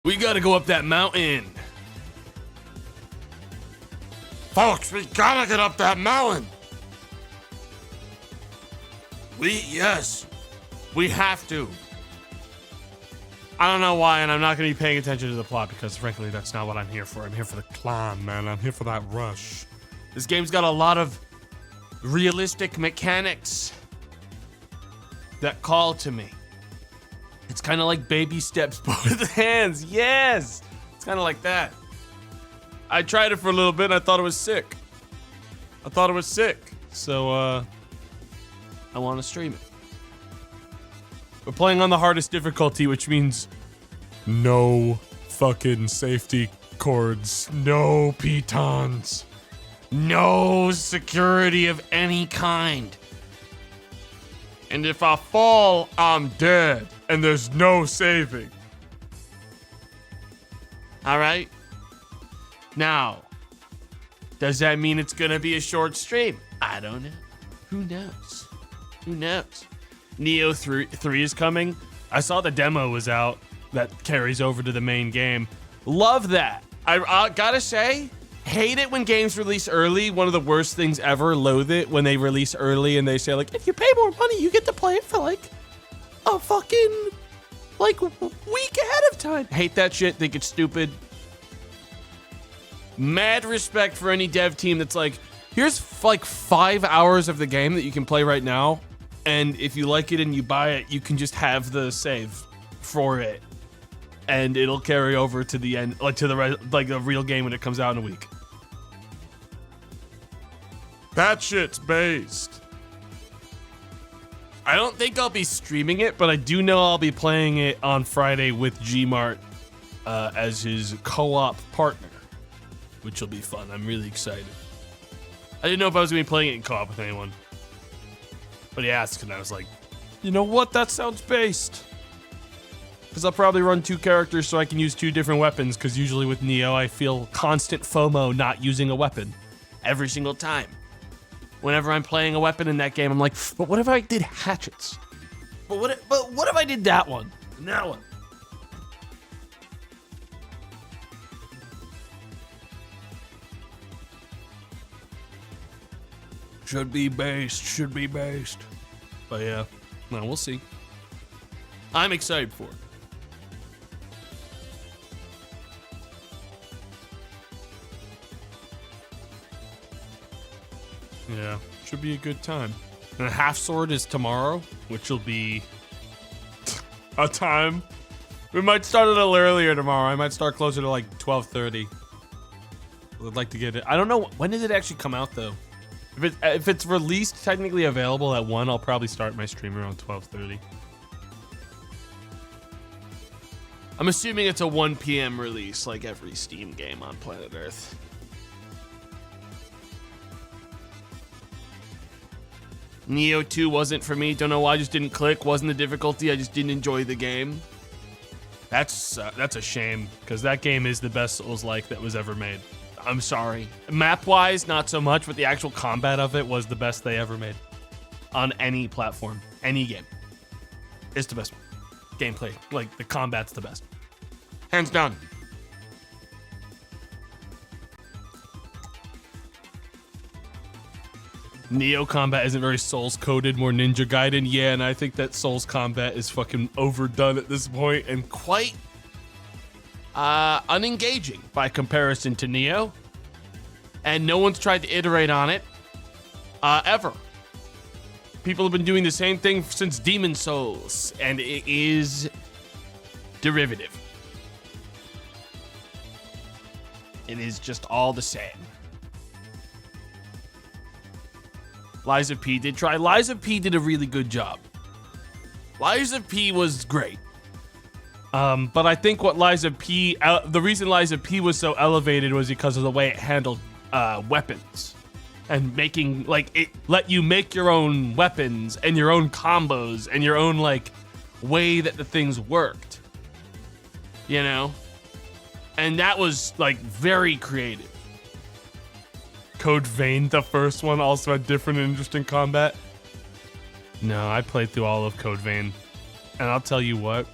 We gotta go up that mountain. Folks, we gotta get up that mountain. Yes, we have to. I don't know why, and I'm not gonna be paying attention to the plot because frankly, that's not what I'm here for. I'm here for the climb, man. I'm here for that rush. This game's got a lot of realistic mechanics that call to me. It's kind of like baby steps, both hands. Yes, it's kind of like that. I tried it for a little bit and I thought it was sick. So, I want to stream it. We're playing on the hardest difficulty, which means no fucking safety cords, no pitons, no security of any kind. And if I fall, I'm dead, and there's no saving. All right? Now, does that mean it's gonna be a short stream? I don't know. Who knows? Neo 3 is coming. I saw the demo was out that carries over to the main game. Love that. I gotta say, hate it when games release early. One of the worst things ever. Loathe it when they release early and they say like, if you pay more money, you get to play it for like a fucking like week ahead of time. Hate that shit. Think it's stupid. Mad respect for any dev team that's like, here's like 5 hours of the game that you can play right now. And if you like it and you buy it, you can just have the save for it. And it'll carry over to the end, like to the real game when it comes out in a week. That shit's based. I don't think I'll be streaming it, but I do know I'll be playing it on Friday with Gmart as his co-op partner, which will be fun. I'm really excited. I didn't know if I was going to be playing it in co-op with anyone. But he asked, and I was like, you know what? That sounds based. Because I'll probably run 2 characters so I can use 2 different weapons, because usually with Neo, I feel constant FOMO not using a weapon every single time. Whenever I'm playing a weapon in that game, I'm like, but what if I did hatchets? But what if I did that one? And that one? Should be based. But yeah, no, we'll see. I'm excited for it. Yeah, should be a good time. And a half sword is tomorrow, which will be a time. We might start a little earlier tomorrow. I might start closer to like 12:30. I'd like to get it. I don't know, when does it actually come out though? If it's released, technically available at 1, I'll probably start my stream around 12:30. I'm assuming it's a 1 p.m. release, like every Steam game on planet Earth. Neo 2 wasn't for me. Don't know why, I just didn't click. Wasn't the difficulty. I just didn't enjoy the game. That's a shame, because that game is the best Souls-like that was ever made. I'm sorry. Map-wise, not so much, but the actual combat of it was the best they ever made. On any platform, any game. It's the best one. Gameplay, like, the combat's the best. Hands down. Neo combat isn't very Souls-coded, more Ninja Gaiden. Yeah, and I think that Souls combat is fucking overdone at this point and quite unengaging by comparison to Neo. And no one's tried to iterate on it ever. People have been doing the same thing since Demon Souls, and it is derivative. It is just all the same. Lies of P did try. Lies of P did a really good job. Lies of P was great. But I think what Lies of P, the reason Lies of P was so elevated was because of the way it handled weapons. And making, like, it let you make your own weapons and your own combos and your own, like, way that the things worked. You know? And that was, like, very creative. Code Vein, the first one, also had different and interesting combat. No, I played through all of Code Vein. And I'll tell you what,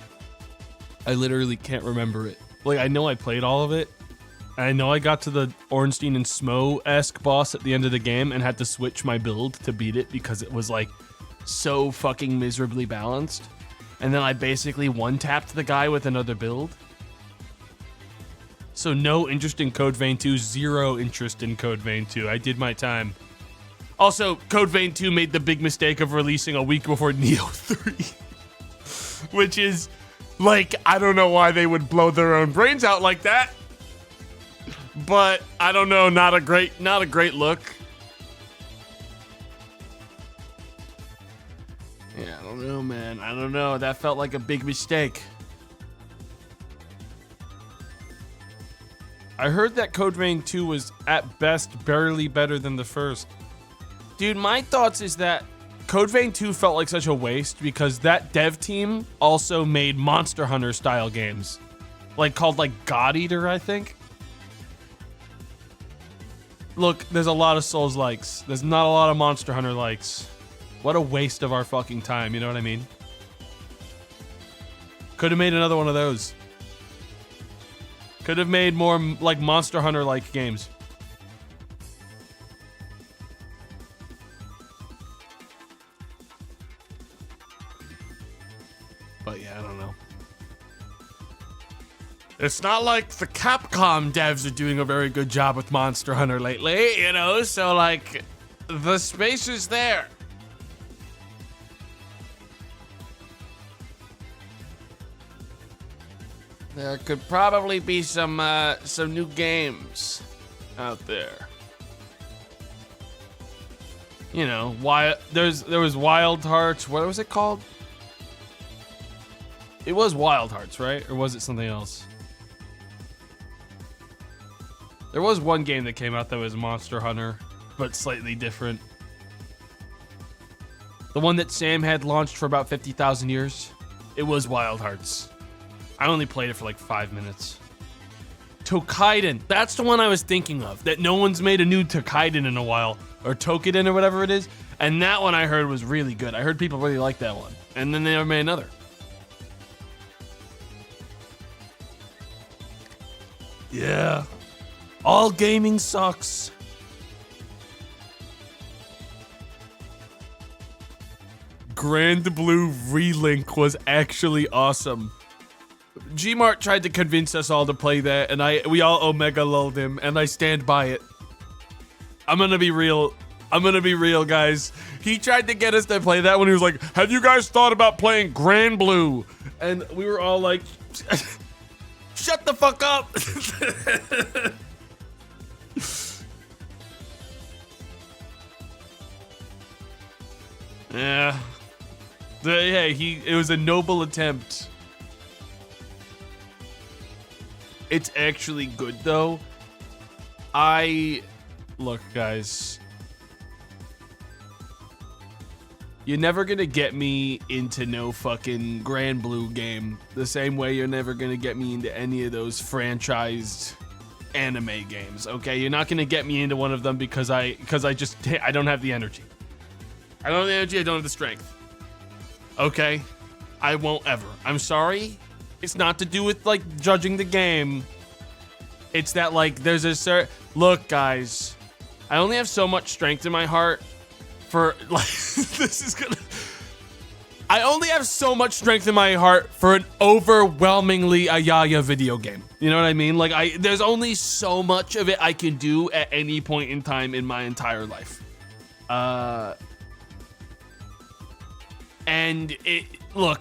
I literally can't remember it. Like, I know I played all of it. I know I got to the Ornstein and Smo-esque boss at the end of the game and had to switch my build to beat it because it was, like, so fucking miserably balanced. And then I basically one-tapped the guy with another build. So no interest in Code Vein 2, zero interest in Code Vein 2. I did my time. Also, Code Vein 2 made the big mistake of releasing a week before Neo 3. Which is, like, I don't know why they would blow their own brains out like that. But I don't know, not a great look. Yeah, I don't know, man. I don't know. That felt like a big mistake. I heard that Code Vein 2 was at best barely better than the first. Dude, my thoughts is that Code Vein 2 felt like such a waste because that dev team also made Monster Hunter style games. Like called like God Eater, I think. Look, there's a lot of Souls likes. There's not a lot of Monster Hunter likes. What a waste of our fucking time, you know what I mean? Could have made another one of those. Could have made more like Monster Hunter like games. But yeah, I don't know. It's not like the Capcom devs are doing a very good job with Monster Hunter lately, you know? So, like, the space is there. There could probably be some new games out there. You know, there was Wild Hearts. What was it called? It was Wild Hearts, right? Or was it something else? There was one game that came out that was Monster Hunter, but slightly different. The one that Sam had launched for about 50,000 years. It was Wild Hearts. I only played it for like 5 minutes. Tokaiden. That's the one I was thinking of. That no one's made a new Tokaiden in a while. Or Tokiden or whatever it is. And that one I heard was really good. I heard people really like that one. And then they never made another. Yeah. All gaming sucks. Grand Blue Relink was actually awesome. Gmart tried to convince us all to play that, and we all Omega lulled him, and I stand by it. I'm gonna be real, guys. He tried to get us to play that when he was like, have you guys thought about playing Grand Blue? And we were all like, shut the fuck up. Yeah. Hey, it was a noble attempt. It's actually good though. Look, guys. You're never gonna get me into no fucking Grand Blue game. The same way you're never gonna get me into any of those franchised anime games, okay? You're not gonna get me into one of them because I don't have the energy. I don't have the energy, I don't have the strength. Okay? I won't ever. I'm sorry. It's not to do with, like, judging the game. It's that, like, there's a certain... Look, guys. I only have so much strength in my heart for, like... This is gonna... I only have so much strength in my heart for an overwhelmingly Ayaya video game. You know what I mean? Like, there's only so much of it I can do at any point in time in my entire life. And look,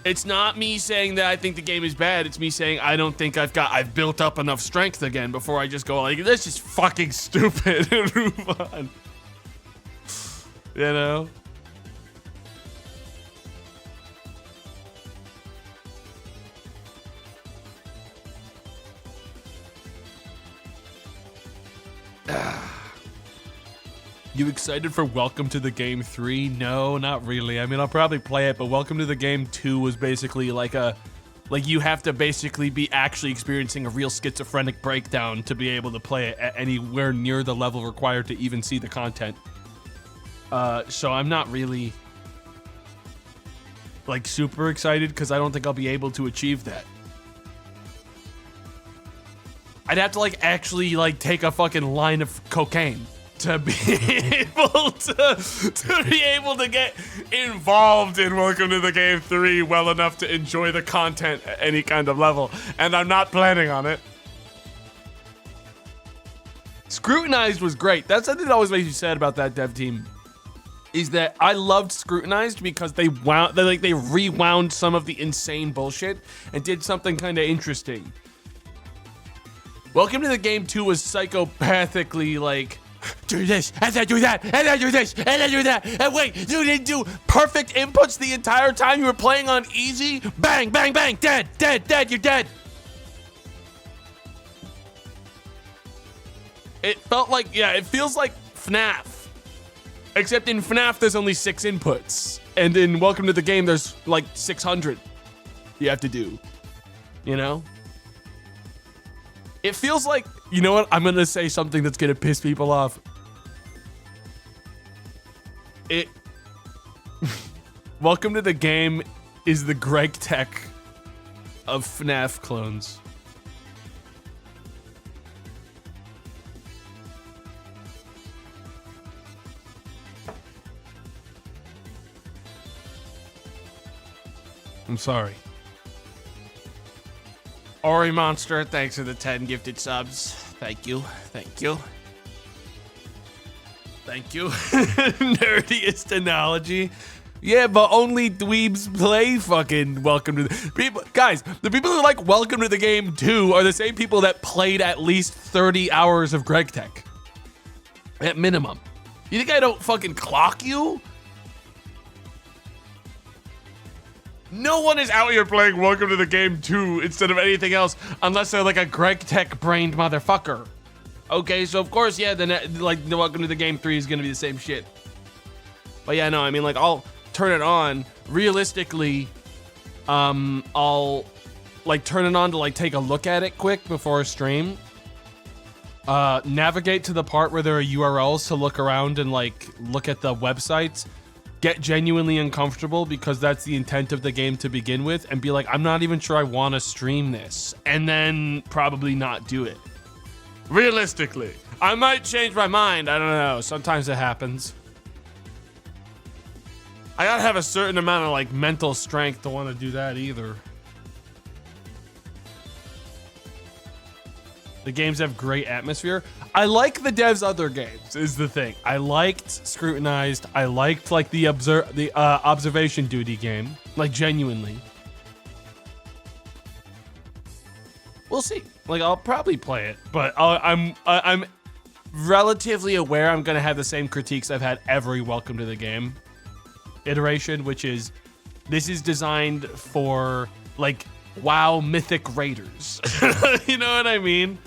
it's not me saying that I think the game is bad. It's me saying I don't think I've built up enough strength again before I just go like, this is fucking stupid and move on. You know? You excited for Welcome to the Game 3? No, not really. I mean, I'll probably play it, but Welcome to the Game 2 was basically like you have to basically be actually experiencing a real schizophrenic breakdown to be able to play it at anywhere near the level required to even see the content. So I'm not really like super excited because I don't think I'll be able to achieve that. I'd have to like actually like take a fucking line of cocaine to be able to get involved in Welcome to the Game 3 well enough to enjoy the content at any kind of level, and I'm not planning on it. Scrutinized was great. That's something that always makes me sad about that dev team, is that I loved Scrutinized because they rewound some of the insane bullshit and did something kind of interesting. Welcome to the Game 2 was psychopathically like, do this, and then do that, and then do this, and then do that, and wait, you didn't do perfect inputs the entire time you were playing on easy? Bang, bang, bang, dead, dead, dead, you're dead. It felt like, yeah, it feels like FNAF. Except in FNAF, there's only 6 inputs. And in Welcome to the Game, there's like 600 you have to do. You know? It feels like, you know what? I'm gonna say something that's gonna piss people off. Welcome to the Game is the Greg Tech of FNAF clones. I'm sorry. Ori Monster, thanks for the 10 gifted subs. Thank you. Thank you. Thank you. Nerdiest analogy. Yeah, but only dweebs play fucking Welcome to the people. Guys, the people who like Welcome to the Game 2 are the same people that played at least 30 hours of Greg Tech. At minimum. You think I don't fucking clock you? No one is out here playing Welcome to the Game 2 instead of anything else unless they're like a Greg Tech brained motherfucker. Okay, so of course, yeah, the Welcome to the Game 3 is gonna be the same shit. But yeah, no, I mean, like, I'll turn it on. Realistically, I'll like turn it on to like take a look at it quick before a stream. Navigate to the part where there are URLs to look around and like look at the websites. Get genuinely uncomfortable because that's the intent of the game to begin with, and be like, I'm not even sure I want to stream this, and then probably not do it. Realistically, I might change my mind. I don't know. Sometimes it happens. I gotta have a certain amount of like mental strength to want to do that either. The games have great atmosphere. I like the devs' other games, is the thing. I liked Scrutinized. I liked like the observation duty game, like genuinely. We'll see. Like, I'll probably play it, but I'm relatively aware I'm gonna have the same critiques I've had every Welcome to the Game iteration, which is this is designed for like WoW Mythic Raiders. You know what I mean?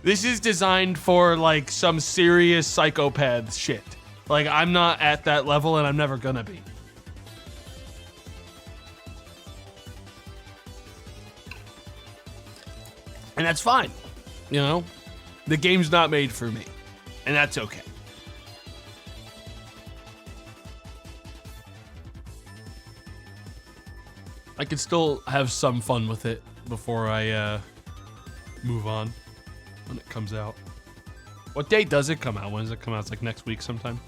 This is designed for like some serious psychopath shit. Like, I'm not at that level and I'm never gonna be. And that's fine. You know, the game's not made for me, and that's okay. I can still have some fun with it before I move on when it comes out. What date does it come out? When does it come out? It's like next week sometime.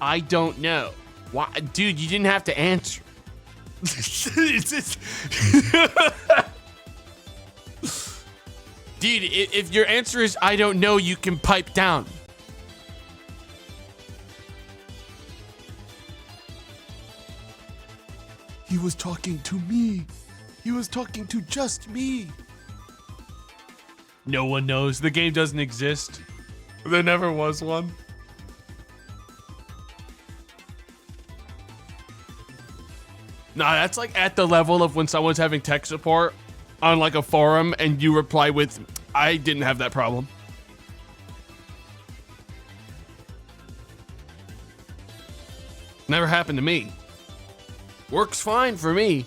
I don't know. Why, dude, you didn't have to answer. Dude, if your answer is I don't know, you can pipe down. He was talking to me. He was talking to just me. No one knows. The game doesn't exist. There never was one. Nah, that's like at the level of when someone's having tech support on like a forum and you reply with, I didn't have that problem. Never happened to me. Works fine for me.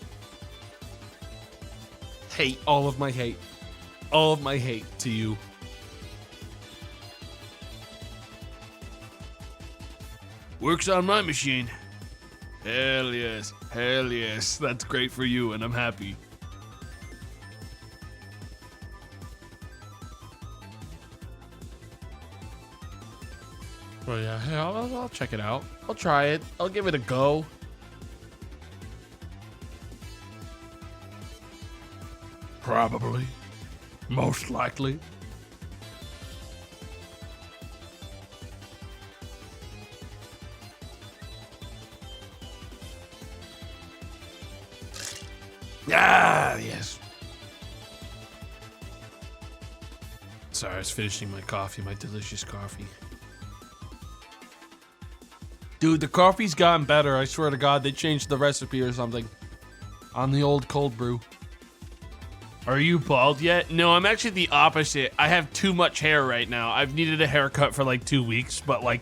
Hate, all of my hate. All of my hate to you. Works on my machine. Hell yes. Hell yes. That's great for you, and I'm happy. Well, yeah, hey, I'll check it out. I'll try it. I'll give it a go. Probably. Most likely. Ah, yes. Sorry, I was finishing my coffee, my delicious coffee. Dude, the coffee's gotten better. I swear to God, they changed the recipe or something on the old cold brew. Are you bald yet? No, I'm actually the opposite. I have too much hair right now. I've needed a haircut for like 2 weeks, but like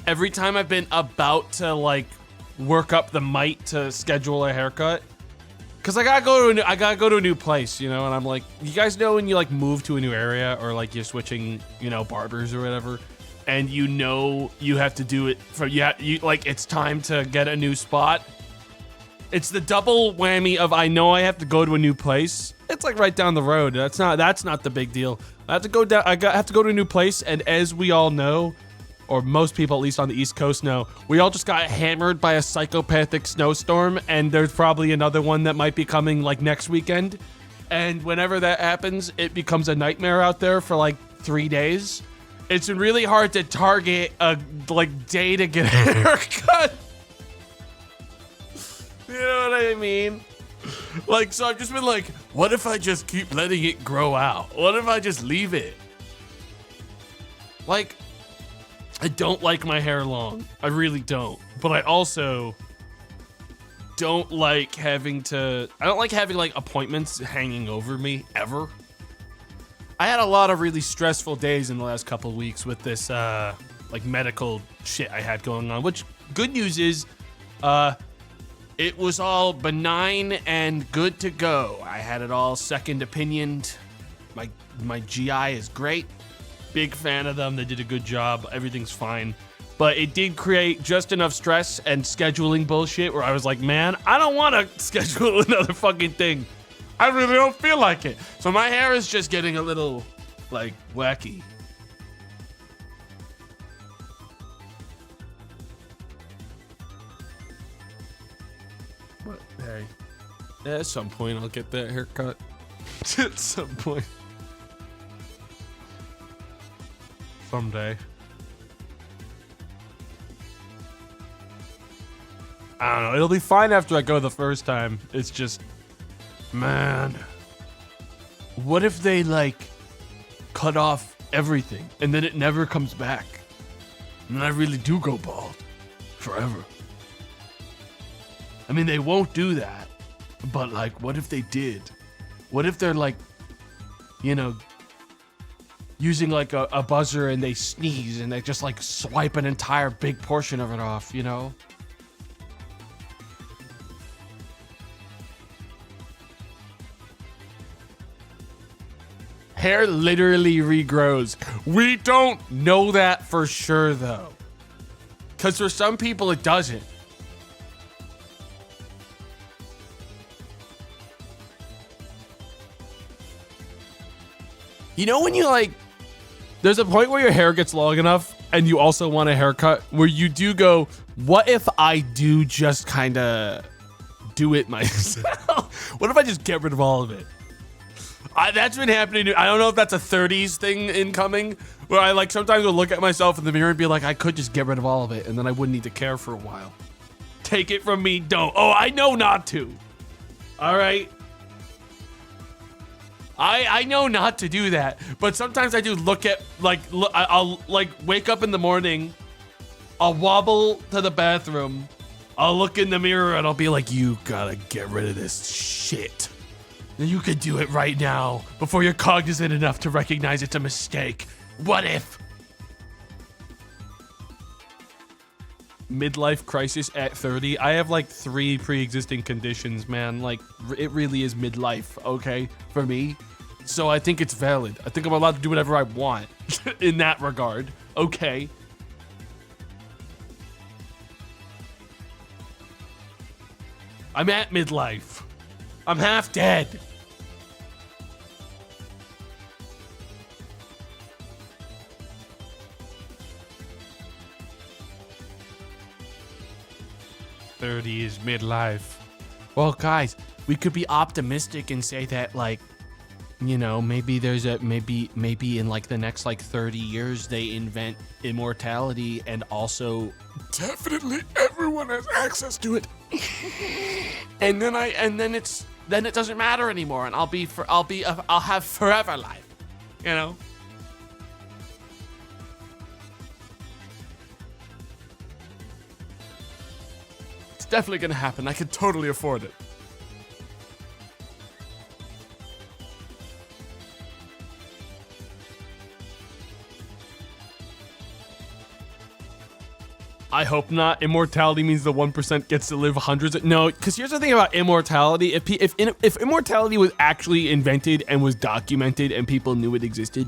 every time I've been about to like work up the might to schedule a haircut, cause I gotta go to a new place, you know, and I'm like, you guys know when you like move to a new area or like you're switching, you know, barbers or whatever, and you know you have to do it for you like it's time to get a new spot. It's the double whammy of I know I have to go to a new place. It's like right down the road. That's not the big deal. I have to go down. Have to go to a new place, and as we all know, or most people at least on the East Coast know, we all just got hammered by a psychopathic snowstorm, and there's probably another one that might be coming like next weekend. And whenever that happens, it becomes a nightmare out there for like 3 days. It's really hard to target a like day to get a haircut. You know what I mean? Like, so I've just been like, what if I just keep letting it grow out? What if I just leave it? Like, I don't like my hair long. I really don't. But I also don't like having like appointments hanging over me ever. I had a lot of really stressful days in the last couple of weeks with this like medical shit I had going on, which good news is it was all benign and good to go. I had it all second opinioned. My GI is great. Big fan of them. They did a good job. Everything's fine. But it did create just enough stress and scheduling bullshit where I was like, man, I don't want to schedule another fucking thing. I really don't feel like it. So my hair is just getting a little, like, wacky. But hey, at some point I'll get that haircut. At some point. Someday. I don't know. It'll be fine after I go the first time. It's just, man, what if they like cut off everything and then it never comes back? And then I really do go bald forever. I mean, they won't do that, but like, what if they did? What if they're like, you know, using like a buzzer and they sneeze and they just like swipe an entire big portion of it off, you know? Hair literally regrows. We don't know that for sure though. Because for some people it doesn't. You know when you like, there's a point where your hair gets long enough and you also want a haircut where you do go, what if I do just kind of do it myself? What if I just get rid of all of it? That's been happening. I don't know if that's a 30s thing incoming where I like sometimes will look at myself in the mirror and be like, I could just get rid of all of it and then I wouldn't need to care for a while. Take it from me, don't. Oh, I know not to. All right. I know not to do that, but sometimes I do look at like, I'll like wake up in the morning, I'll wobble to the bathroom, I'll look in the mirror and I'll be like, you gotta get rid of this shit. And you could do it right now before you're cognizant enough to recognize it's a mistake. What if? Midlife crisis at 30. I have like 3 pre-existing conditions, man. Like it really is midlife, okay, for me. So I think it's valid. I think I'm allowed to do whatever I want in that regard. Okay. I'm at midlife. I'm half dead. $30 is midlife. Well, guys, we could be optimistic and say that, like, you know, maybe there's a maybe in like the next like 30 years they invent immortality, and also Definitely everyone has access to it. and then it doesn't matter anymore, and I'll have forever life, you know. It's definitely gonna happen. I could totally afford it. I hope not. Immortality means the 1% gets to live hundreds of... No, because here's the thing about immortality. If immortality was actually invented and was documented and people knew it existed,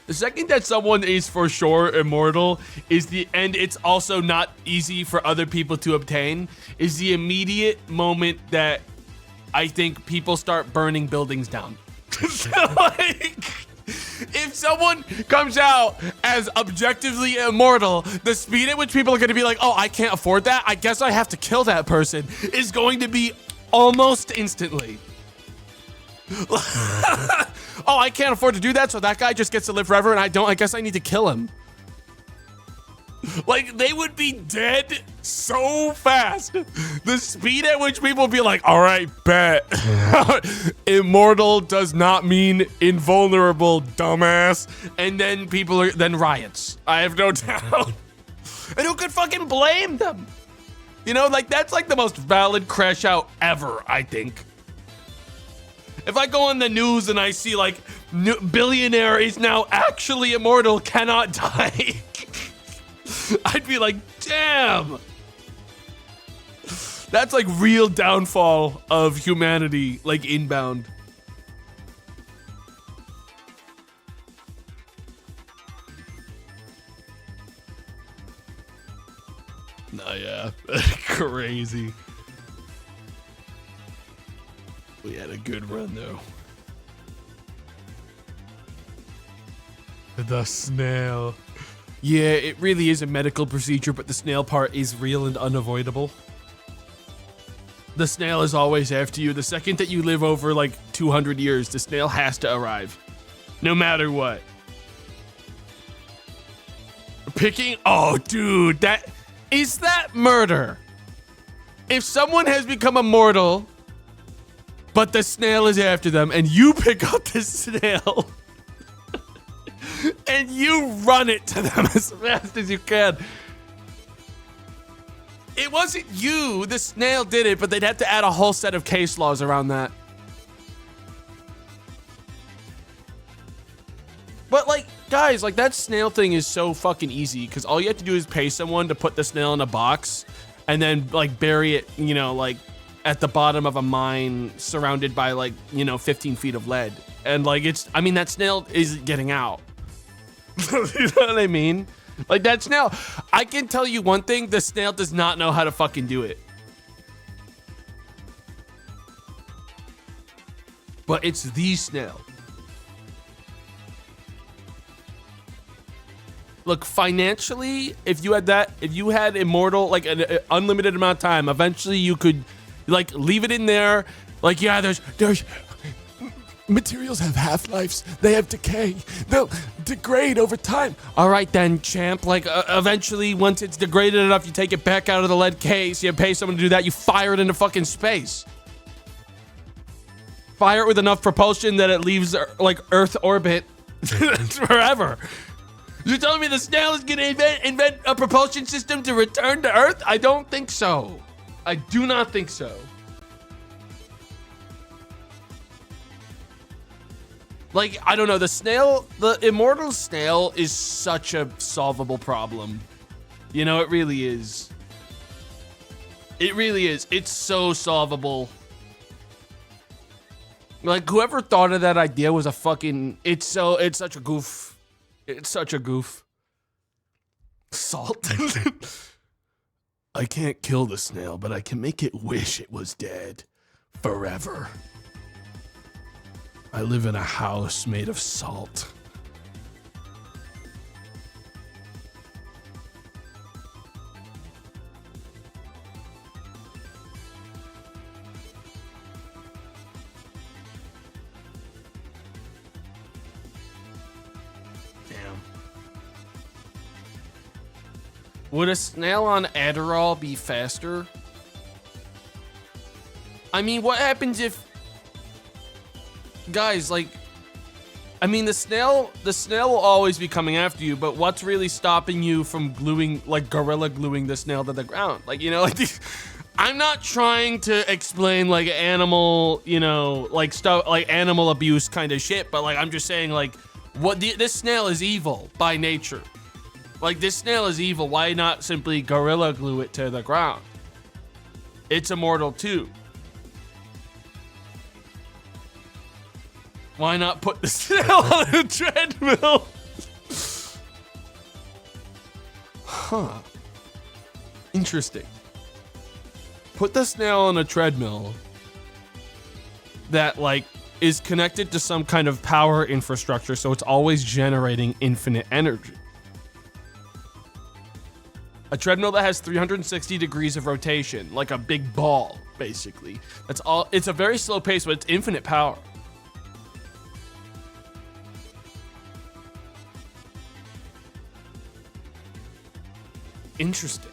the second that someone is for sure immortal and it's also not easy for other people to obtain, is the immediate moment that I think people start burning buildings down. Like... If someone comes out as objectively immortal, the speed at which people are going to be like, oh, I can't afford that, I guess I have to kill that person, is going to be almost instantly. Oh, I can't afford to do that, so that guy just gets to live forever and I guess I need to kill him. Like, they would be dead so fast. The speed at which people would be like, all right, bet. Immortal does not mean invulnerable, dumbass. And then then riots. I have no doubt. And who could fucking blame them? You know, like, that's like the most valid crash out ever, I think. If I go on the news and I see like billionaire is now actually immortal, cannot die. I'd be like, damn. That's like real downfall of humanity, like inbound. No, yeah. Crazy. We had a good run though. The snail. Yeah, it really is a medical procedure, but the snail part is real and unavoidable. The snail is always after you. The second that you live over like 200 years, the snail has to arrive. No matter what. Picking? Oh, dude, is that murder? If someone has become immortal, but the snail is after them, and you pick up the snail... and you run it to them as fast as you can. It wasn't you. The snail did it, but they'd have to add a whole set of case laws around that. But like, guys, like that snail thing is so fucking easy because all you have to do is pay someone to put the snail in a box and then like bury it, you know, like at the bottom of a mine surrounded by like, you know, 15 feet of lead. And like, that snail isn't getting out. You know what I mean? Like that snail, I can tell you one thing, the snail does not know how to fucking do it. But it's the snail. Look, financially, if you had immortal, like an unlimited amount of time, eventually you could like leave it in there. Like, yeah, there's materials have half-lives. They have decay. They'll degrade over time. All right then, champ. Like, eventually, once it's degraded enough, you take it back out of the lead case. You pay someone to do that. You fire it into fucking space. Fire it with enough propulsion that it leaves, like, Earth orbit forever. You're telling me the snail is gonna invent a propulsion system to return to Earth? I don't think so. I do not think so. Like, I don't know, the immortal snail is such a solvable problem. You know, it really is. It really is. It's so solvable. Like, whoever thought of that idea was a fucking, it's such a goof. It's such a goof. Salt. I can't kill the snail, but I can make it wish it was dead. Forever. I live in a house made of salt. Damn. Would a snail on Adderall be faster? I mean, what happens if... Guys, like... I mean, the snail will always be coming after you, but what's really stopping you from gluing, like, gorilla gluing the snail to the ground? Like, you know, like... I'm not trying to explain, like, animal, you know, like, stuff, like, animal abuse kind of shit, but, like, I'm just saying, like, this snail is evil by nature. Like, this snail is evil. Why not simply gorilla glue it to the ground? It's immortal too. Why not put the snail on a treadmill? Huh. Interesting. Put the snail on a treadmill that, like, is connected to some kind of power infrastructure, so it's always generating infinite energy. A treadmill that has 360 degrees of rotation, like a big ball, basically. That's all. It's a very slow pace, but it's infinite power. Interesting.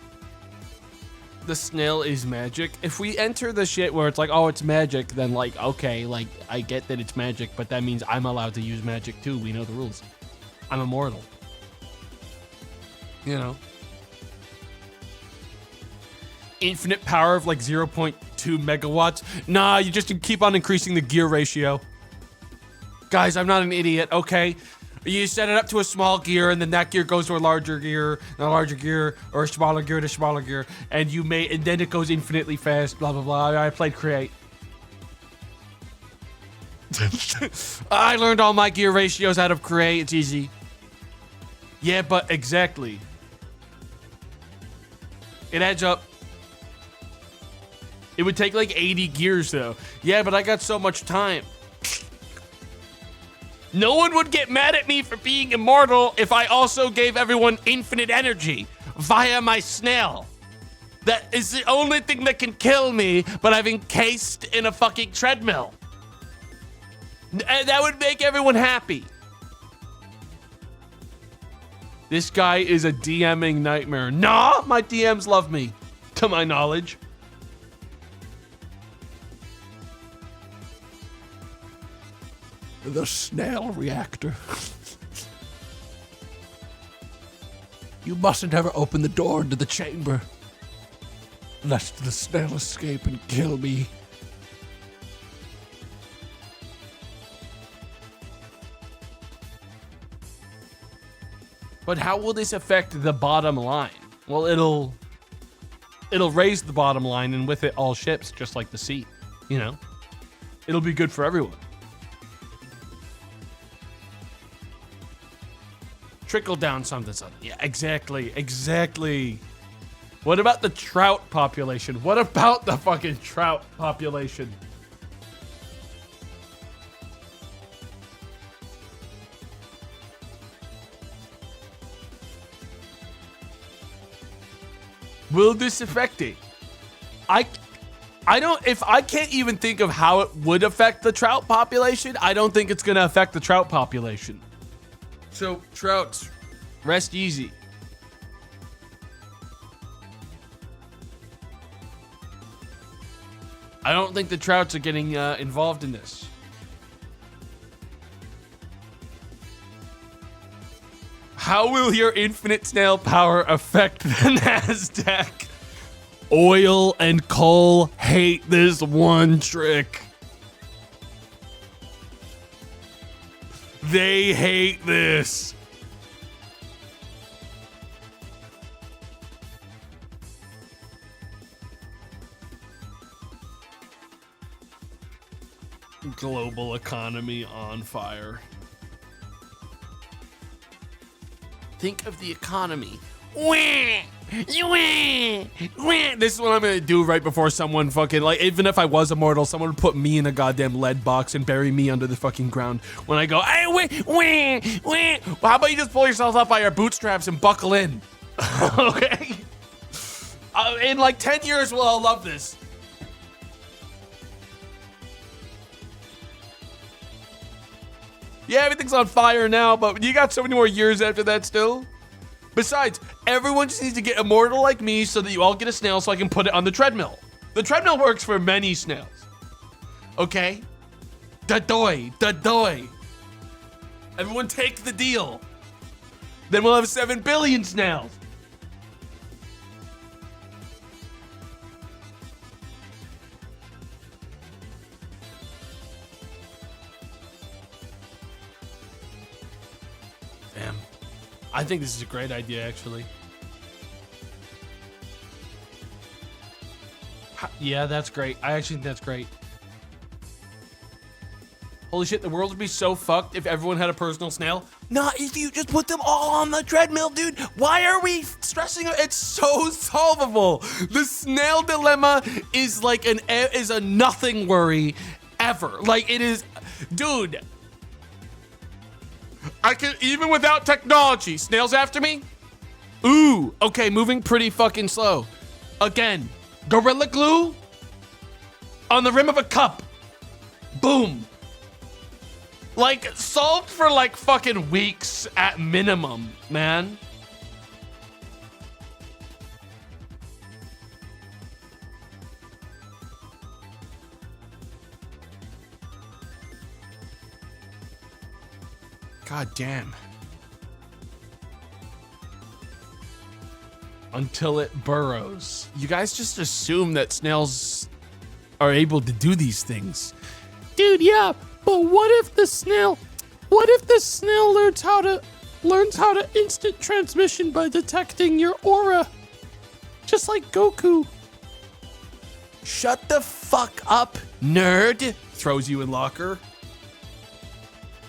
The snail is magic. If we enter the shit where it's like, oh, it's magic, then, like, okay, like, I get that it's magic, but that means I'm allowed to use magic too. We know the rules. I'm immortal. You know? Infinite power of like 0.2 megawatts. Nah, you just keep on increasing the gear ratio. Guys, I'm not an idiot, okay? You set it up to a small gear, and then that gear goes to a larger gear, and a larger gear, or a smaller gear to smaller gear, and and then it goes infinitely fast, blah, blah, blah. I played Create. I learned all my gear ratios out of Create. It's easy. Yeah, but exactly. It adds up. It would take like 80 gears, though. Yeah, but I got so much time. No one would get mad at me for being immortal if I also gave everyone infinite energy via my snail. That is the only thing that can kill me, but I've encased in a fucking treadmill. And that would make everyone happy. This guy is a DMing nightmare. Nah, my DMs love me, to my knowledge. The snail reactor. You mustn't ever open the door into the chamber, lest the snail escape and kill me. But how will this affect the bottom line? Well, it'll raise the bottom line, and with it all ships, just like the sea, you know? It'll be good for everyone. Trickle down something. Yeah, exactly. What about the trout population? What about the fucking trout population? Will this affect it? I don't, if I can't even think of how it would affect the trout population, I don't think it's gonna affect the trout population. So, trouts, rest easy. I don't think the trouts are getting involved in this. How will your infinite snail power affect the NASDAQ? Oil and coal hate this one trick. They hate this. Global economy on fire. Think of the economy. This is what I'm gonna do right before someone fucking, like, even if I was immortal, someone would put me in a goddamn lead box and bury me under the fucking ground when I go, hey, well, how about you just pull yourself up by your bootstraps and buckle in? Okay? In like 10 years, we'll all love this. Yeah, everything's on fire now, but you got so many more years after that still. Besides, everyone just needs to get immortal like me so that you all get a snail so I can put it on the treadmill. The treadmill works for many snails. Okay? Da-doy. Everyone take the deal. Then we'll have 7 billion snails. Damn. I think this is a great idea, actually. Yeah, that's great. I actually think that's great. Holy shit, the world would be so fucked if everyone had a personal snail. Not if you just put them all on the treadmill, dude. Why are we stressing? It's so solvable. The snail dilemma is like a nothing worry ever. Like it is, dude. I can, even without technology, snails after me? Ooh, okay, moving pretty fucking slow. Again, Gorilla Glue on the rim of a cup. Boom. Like, solved for like fucking weeks at minimum, man. God damn. Until it burrows. You guys just assume that snails are able to do these things. Dude, yeah, but what if the snail learns how to instant transmission by detecting your aura? Just like Goku. Shut the fuck up, nerd. Throws you in locker.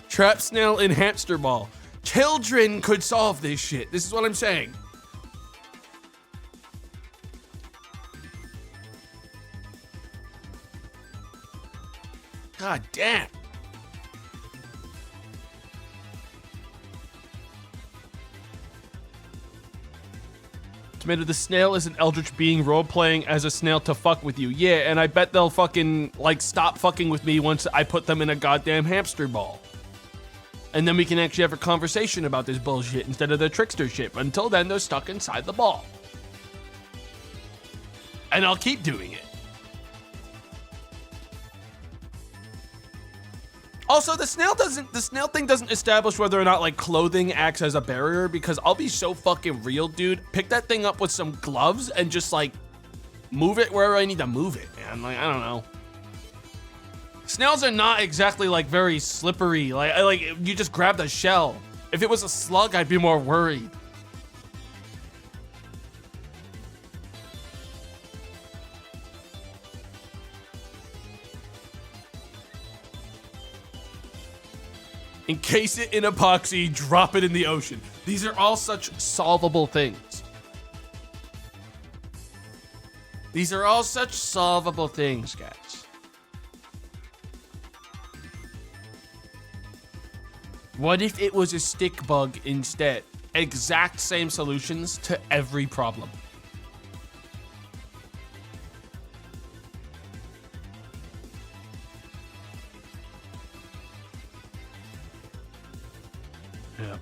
Trap snail in hamster ball. Children could solve this shit. This is what I'm saying. God damn. Tomato, the snail is an eldritch being role-playing as a snail to fuck with you. Yeah, and I bet they'll fucking, like, stop fucking with me once I put them in a goddamn hamster ball. And then we can actually have a conversation about this bullshit instead of the trickster shit. But until then, they're stuck inside the ball. And I'll keep doing it. Also, the snail thing doesn't establish whether or not like clothing acts as a barrier, because I'll be so fucking real, dude. Pick that thing up with some gloves and just like move it wherever I need to move it, man. Like, I don't know. Snails are not exactly like very slippery. Like you just grab the shell. If it was a slug, I'd be more worried. Encase it in epoxy, drop it in the ocean. These are all such solvable things. These are all such solvable things, guys. What if it was a stick bug instead? Exact same solutions to every problem. Yeah.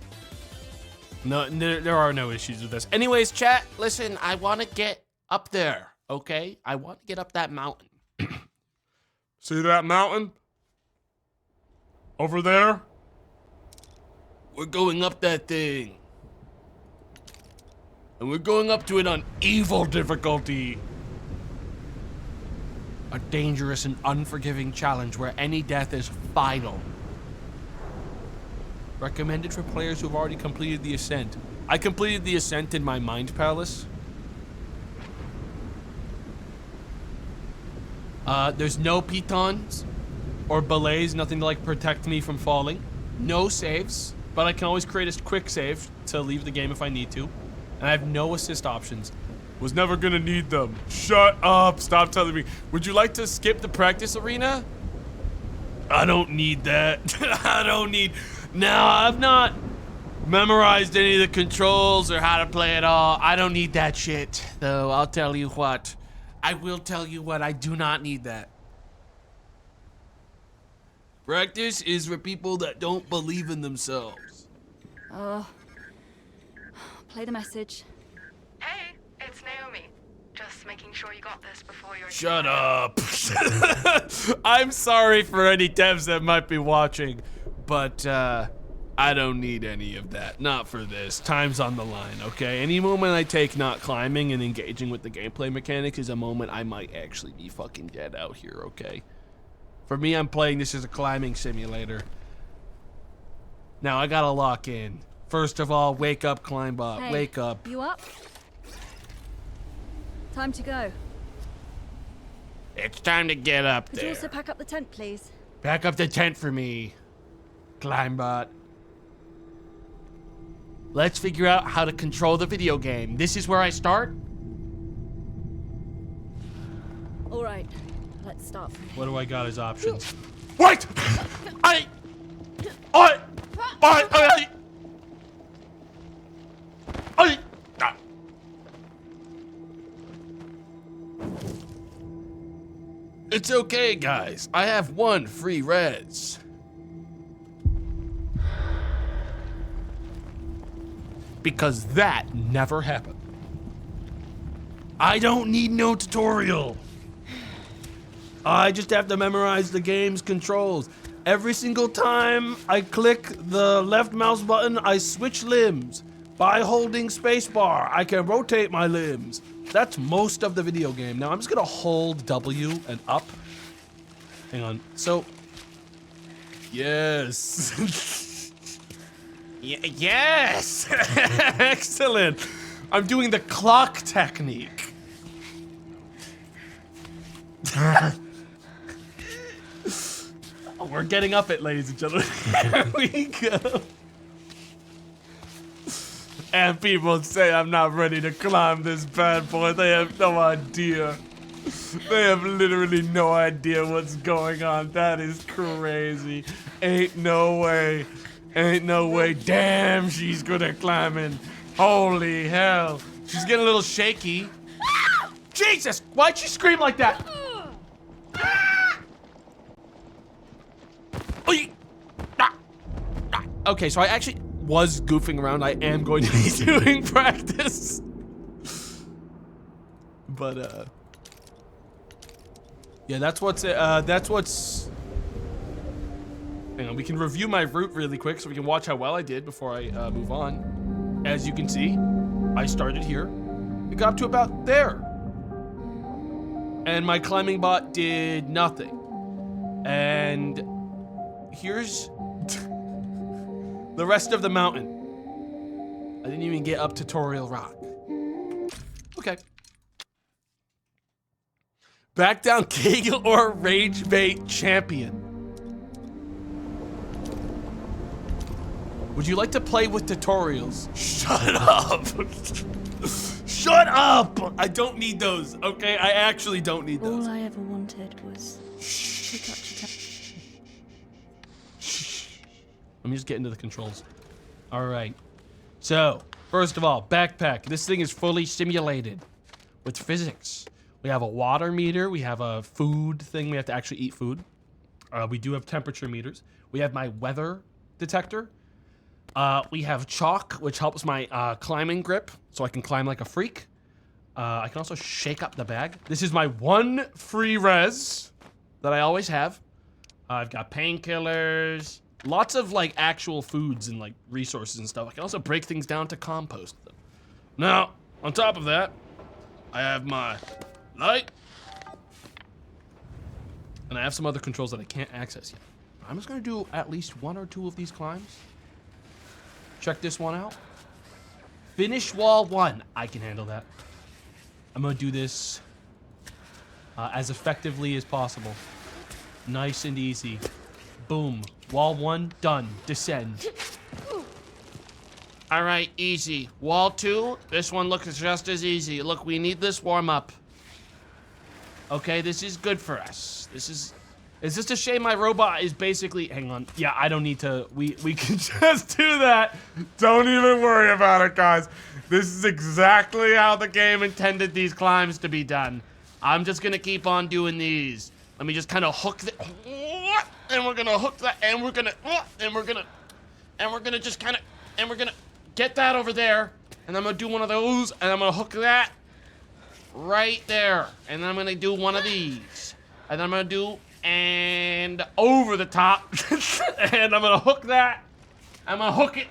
No, there are no issues with this. Anyways, chat, listen, I want to get up there, okay? I want to get up that mountain. See that mountain? Over there? We're going up that thing. And we're going up to it on evil difficulty. A dangerous and unforgiving challenge where any death is final. Recommended for players who've already completed the ascent. I completed the ascent in my mind palace. There's no pitons or belays, nothing to like protect me from falling. No saves, but I can always create a quick save to leave the game if I need to. And I have no assist options. Was never gonna need them. Shut up. Stop telling me. Would you like to skip the practice arena? I don't need that. I don't need... No, I've not memorized any of the controls or how to play it all. I don't need that shit. Though, I'll tell you what. I will tell you what. I do not need that. Practice is for people that don't believe in themselves. Play the message. Hey, it's Naomi. Just making sure you got this before your... Shut up. I'm sorry for any devs that might be watching, but I don't need any of that. Not for this. Time's on the line, okay? Any moment I take not climbing and engaging with the gameplay mechanics is a moment I might actually be fucking dead out here, okay? For me, I'm playing this as a climbing simulator. Now, I gotta lock in. First of all, wake up, Climbot. Hey, wake up. You up? Time to go. It's time to get up Could there. you also pack up the tent, please? Pack up the tent for me, Climbot. Let's figure out how to control the video game. This is where I start? All right, let's start from here. What do I got as options? Wait! I... It's okay, guys. I have 1 free res. Because that never happened. I don't need no tutorial. I just have to memorize the game's controls. Every single time I click the left mouse button, I switch limbs. By holding spacebar, I can rotate my limbs. That's most of the video game. Now I'm just gonna hold W and up. Hang on. So, yes. Yes! Excellent. I'm doing the clock technique. Oh, we're getting up it, ladies and gentlemen. Here we go. And people say I'm not ready to climb this bad boy. They have no idea. They have literally no idea what's going on. That is crazy. Ain't no way. Ain't no way. Damn, she's good at climbing. Holy hell. She's getting a little shaky. Jesus! Why'd she scream like that? Okay, so I actually was goofing around. I am going to be doing practice. But, yeah, that's what's, hang on, we can review my route really quick so we can watch how well I did before I move on. As you can see, I started here. It got up to about there. And my climbing bot did nothing. And here's the rest of the mountain. I didn't even get up Tutorial Rock. Okay. Back down Kegel or Rage Bait Champion. Would you like to play with tutorials? Shut up. Shut up. I don't need those, okay? I actually don't need those. All I ever wanted was to touch a tent. Let me just get into the controls. All right. So, first of all, backpack. This thing is fully simulated with physics. We have a water meter. We have a food thing. We have to actually eat food. We do have temperature meters. We have my weather detector. We have chalk, which helps my climbing grip, so I can climb like a freak. I can also shake up the bag. This is my 1 free res that I always have. I've got painkillers, lots of like actual foods and like resources and stuff. I can also break things down to compost them. Now, on top of that, I have my light, and I have some other controls that I can't access yet. I'm just gonna do at least 1 or 2 of these climbs. Check this one out. Finish wall 1. I can handle that. I'm gonna do this as effectively as possible. Nice and easy. Boom. Wall 1, done. Descend. All right, easy. Wall 2, this one looks just as easy. Look, we need this warm up. Okay, this is good for us. It's just a shame my robot is basically, hang on. Yeah, I don't need to, we can just do that. Don't even worry about it, guys. This is exactly how the game intended these climbs to be done. I'm just gonna keep on doing these. Let me just kind of hook the, and we're gonna hook that, and we're gonna just kind of, and we're gonna get that over there, and I'm gonna do one of those, and I'm gonna hook that right there, and then I'm gonna do one of these, and then I'm gonna do, and over the top, and I'm gonna hook that, I'm gonna hook it.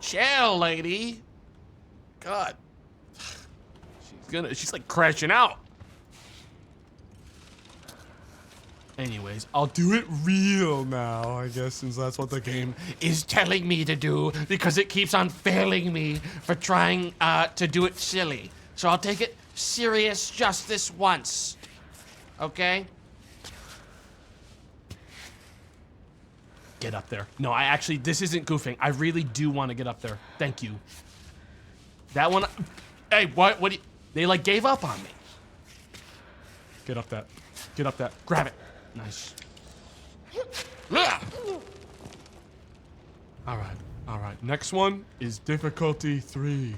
Chill, lady. God. She's like crashing out. Anyways, I'll do it real now, I guess, since that's what the game is telling me to do, because it keeps on failing me for trying to do it silly. So I'll take it serious just this once. Okay? Get up there. No, I actually, this isn't goofing. I really do want to get up there. Thank you. That one, hey, what do you, they like gave up on me. Get up that. Get up that. Grab it. Nice. All right. Next one is difficulty 3.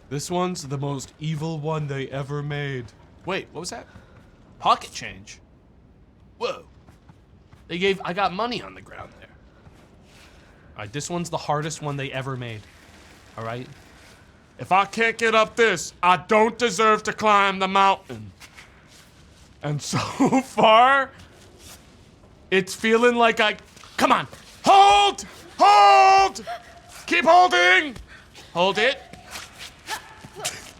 This one's the most evil one they ever made. Wait, what was that? Pocket change. Whoa. I got money on the ground there. All right, this one's the hardest one they ever made. All right? If I can't get up this, I don't deserve to climb the mountain. And so far, it's feeling like come on, hold! Hold! Keep holding! Hold it.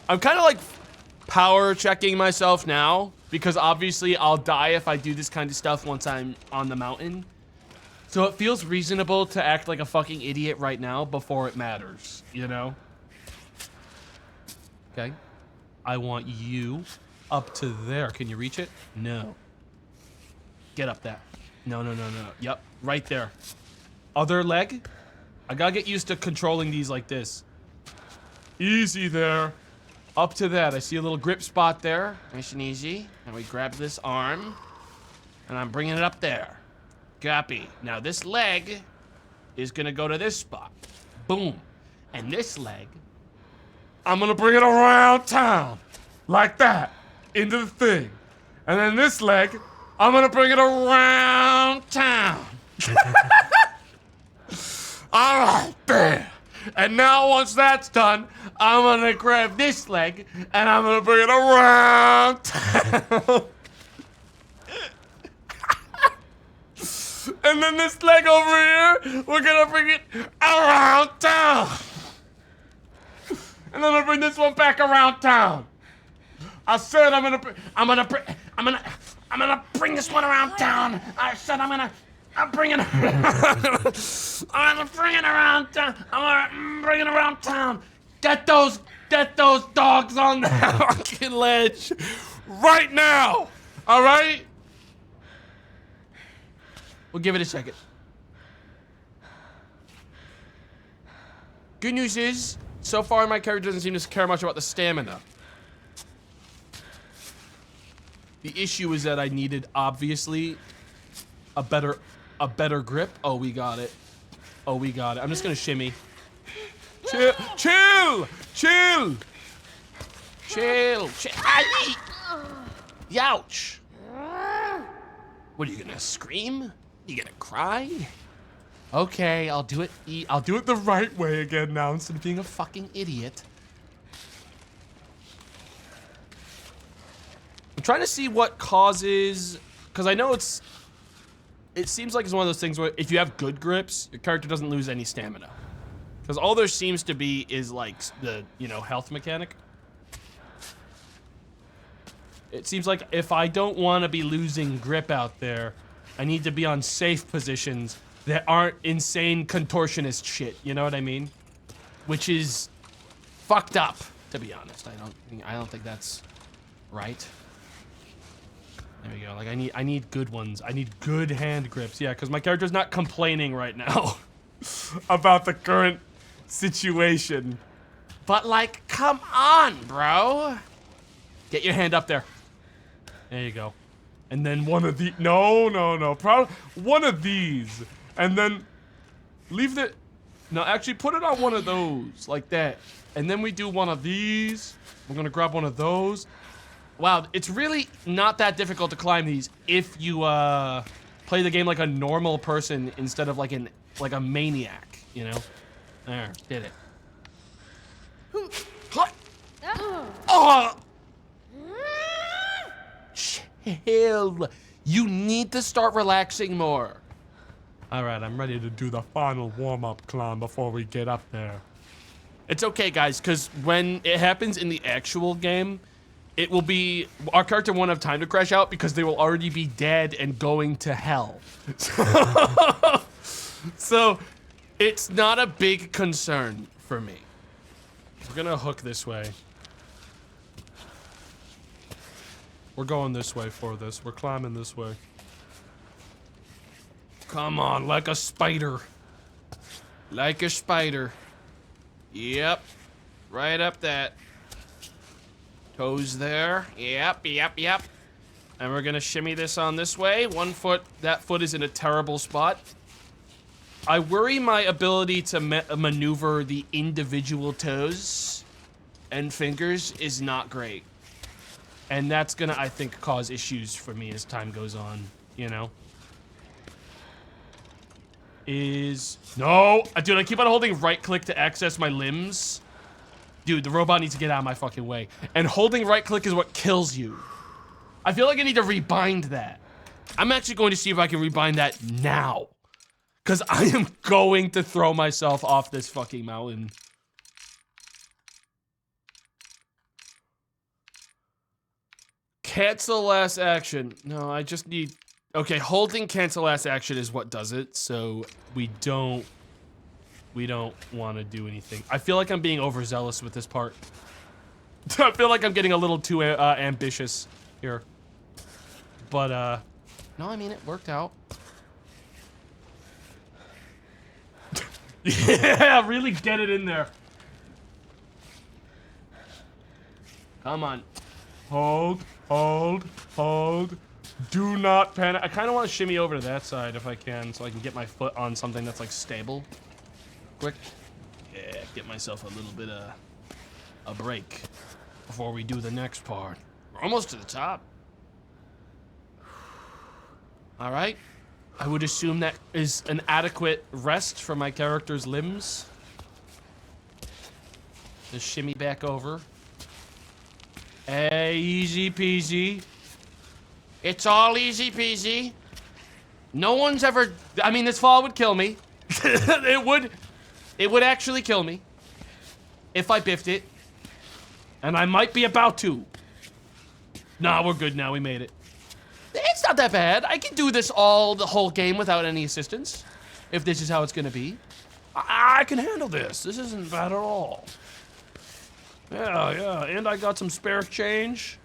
I'm kind of like power checking myself now, because obviously I'll die if I do this kind of stuff once I'm on the mountain. So it feels reasonable to act like a fucking idiot right now before it matters, you know? Okay. I want you up to there. Can you reach it? No. Get up that. No. Yep, right there. Other leg. I gotta get used to controlling these like this. Easy there. Up to that. I see a little grip spot there. Nice and easy. And we grab this arm. And I'm bringing it up there. Copy. Now this leg is gonna go to this spot. Boom. And this leg, I'm gonna bring it around town. Like that. Into the thing. And then this leg, I'm gonna bring it around town. All right, there. And now once that's done, I'm gonna grab this leg and I'm gonna bring it around town. And then this leg over here, we're gonna bring it around town. And then I'm gonna bring this one back around town. I said I'm gonna bring this one around town. I said I'm gonna bring it around town. I'm gonna bring it around town. Get those dogs on the fucking ledge right now. All right? We'll give it a second. Good news is, so far my character doesn't seem to care much about the stamina. The issue is that I needed, obviously, a better grip. Oh, we got it. Oh, we got it. I'm just gonna shimmy. Chill. Youch. What are you gonna scream? You gonna cry? Okay, I'll do it. I'll do it the right way again now instead of being a fucking idiot. I'm trying to see what causes, because I know it seems like it's one of those things where if you have good grips, your character doesn't lose any stamina. Because all there seems to be is like the, health mechanic. It seems like if I don't want to be losing grip out there, I need to be on safe positions that aren't insane contortionist shit, you know what I mean? Which is fucked up, to be honest. I don't think that's right. There we go. Like I need good ones. I need good hand grips. Yeah, because my character's not complaining right now about the current situation. But like, come on, bro. Get your hand up there. There you go. And then one of the no. Probably one of these. And then leave the no, actually put it on one of those like that. And then we do one of these. We're gonna grab one of those. Wow, it's really not that difficult to climb these if you play the game like a normal person instead of like a maniac, you know? There, did it. Oh! Chill. You need to start relaxing more. All right, I'm ready to do the final warm-up climb before we get up there. It's okay, guys, because when it happens in the actual game, it will be, our character won't have time to crash out because they will already be dead and going to hell. So, it's not a big concern for me. We're gonna hook this way. We're going this way for this. We're climbing this way. Come on, like a spider. Like a spider. Yep. Right up that. Toes there. Yep. And we're gonna shimmy this on this way. 1 foot. That foot is in a terrible spot. I worry my ability to maneuver the individual toes and fingers is not great. And that's gonna, I think, cause issues for me as time goes on, you know? No! Dude, I keep on holding right click to access my limbs. Dude, the robot needs to get out of my fucking way. And holding right click is what kills you. I feel like I need to rebind that. I'm actually going to see if I can rebind that now. Because I am going to throw myself off this fucking mountain. Cancel last action. No, I just need... Okay, holding cancel last action is what does it, so we don't want to do anything. I feel like I'm being overzealous with this part. I feel like I'm getting a little too ambitious here. But, no, I mean, it worked out. Yeah, really get it in there. Come on. Hold. Do not panic. I kind of want to shimmy over to that side if I can, so I can get my foot on something that's like stable. Quick. Yeah, get myself a little bit of a break before we do the next part. We're almost to the top. All right. I would assume that is an adequate rest for my character's limbs. Just shimmy back over. Hey, easy peasy. It's all easy peasy. No one's ever... I mean, this fall would kill me. It would actually kill me. If I biffed it. And I might be about to. Nah, we're good now. We made it. It's not that bad. I can do this the whole game without any assistance. If this is how it's gonna be. I can handle this. This isn't bad at all. Yeah. And I got some spare change.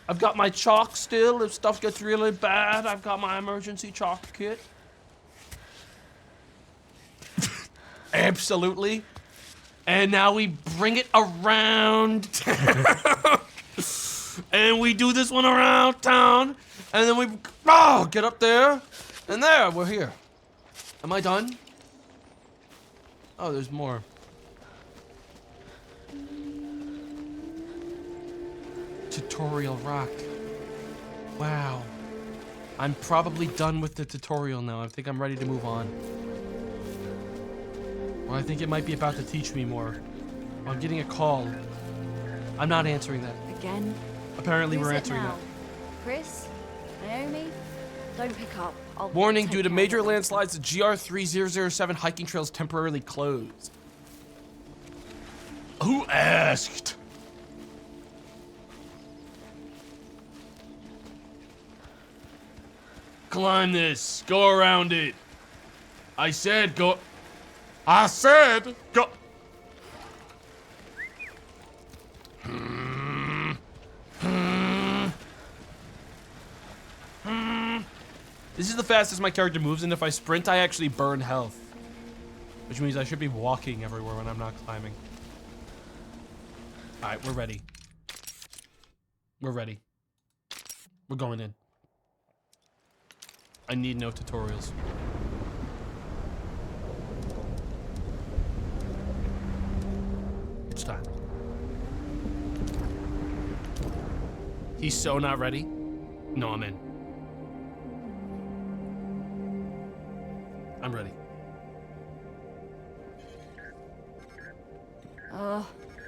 I've got my chalk still. If stuff gets really bad, I've got my emergency chalk kit. Absolutely. And now we bring it around town. And we do this one around town. And then we, get up there. And there, we're here. Am I done? Oh, there's more. Tutorial rock. Wow. I'm probably done with the tutorial now. I think I'm ready to move on. Well, I think it might be about to teach me more. I'm getting a call. I'm not answering that. Again? Apparently Who's we're it answering now? that. Chris? Naomi? Don't pick up. I'll Warning, take due to care major of it. landslides, the GR3007 hiking trail is temporarily closed. Who asked? Climb this. Go around it. I said go. I said, Go. This is the fastest my character moves, and if I sprint, I actually burn health. Which means I should be walking everywhere when I'm not climbing. Alright, we're ready. We're ready. We're going in. I need no tutorials. It's time. He's so not ready. No, I'm in. I'm ready.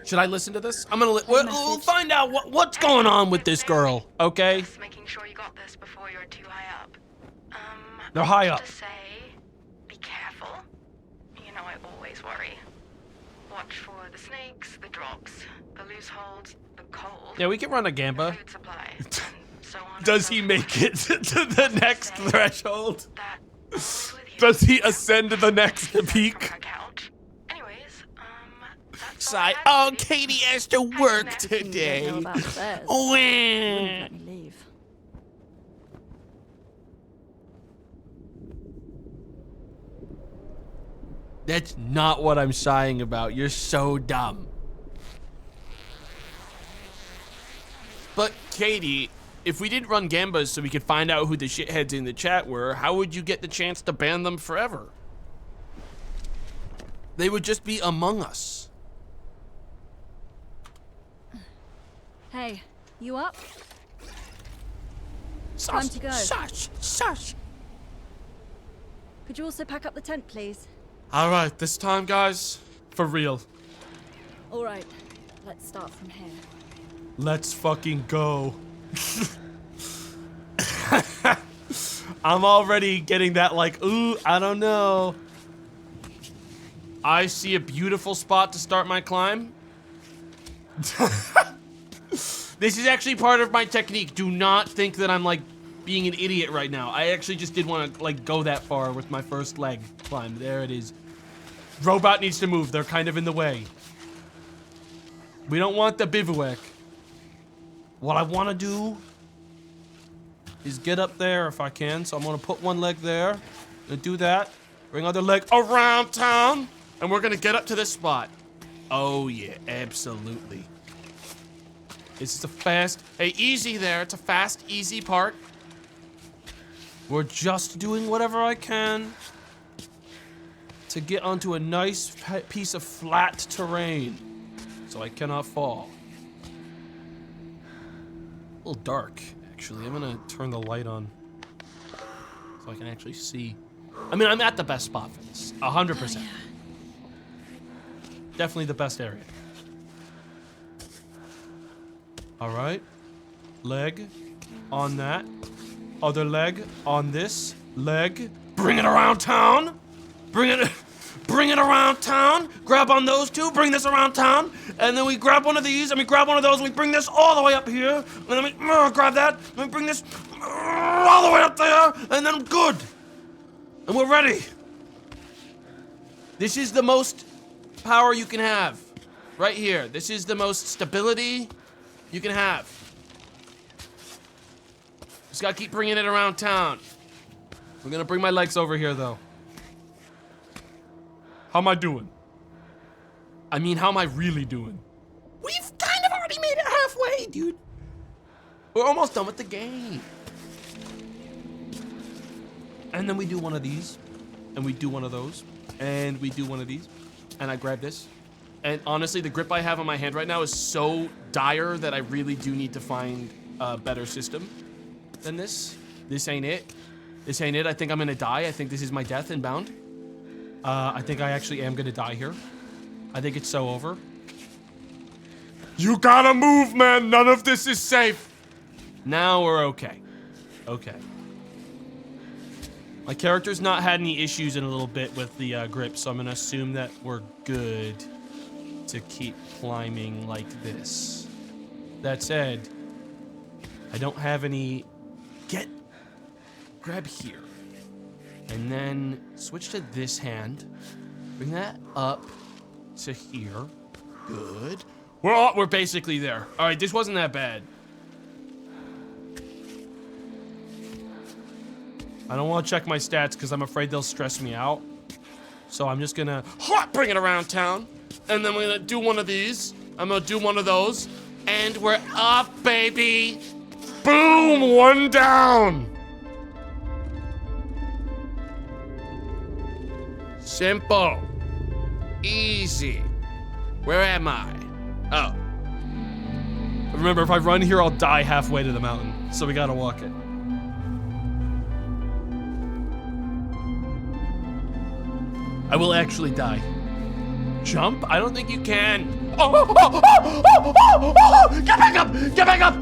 Should I listen to this? I'm gonna we'll find out what's going on with this girl, okay? Just making sure you got this before you're too high up. They're high up. To say, be careful. You know I always worry. Watch for the snakes, the drops, the loose holds, the cold. Yeah, we can run a gamba. Food supply, and so on. Does he make it to the next threshold? That always with you. Does he ascend to the next peak? From her couch. Anyways, that's Sigh. all I Oh, had. Katie has to work You don't today. know about affairs. Wah. Let me leave. That's not what I'm sighing about. You're so dumb. But Katie, if we didn't run gambas so we could find out who the shitheads in the chat were, how would you get the chance to ban them forever? They would just be among us. Hey, you up? Shush, Time to go. Shush, shush. Could you also pack up the tent, please? All right, this time, guys, for real. All right, let's start from here. Let's fucking go. I'm already getting that like, ooh, I don't know. I see a beautiful spot to start my climb. This is actually part of my technique. Do not think that I'm like being an idiot right now. I actually just didn't want to like go that far with my first leg climb. There it is. Robot needs to move. They're kind of in the way. We don't want the bivouac. What I want to do is get up there if I can. So I'm going to put one leg there. Gonna do that. Bring other leg around town. And we're going to get up to this spot. Oh, yeah. Absolutely. This is a fast... Hey, easy there. It's a fast, easy part. We're just doing whatever I can to get onto a nice piece of flat terrain so I cannot fall. A little dark, actually. I'm gonna turn the light on so I can actually see. I mean, I'm at the best spot for this. 100%. Definitely the best area. All right. Leg on that. Other leg on this. Leg. Bring it around town. Bring it around town. Grab on those two. Bring this around town. And then we grab one of these, and we grab one of those, and we bring this all the way up here. And then we grab that, and we bring this all the way up there, and then good. And we're ready. This is the most power you can have. Right here. This is the most stability you can have. Just gotta keep bringing it around town. We're gonna bring my legs over here, though. How am I doing? I mean, how am I really doing? We've kind of already made it halfway, dude. We're almost done with the game. And then we do one of these. And we do one of those. And we do one of these. And I grab this. And honestly, the grip I have on my hand right now is so dire that I really do need to find a better system than this. This ain't it. This ain't it. I think I'm gonna die. I think this is my death inbound. I think I actually am gonna die here. I think it's so over. You gotta move, man. None of this is safe. Now we're okay. Okay. My character's not had any issues in a little bit with the grip, so I'm gonna assume that we're good to keep climbing like this. That said, I don't have any... Grab here. And then switch to this hand. Bring that up to here. Good. We're basically there. All right, this wasn't that bad. I don't want to check my stats because I'm afraid they'll stress me out. So I'm just gonna Bring it around town. And then we're gonna do one of these. I'm gonna do one of those. And we're up, baby. Boom, one down. Simple. Easy. Where am I? Oh. remember, if I run here, I'll die halfway to the mountain. So we gotta walk it. I will actually die. Jump? I don't think you can. Oh! Get back up! Get back up!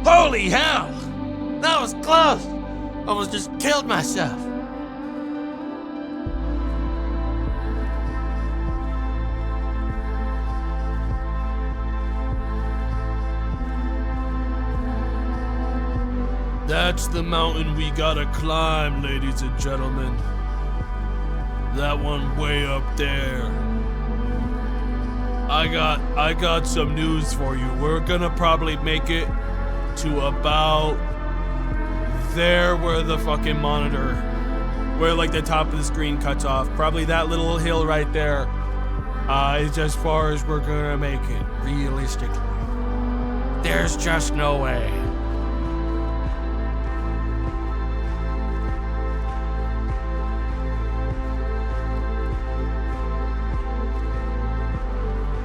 Holy hell! That was close. Almost just killed myself. That's the mountain we gotta climb, ladies and gentlemen. That one way up there. I got some news for you. We're gonna probably make it to about there where the fucking monitor, where like the top of the screen cuts off. Probably that little hill right there is as far as we're gonna make it, realistically. There's just no way.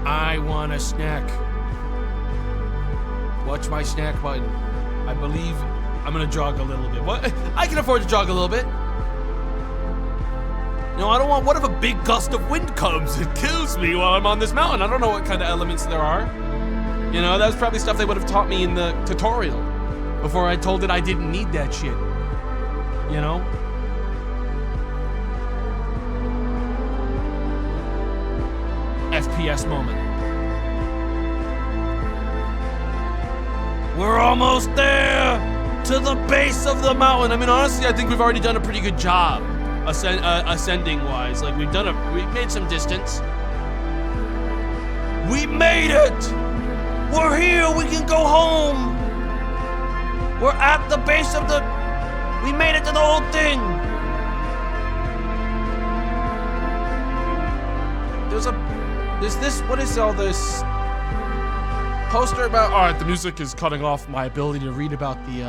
I want a snack. What's my snack button? I believe I'm gonna jog a little bit. What? I can afford to jog a little bit. No, I don't want. What if a big gust of wind comes and kills me while I'm on this mountain? I don't know what kind of elements there are. You know, that's probably stuff they would have taught me in the tutorial before I told it I didn't need that shit. You know? FPS moment. We're almost there to the base of the mountain. I mean, honestly, I think we've already done a pretty good job ascending wise. Like we've made some distance. We made it. We're here. We can go home. We're at the base of the. We made it to the whole thing. There's this. What is all this? Poster about. All right, the music is cutting off my ability to read about the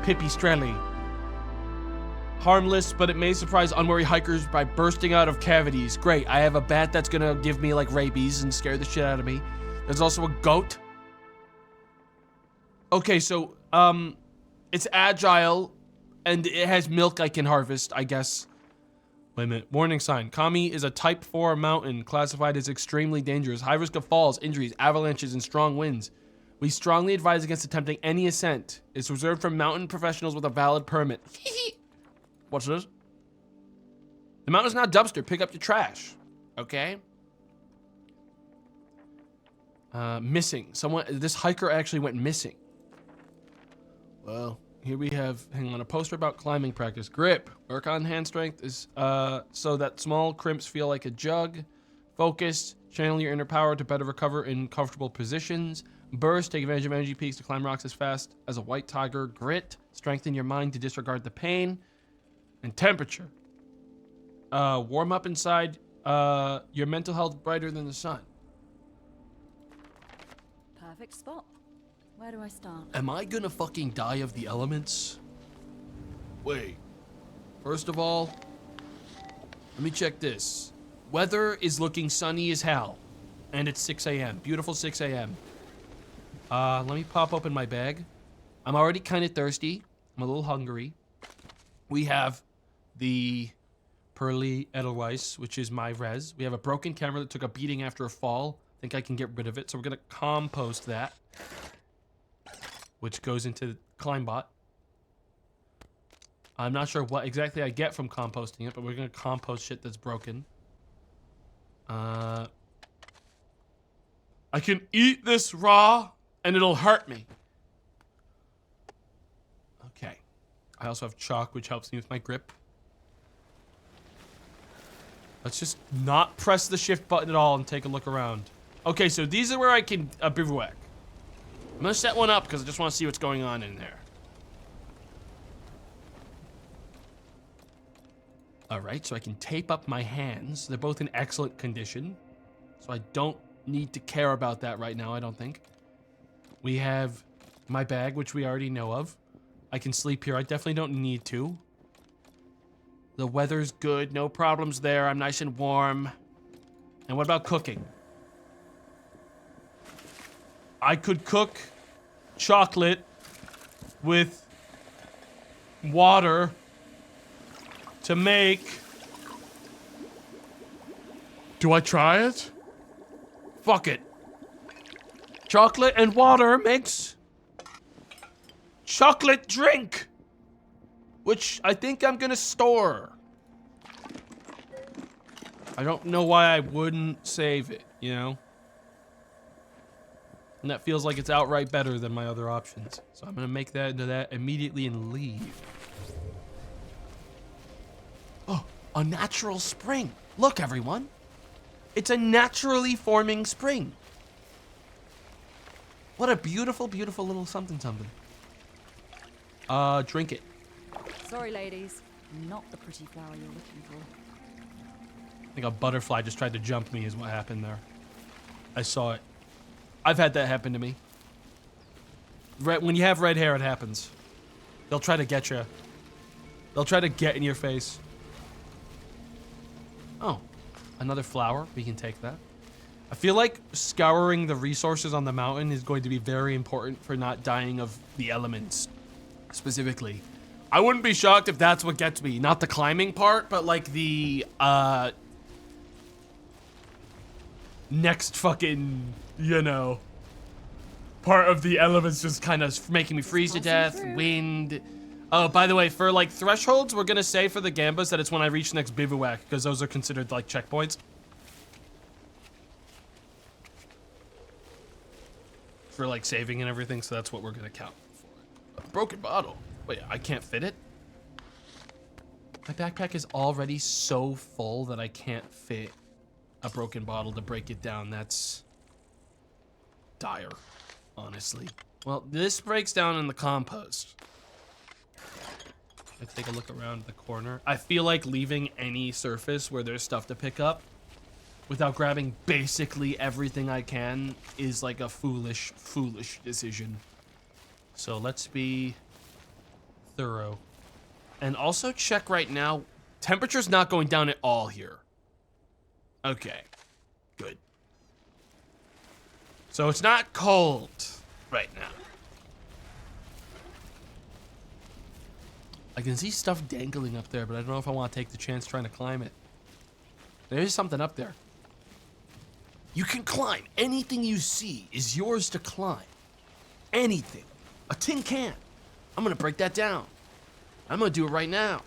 pipistrelli. Harmless, but it may surprise unwary hikers by bursting out of cavities. Great, I have a bat that's gonna give me like rabies and scare the shit out of me. There's also a goat. Okay, so it's agile and it has milk I can harvest, I guess. Wait a minute. Warning sign. Kami is a type 4 mountain classified as extremely dangerous. High risk of falls, injuries, avalanches, and strong winds. We strongly advise against attempting any ascent. It's reserved for mountain professionals with a valid permit. What's this? The mountain's not a dumpster. Pick up your trash. Okay? Missing. This hiker actually went missing. Well, here we have, hang on, a poster about climbing practice. Grip. Work on hand strength is so that small crimps feel like a jug. Focus. Channel your inner power to better recover in comfortable positions. Burst. Take advantage of energy peaks to climb rocks as fast as a white tiger. Grit. Strengthen your mind to disregard the pain. And temperature. Warm up inside. Your mental health brighter than the sun. Perfect spot. Where do I start? Am I gonna fucking die of the elements? Wait. First of all, let me check this. Weather is looking sunny as hell. And it's 6 a.m. Beautiful 6 a.m. Let me pop open my bag. I'm already kind of thirsty. I'm a little hungry. We have the Pearly Edelweiss, which is my res. We have a broken camera that took a beating after a fall. I think I can get rid of it. So we're gonna compost that, which goes into Climbot. I'm not sure what exactly I get from composting it, but we're gonna compost shit that's broken. I can eat this raw and it'll hurt me. Okay. I also have chalk, which helps me with my grip. Let's just not press the shift button at all and take a look around. Okay, so these are where I can bivouac. I'm gonna set one up because I just want to see what's going on in there. All right, so I can tape up my hands. They're both in excellent condition. So I don't need to care about that right now, I don't think. We have my bag, which we already know of. I can sleep here. I definitely don't need to. The weather's good. No problems there. I'm nice and warm. And what about cooking? I could cook chocolate with water to make... Do I try it? Fuck it. Chocolate and water makes chocolate drink, which I think I'm gonna store. I don't know why I wouldn't save it, you know? And that feels like it's outright better than my other options. So I'm gonna make that into that immediately and leave. Oh, a natural spring. Look, everyone. It's a naturally forming spring. What a beautiful, beautiful little something something. Drink it. Sorry, ladies. Not the pretty flower you're looking for. I think a butterfly just tried to jump me is what happened there. I saw it. I've had that happen to me. When you have red hair, it happens. They'll try to get you. They'll try to get in your face. Oh, another flower. We can take that. I feel like scouring the resources on the mountain is going to be very important for not dying of the elements, specifically. I wouldn't be shocked if that's what gets me. Not the climbing part, but like the, next fucking, you know, part of the elements just kind of making me freeze to death, wind. Oh, by the way, for like thresholds, we're gonna say for the Gambas that it's when I reach the next bivouac, because those are considered like checkpoints. For like saving and everything, so that's what we're gonna count for. A broken bottle. Wait, I can't fit it? My backpack is already so full that I can't fit a broken bottle to break it down. That's dire, honestly. Well, this breaks down in the compost. Let's take a look around the corner. I feel like leaving any surface where there's stuff to pick up without grabbing basically everything I can is like a foolish, foolish decision. So let's be thorough. And also check right now, temperature's not going down at all here. Okay, good. So it's not cold right now. I can see stuff dangling up there, but I don't know if I want to take the chance trying to climb it. There is something up there. You can climb. Anything you see is yours to climb. Anything. A tin can. I'm gonna break that down. I'm gonna do it right now.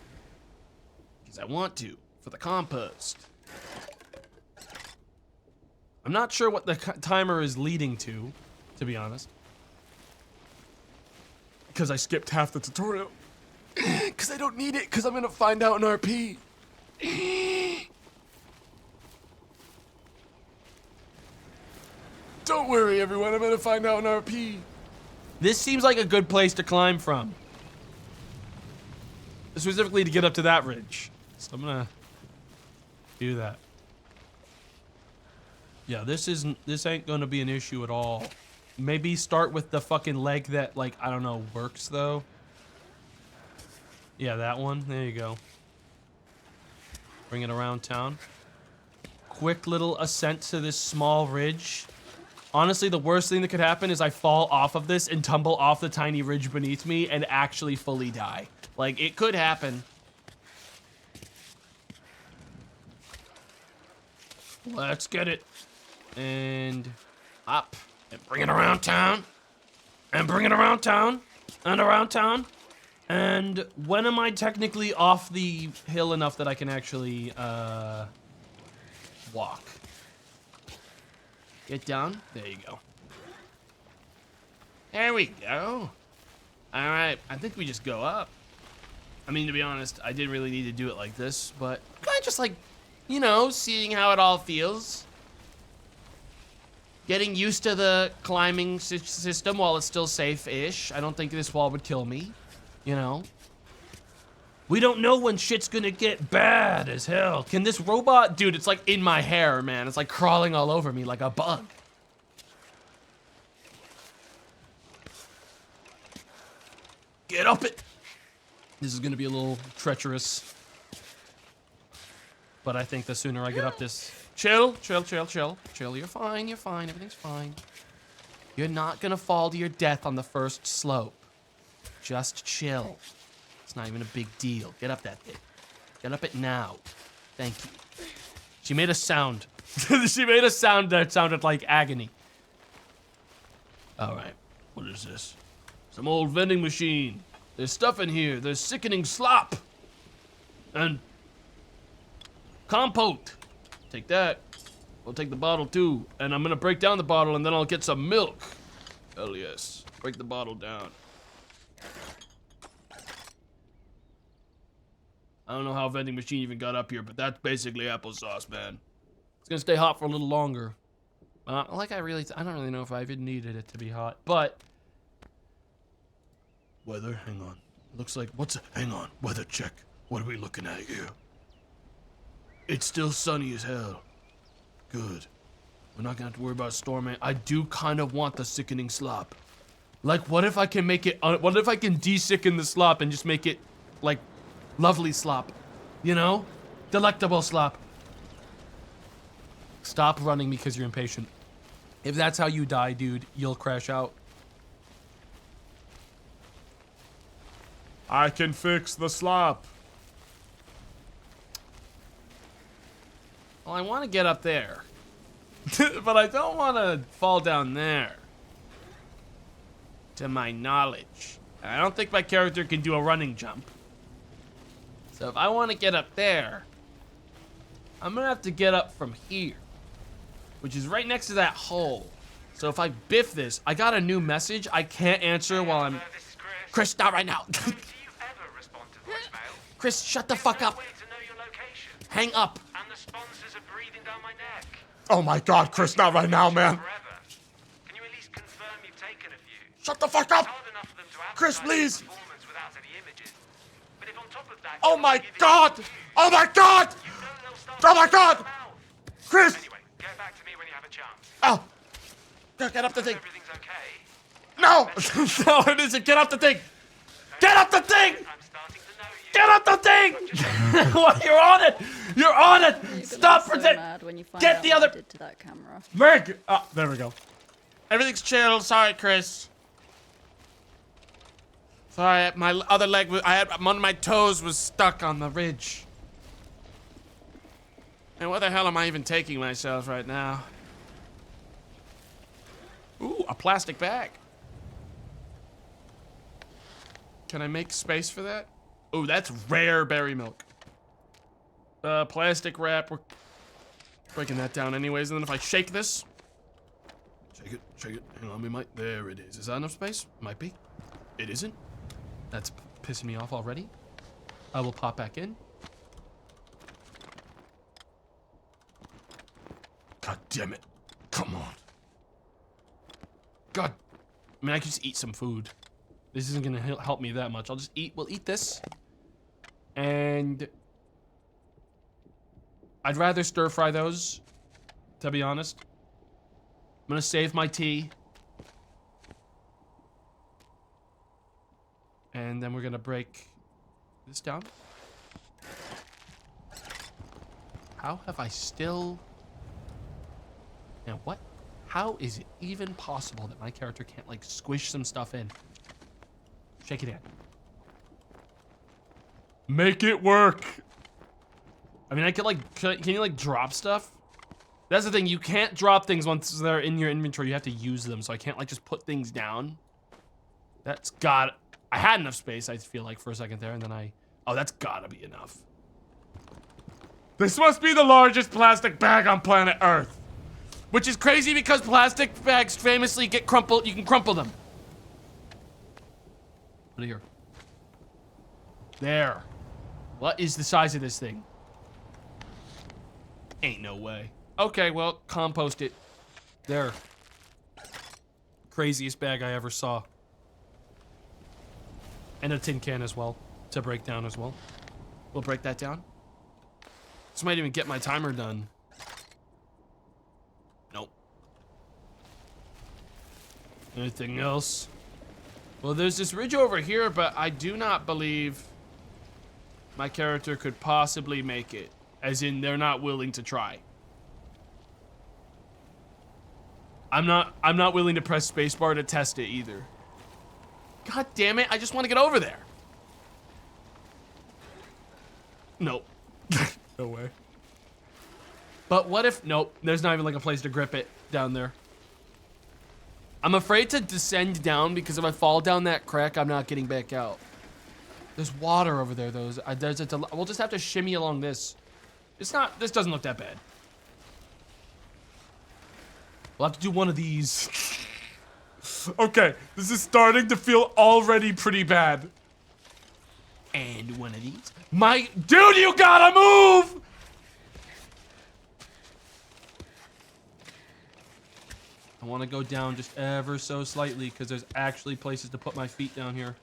Because I want to, for the compost. I'm not sure what the timer is leading to be honest. Because I skipped half the tutorial. Because I don't need it, because I'm gonna find out in RP. Don't worry, everyone. I'm gonna find out in RP. This seems like a good place to climb from. Specifically to get up to that ridge. So I'm gonna do that. Yeah, this ain't gonna be an issue at all. Maybe start with the fucking leg that, like, I don't know, works though. Yeah, that one. There you go. Bring it around town. Quick little ascent to this small ridge. Honestly, the worst thing that could happen is I fall off of this and tumble off the tiny ridge beneath me and actually fully die. Like, it could happen. Let's get it. And up. And bring it around town. And bring it around town. And around town. And when am I technically off the hill enough that I can actually, walk? Get down. There you go. There we go. All right. I think we just go up. I mean, to be honest, I didn't really need to do it like this, but kind of just like, you know, seeing how it all feels. Getting used to the climbing system while it's still safe-ish. I don't think this wall would kill me, you know. We don't know when shit's gonna get bad as hell. Can this robot, dude, it's like in my hair, man. It's like crawling all over me like a bug. Get up it. This is gonna be a little treacherous. But I think the sooner I get up this... Chill, chill, chill, chill. Chill, you're fine, everything's fine. You're not gonna fall to your death on the first slope. Just chill. It's not even a big deal. Get up that thing. Get up it now. Thank you. She made a sound. She made a sound that sounded like agony. All right, what is this? Some old vending machine. There's stuff in here. There's sickening slop. And compote. Take that. We'll take the bottle too. And I'm gonna break down the bottle and then I'll get some milk. Hell yes. Break the bottle down. I don't know how a vending machine even got up here, but that's basically applesauce, man. It's gonna stay hot for a little longer. I don't really know if I even needed it to be hot, but... Weather, hang on. Looks like, hang on, weather check. What are we looking at here? It's still sunny as hell. Good. We're not gonna have to worry about storming. I do kind of want the sickening slop. Like, what if I can make it, what if I can de-sicken the slop and just make it, like, lovely slop? You know? Delectable slop. Stop running because you're impatient. If that's how you die, dude, you'll crash out. I can fix the slop. Well, I want to get up there. But I don't want to fall down there. To my knowledge. I don't think my character can do a running jump. So if I want to get up there, I'm going to have to get up from here. Which is right next to that hole. So if I biff this, I got a new message I can't answer while I'm... Chris, not right now. Chris, shut the fuck up. Hang up. Oh my god, Chris, not right now, man. Can you at least confirm you've taken a few? Shut the fuck up. It's hard enough for them to Chris, advertise please. their performance without any images. But if on top of that, Oh you're my giving god. them views, Oh my god. you know they'll start Oh my to god. open their mouth. Chris. Anyway, get back to me when you have a chance. Oh. Get up the thing. Everything's okay. No. No, it isn't. Get up the thing. Get up the thing. I'm starting to know you. Get up the thing. What? You're on it. You're on it. You're gonna Stop be for so that. mad when you find Get out the what other- I did to that camera. Meg. Oh, there we go. Everything's chill. Sorry, Chris. Sorry, my other leg was, one of my toes was stuck on the ridge. And where the hell am I even taking myself right now? Ooh, a plastic bag. Can I make space for that? Ooh, that's rare berry milk. Plastic wrap. We're breaking that down anyways. And then if I shake this. Shake it, shake it. Hang on, we might. There it is. Is that enough space? Might be. It isn't. That's pissing me off already. I will pop back in. God damn it. Come on. God. I mean, I could just eat some food. This isn't gonna help me that much. I'll just eat. We'll eat this. And I'd rather stir fry those, to be honest. I'm gonna save my tea. And then we're gonna break this down. How have I still... Now what? How is it even possible that my character can't like squish some stuff in? Shake it in. Make it work. I mean, I could like, can you like drop stuff? That's the thing, you can't drop things once they're in your inventory, you have to use them, so I can't like just put things down. That's got, I had enough space, I feel like, for a second there, and then oh, that's gotta be enough. This must be the largest plastic bag on planet Earth. Which is crazy because plastic bags famously get crumpled, you can crumple them. Put it here. There. What is the size of this thing? Ain't no way. Okay, well, compost it. There. Craziest bag I ever saw. And a tin can as well, to break down as well. We'll break that down. This might even get my timer done. Nope. Anything else? Well, there's this ridge over here, but I do not believe my character could possibly make it. As in, they're not willing to try. I'm not willing to press spacebar to test it either. God damn it, I just want to get over there. Nope. No way. But what if, nope, there's not even like a place to grip it down there. I'm afraid to descend down because if I fall down that crack, I'm not getting back out. There's water over there though. We'll just have to shimmy along this. This doesn't look that bad. We'll have to do one of these. Okay, this is starting to feel already pretty bad. And one of these. Dude, you gotta move! I want to go down just ever so slightly because there's actually places to put my feet down here.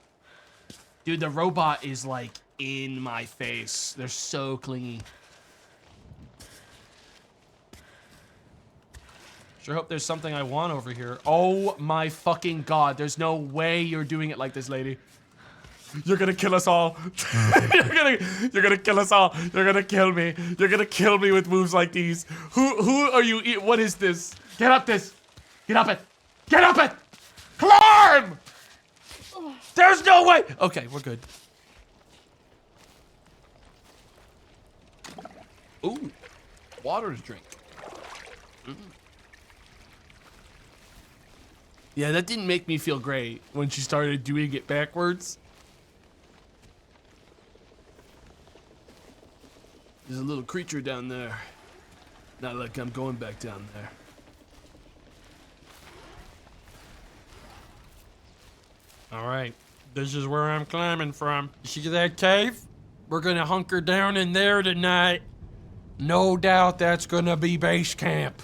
Dude, the robot is like in my face. They're so clingy. Sure hope there's something I want over here. Oh my fucking god. There's no way you're doing it like this, lady. You're gonna kill us all. You're gonna kill us all. You're gonna kill me. You're gonna kill me with moves like these. Who are you? What is this? Get up this. Get up it. Get up it. Climb! There's no way. Okay, we're good. Ooh, water to drink. Yeah, that didn't make me feel great when she started doing it backwards. There's a little creature down there. Not like I'm going back down there. All right, this is where I'm climbing from. See that cave? We're gonna hunker down in there tonight. No doubt that's gonna be base camp.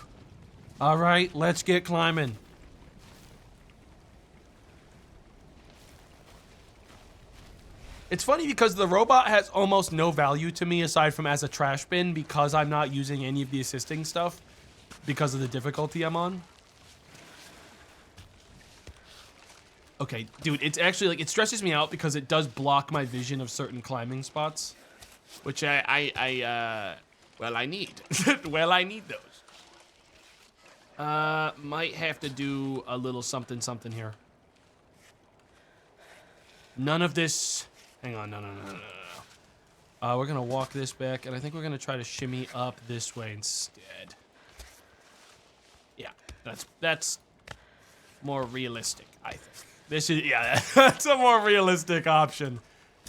All right, let's get climbing. It's funny because the robot has almost no value to me aside from as a trash bin because I'm not using any of the assisting stuff because of the difficulty I'm on. Okay, dude, it's actually like, it stresses me out because it does block my vision of certain climbing spots, which well, I need. Well, I need those. Might have to do a little something here. None of this. Hang on, no. We're gonna walk this back, and I think we're gonna try to shimmy up this way instead. Yeah, that's more realistic, I think. This is, yeah, that's a more realistic option.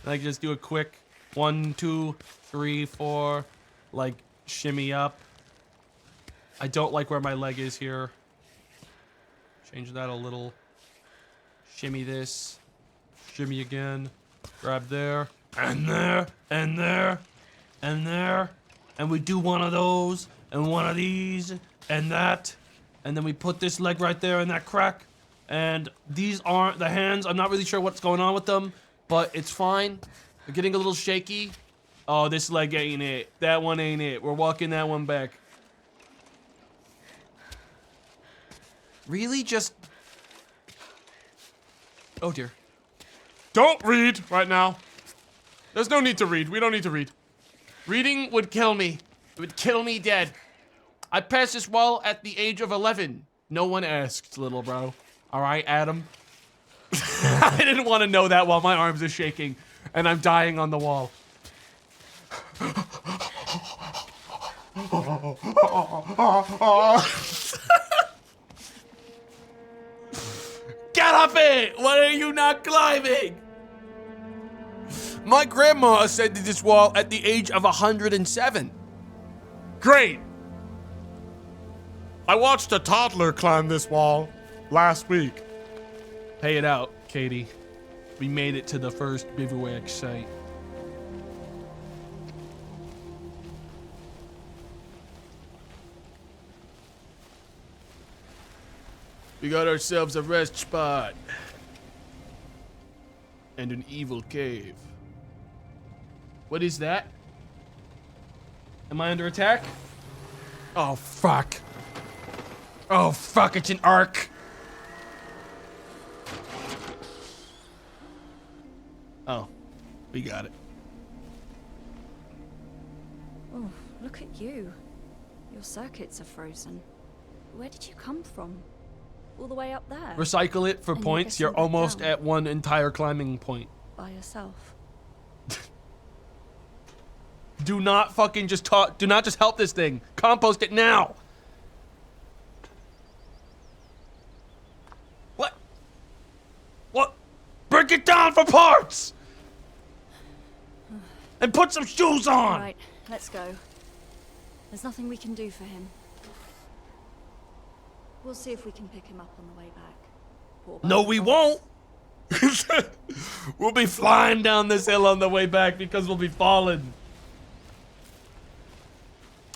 I can just do a quick 1, 2, 3, 4, like shimmy up. I don't like where my leg is here. Change that a little. Shimmy this. Shimmy again. Grab there, and there, and there, and there. And we do one of those, and one of these, and that. And then we put this leg right there in that crack. And these aren't the hands. I'm not really sure what's going on with them, but it's fine. They're getting a little shaky. Oh, this leg ain't it. That one ain't it. We're walking that one back. Really? Just... Oh, dear. Don't read right now. There's no need to read. We don't need to read. Reading would kill me. It would kill me dead. I passed this wall at the age of 11. No one asked, little bro. All right, Adam. I didn't want to know that while my arms are shaking and I'm dying on the wall. Get up it! Why are you not climbing? My grandma ascended this wall at the age of 107. Great. I watched a toddler climb this wall last week. Pay it out, Katie. We made it to the first bivouac site. We got ourselves a rest spot. And an evil cave. What is that? Am I under attack? Oh, fuck. Oh, fuck, it's an arc. Oh, we got it. Oh, look at you. Your circuits are frozen. Where did you come from? All the way up there? Recycle it for And you're points. You're getting back almost down. at one entire climbing point. By yourself. Do not fucking just talk. Do not just help this thing. Compost it now. What? What? Break it down for parts! And put some shoes on! Right, let's go. There's nothing we can do for him. We'll see if we can pick him up on the way back. Poor No, bastard. we won't. We'll be flying down this hill on the way back because we'll be falling.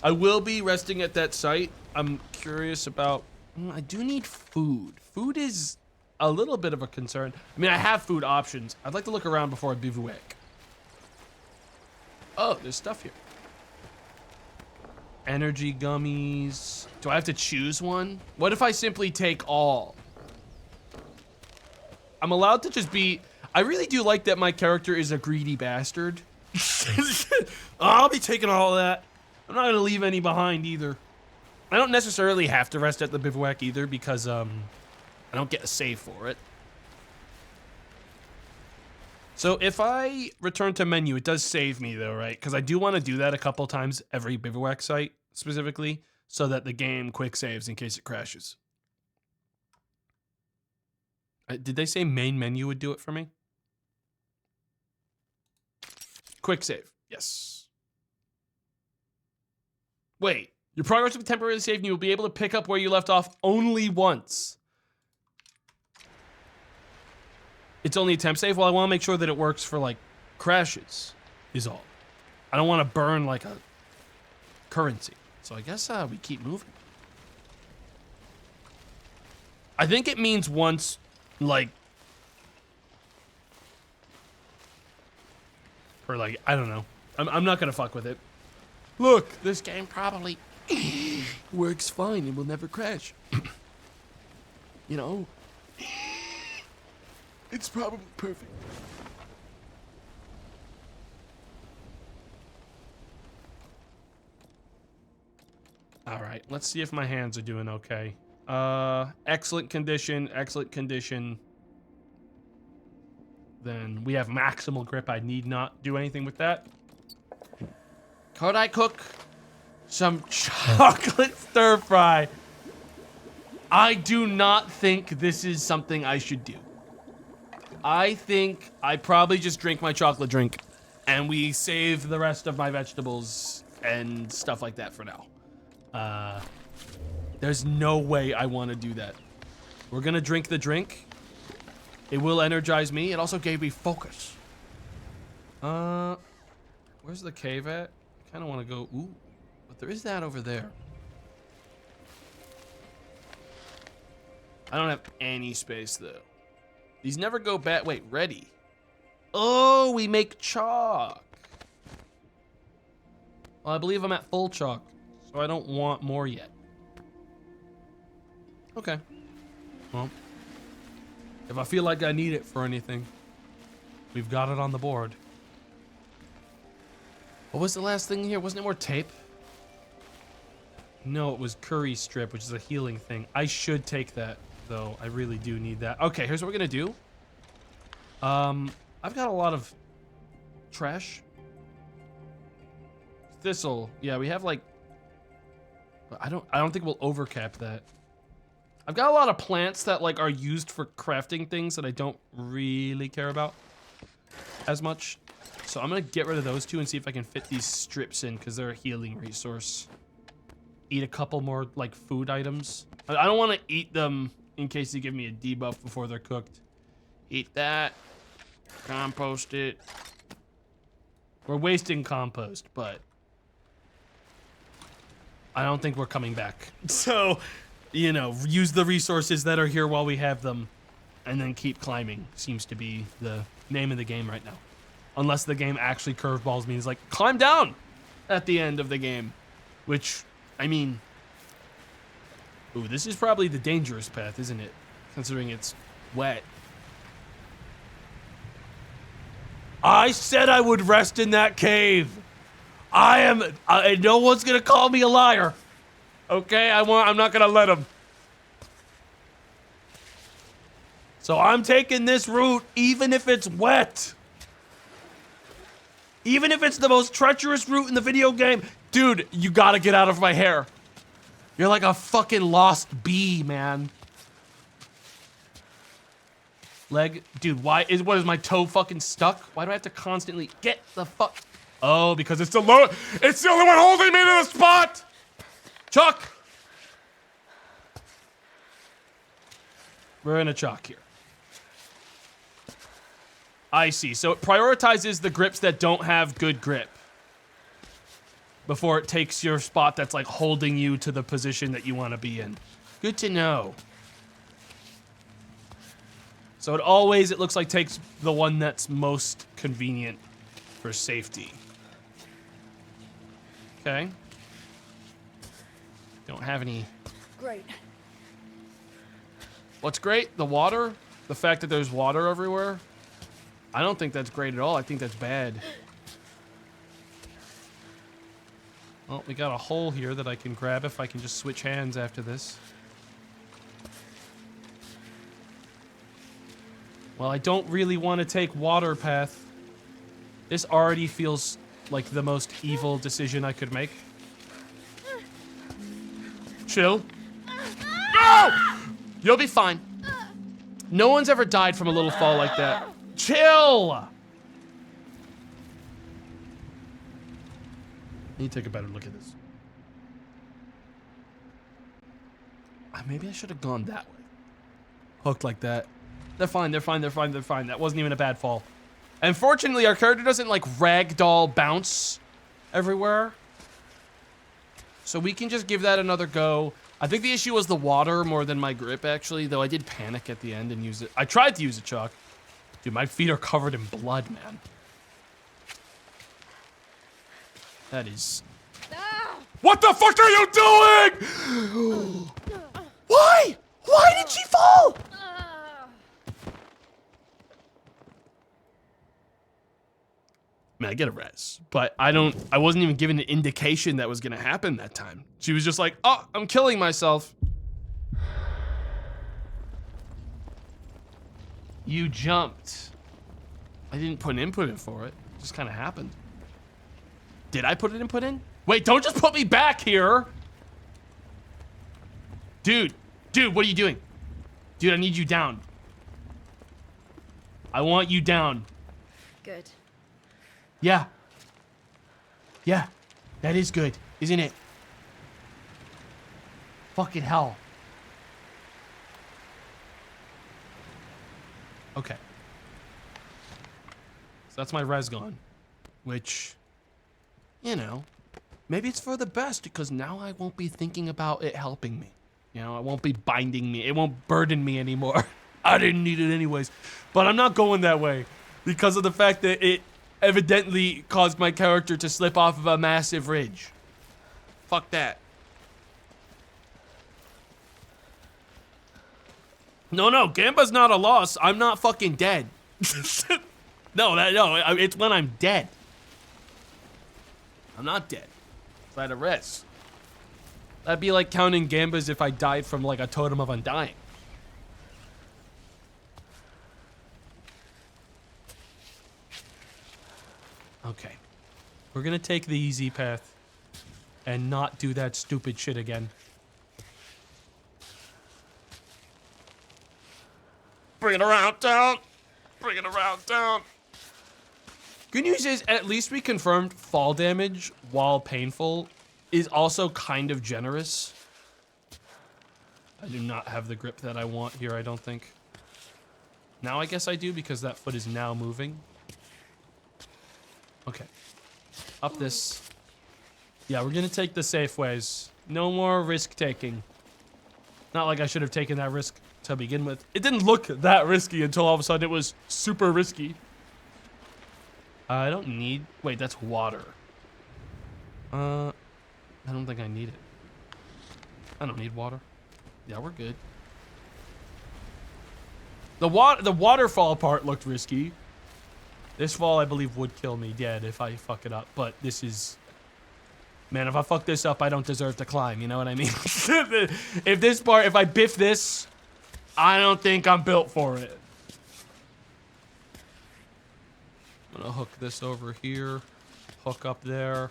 I will be resting at that site. I'm curious about... I do need food. Food is a little bit of a concern. I mean, I have food options. I'd like to look around before I bivouac. Oh, there's stuff here. Energy gummies. Do I have to choose one? What if I simply take all? I'm allowed to just be... I really do like that my character is a greedy bastard. I'll be taking all of that. I'm not gonna leave any behind either. I don't necessarily have to rest at the bivouac either because I don't get a save for it. So if I return to menu, it does save me though, right? Because I do want to do that a couple times every bivouac site specifically so that the game quick saves in case it crashes. Did they say main menu would do it for me? Quick save, yes. Wait, your progress will be temporarily saved and you will be able to pick up where you left off only once. It's only a temp save? Well, I want to make sure that it works for, like, crashes, is all. I don't want to burn, like, a currency. So I guess we keep moving. I think it means once, like... Or, like, I don't know. I'm not going to fuck with it. Look, this game probably works fine and will never crash. You know? It's probably perfect. All right, let's see if my hands are doing okay. Excellent condition, excellent condition. Then we have maximal grip. I need not do anything with that. Could I cook some chocolate stir fry? I do not think this is something I should do. I think I probably just drink my chocolate drink and we save the rest of my vegetables and stuff like that for now. There's no way I want to do that. We're gonna drink the drink. It will energize me. It also gave me focus. Where's the cave at? I kind of want to go, ooh, but there is that over there. I don't have any space though. These never go bad. Wait, ready. Oh, we make chalk. Well, I believe I'm at full chalk, so I don't want more yet. Okay. Well, if I feel like I need it for anything, we've got it on the board. What was the last thing here? Wasn't it more tape? No, it was curry strip, which is a healing thing. I should take that, though. I really do need that. Okay, here's what we're gonna do. I've got a lot of trash. Thistle. Yeah, we have like... I don't think we'll overcap that. I've got a lot of plants that like are used for crafting things that I don't really care about as much. So I'm gonna get rid of those two and see if I can fit these strips in because they're a healing resource. Eat a couple more like food items. I don't want to eat them in case they give me a debuff before they're cooked. Eat that. Compost it. We're wasting compost, but I don't think we're coming back. So, you know, use the resources that are here while we have them and then keep climbing seems to be the name of the game right now. Unless the game actually curveballs me. It's like, climb down at the end of the game. Which, I mean... Ooh, this is probably the dangerous path, isn't it? Considering it's wet. I said I would rest in that cave. No one's gonna call me a liar. Okay, I'm not gonna let them. So I'm taking this route even if it's wet. Even if it's the most treacherous route in the video game. Dude, you gotta get out of my hair. You're like a fucking lost bee, man. Leg, dude, what is my toe fucking stuck? Why do I have to constantly get the fuck? Oh, because it's the only one holding me to the spot. Chuck. We're in a chalk here. I see. So it prioritizes the grips that don't have good grip before it takes your spot that's like holding you to the position that you want to be in. Good to know. So it looks like takes the one that's most convenient for safety. Okay. Don't have any. Great. What's great? The water? The fact that there's water everywhere? I don't think that's great at all. I think that's bad. Well, we got a hole here that I can grab if I can just switch hands after this. Well, I don't really want to take water path. This already feels like the most evil decision I could make. Chill. No! You'll be fine. No one's ever died from a little fall like that. Chill! I need to take a better look at this. Maybe I should have gone that way. Hooked like that. They're fine, they're fine, they're fine, they're fine. That wasn't even a bad fall. And fortunately, our character doesn't like ragdoll bounce everywhere. So we can just give that another go. I think the issue was the water more than my grip, actually, though I did panic at the end and use it. I tried to use it, Chuck. Dude, my feet are covered in blood, man. That is... What the fuck are you doing? Why? Why did she fall? Man, I get a res, but I wasn't even given an indication that was gonna happen that time. She was just like, oh, I'm killing myself. You jumped. I didn't put an input in for it. It just kind of happened. Did I put an input in? Wait, don't just put me back here. Dude, what are you doing? Dude, I need you down. I want you down. Good. Yeah. Yeah, that is good, isn't it? Fucking hell. Okay. So that's my res gone. Which, you know, maybe it's for the best because now I won't be thinking about it helping me. You know, it won't be binding me. It won't burden me anymore. I didn't need it anyways. But I'm not going that way because of the fact that it evidently caused my character to slip off of a massive ridge. Fuck that. No, Gamba's not a loss. I'm not fucking dead. No, it's when I'm dead. I'm not dead. So I had a rest. That'd be like counting Gambas if I died from like a totem of undying. Okay. We're gonna take the easy path and not do that stupid shit again. Bring it around town. Bring it around town. Good news is at least we confirmed fall damage, while painful, is also kind of generous. I do not have the grip that I want here, I don't think. Now I guess I do because that foot is now moving. Okay. Up this. Yeah, we're gonna take the safe ways. No more risk taking. Not like I should have taken that risk to begin with. It didn't look that risky until all of a sudden it was super risky. I don't need... Wait, that's water. I don't think I need it. I don't need water. Yeah, we're good. The waterfall part looked risky. This fall, I believe, would kill me dead if I fuck it up. But this is... Man, if I fuck this up, I don't deserve to climb. You know what I mean? If I biff this, I don't think I'm built for it. I'm gonna hook this over here. Hook up there.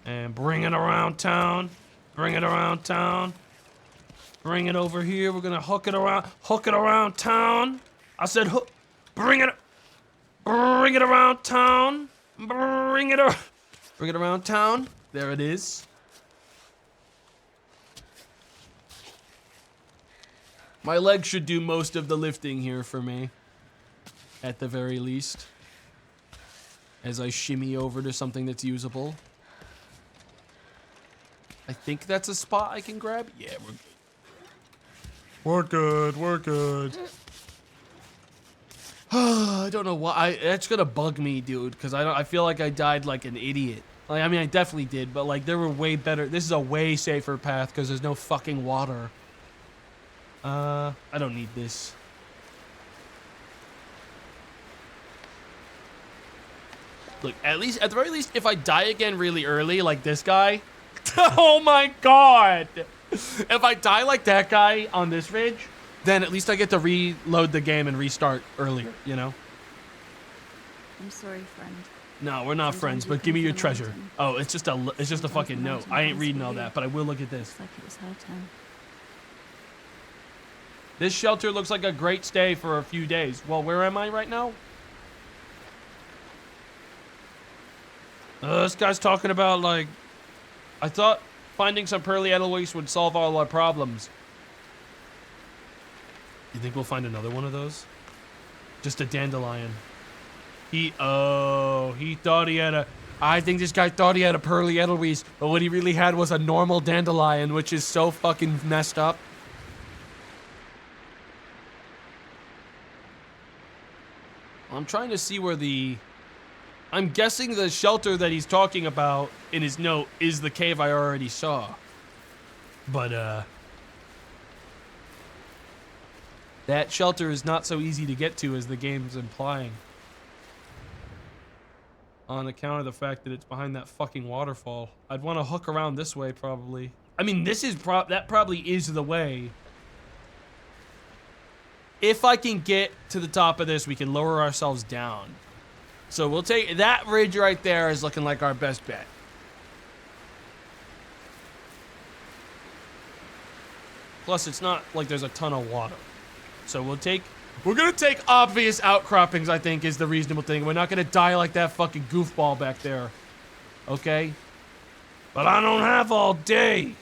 And bring it around town. Bring it around town. Bring it over here. We're gonna hook it around town. I said hook. Bring it around town. Bring it around town. There it is. My legs should do most of the lifting here for me. At the very least. As I shimmy over to something that's usable. I think that's a spot I can grab. Yeah, we're good. We're good. We're good. I don't know why. That's gonna bug me, dude. Because I feel like I died like an idiot. Like, I mean, I definitely did, but like there were way better. This is a way safer path because there's no fucking water. I don't need this. Look, at the very least, if I die again really early, like this guy. Oh my god! If I die like that guy on this ridge, then at least I get to reload the game and restart earlier, you know? I'm sorry, friend. No, we're not friends, but give me your treasure. Oh, it's just a fucking note. I ain't reading all that, but I will look at this. Looks like it was her turn. This shelter looks like a great stay for a few days. Well, where am I right now? This guy's talking about, like... I thought finding some pearly edelweiss would solve all our problems. You think we'll find another one of those? Just a dandelion. He thought he had a... I think this guy thought he had a pearly edelweiss, but what he really had was a normal dandelion, which is so fucking messed up. I'm trying to see where the... I'm guessing the shelter that he's talking about in his note is the cave I already saw. But, that shelter is not so easy to get to as the game's implying. On account of the fact that it's behind that fucking waterfall. I'd want to hook around this way, probably. I mean, this is that probably is the way. If I can get to the top of this, we can lower ourselves down. So we'll take that ridge right there is looking like our best bet. Plus, it's not like there's a ton of water. So we're gonna take obvious outcroppings, I think, is the reasonable thing. We're not gonna die like that fucking goofball back there. Okay? But I don't have all day.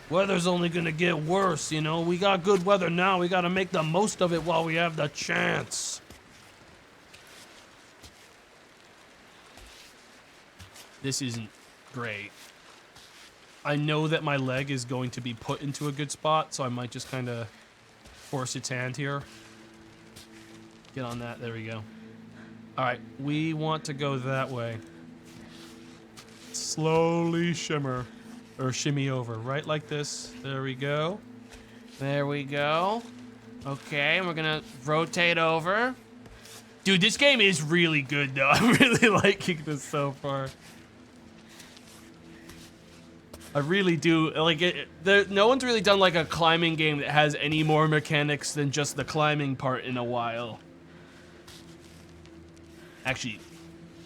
Weather's only gonna get worse, you know? We got good weather now. We gotta make the most of it while we have the chance. This isn't great. I know that my leg is going to be put into a good spot, so I might just kind of force its hand here. Get on that. There we go. All right, we want to go that way. Slowly shimmer, or shimmy over, right like this. There we go. There we go. Okay, and we're gonna rotate over. Dude, this game is really good, though. I'm really liking this so far. I really do. Like, no one's really done, like, a climbing game that has any more mechanics than just the climbing part in a while. Actually,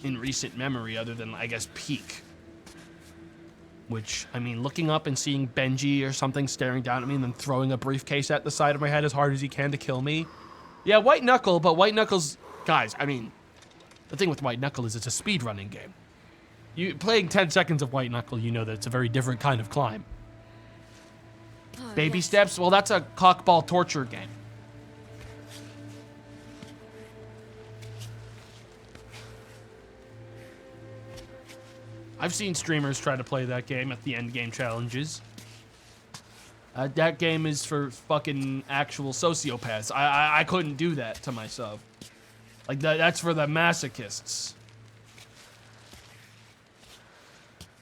in recent memory, other than, I guess, Peak. Which, I mean, looking up and seeing Benji or something staring down at me and then throwing a briefcase at the side of my head as hard as he can to kill me. Yeah, White Knuckle, but White Knuckle's... Guys, I mean, the thing with White Knuckle is it's a speedrunning game. You playing 10 seconds of White Knuckle, you know that it's a very different kind of climb. Oh, Baby yes. steps? Well, that's a cockball torture game. I've seen streamers try to play that game at the end game challenges. That game is for fucking actual sociopaths. I couldn't do that to myself. Like, that's for the masochists.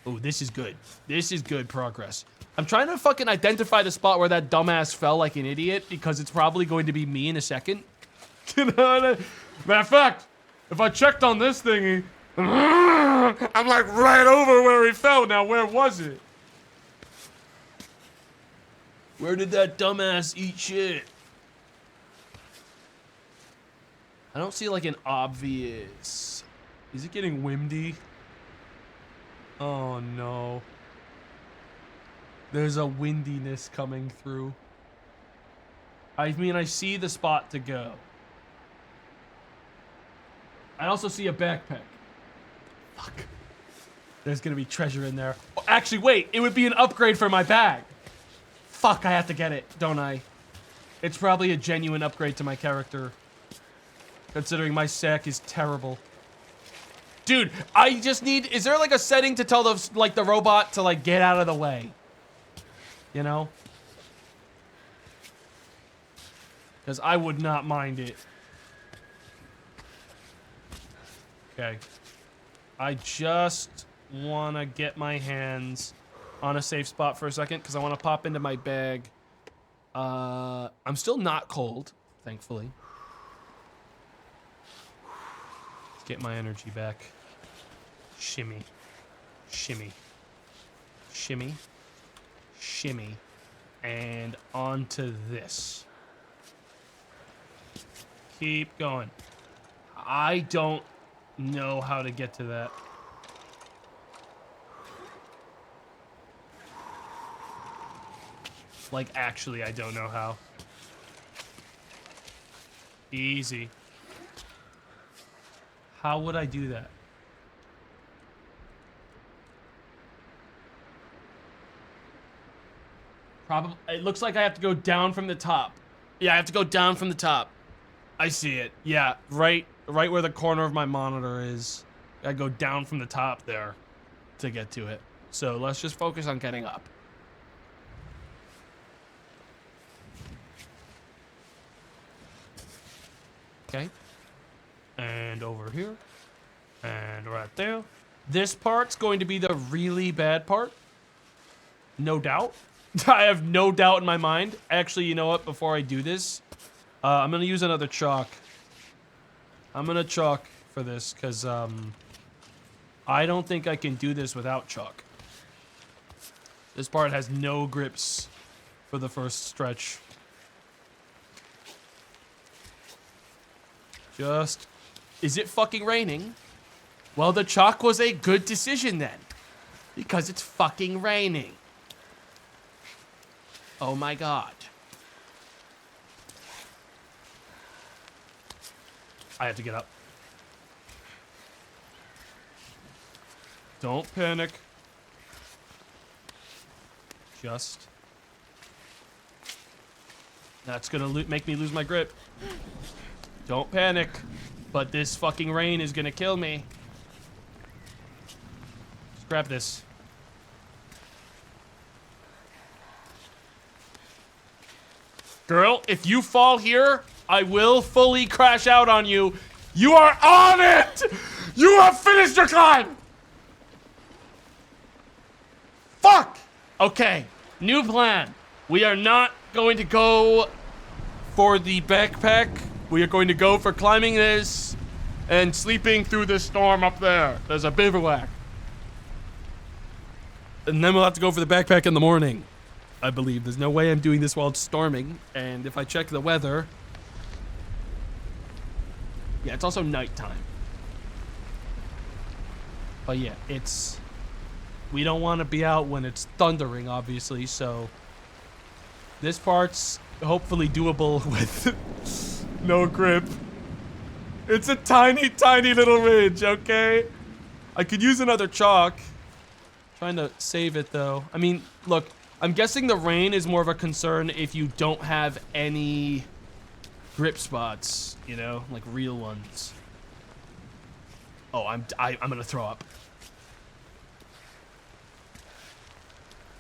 Oh, this is good. This is good progress. I'm trying to fucking identify the spot where that dumbass fell like an idiot because it's probably going to be me in a second. You know what I mean? Matter of fact, if I checked on this thingy, I'm like right over where he fell. Now, where was it? Where did that dumbass eat shit? I don't see like an obvious... Is it getting windy? Oh no. There's a windiness coming through. I mean, I see the spot to go. I also see a backpack. Fuck. There's gonna be treasure in there. Oh, actually, wait. It would be an upgrade for my bag. Fuck, I have to get it, don't I? It's probably a genuine upgrade to my character. Considering my sack is terrible. Dude, I just need... Is there like a setting to tell the robot to like get out of the way? You know? Because I would not mind it. Okay. I just want to get my hands on a safe spot for a second because I want to pop into my bag. I'm still not cold, thankfully. Let's get my energy back. Shimmy. Shimmy. Shimmy. Shimmy. And onto this. Keep going. I don't know how to get to that. Like, actually, I don't know how. Easy. How would I do that? Probably. It looks like I have to go down from the top. Yeah, I have to go down from the top. I see it. Yeah, right where the corner of my monitor is. I go down from the top there to get to it. So let's just focus on getting up. Okay. And over here. And right there. This part's going to be the really bad part. No doubt. I have no doubt in my mind. Actually, you know what? Before I do this, I'm going to use another chalk. I'm going to chalk for this because I don't think I can do this without chalk. This part has no grips for the first stretch. Just... Is it fucking raining? Well, the chalk was a good decision then. Because it's fucking raining. Oh my god. I have to get up. Don't panic. Just... That's gonna make me lose my grip. Don't panic. But this fucking rain is gonna kill me. Just grab this. Girl, if you fall here, I will fully crash out on you. You are on it! You have finished your climb! Fuck! Okay, new plan. We are not going to go for the backpack. We are going to go for climbing this and sleeping through the storm up there. There's a bivouac. And then we'll have to go for the backpack in the morning. I believe. There's no way I'm doing this while it's storming. And if I check the weather... Yeah, it's also nighttime. But yeah, it's... We don't want to be out when it's thundering, obviously, so... This part's hopefully doable with no grip. It's a tiny, tiny little ridge, okay? I could use another chalk. Trying to save it, though. I mean, look... I'm guessing the rain is more of a concern if you don't have any grip spots, you know, like real ones. Oh, I'm gonna throw up.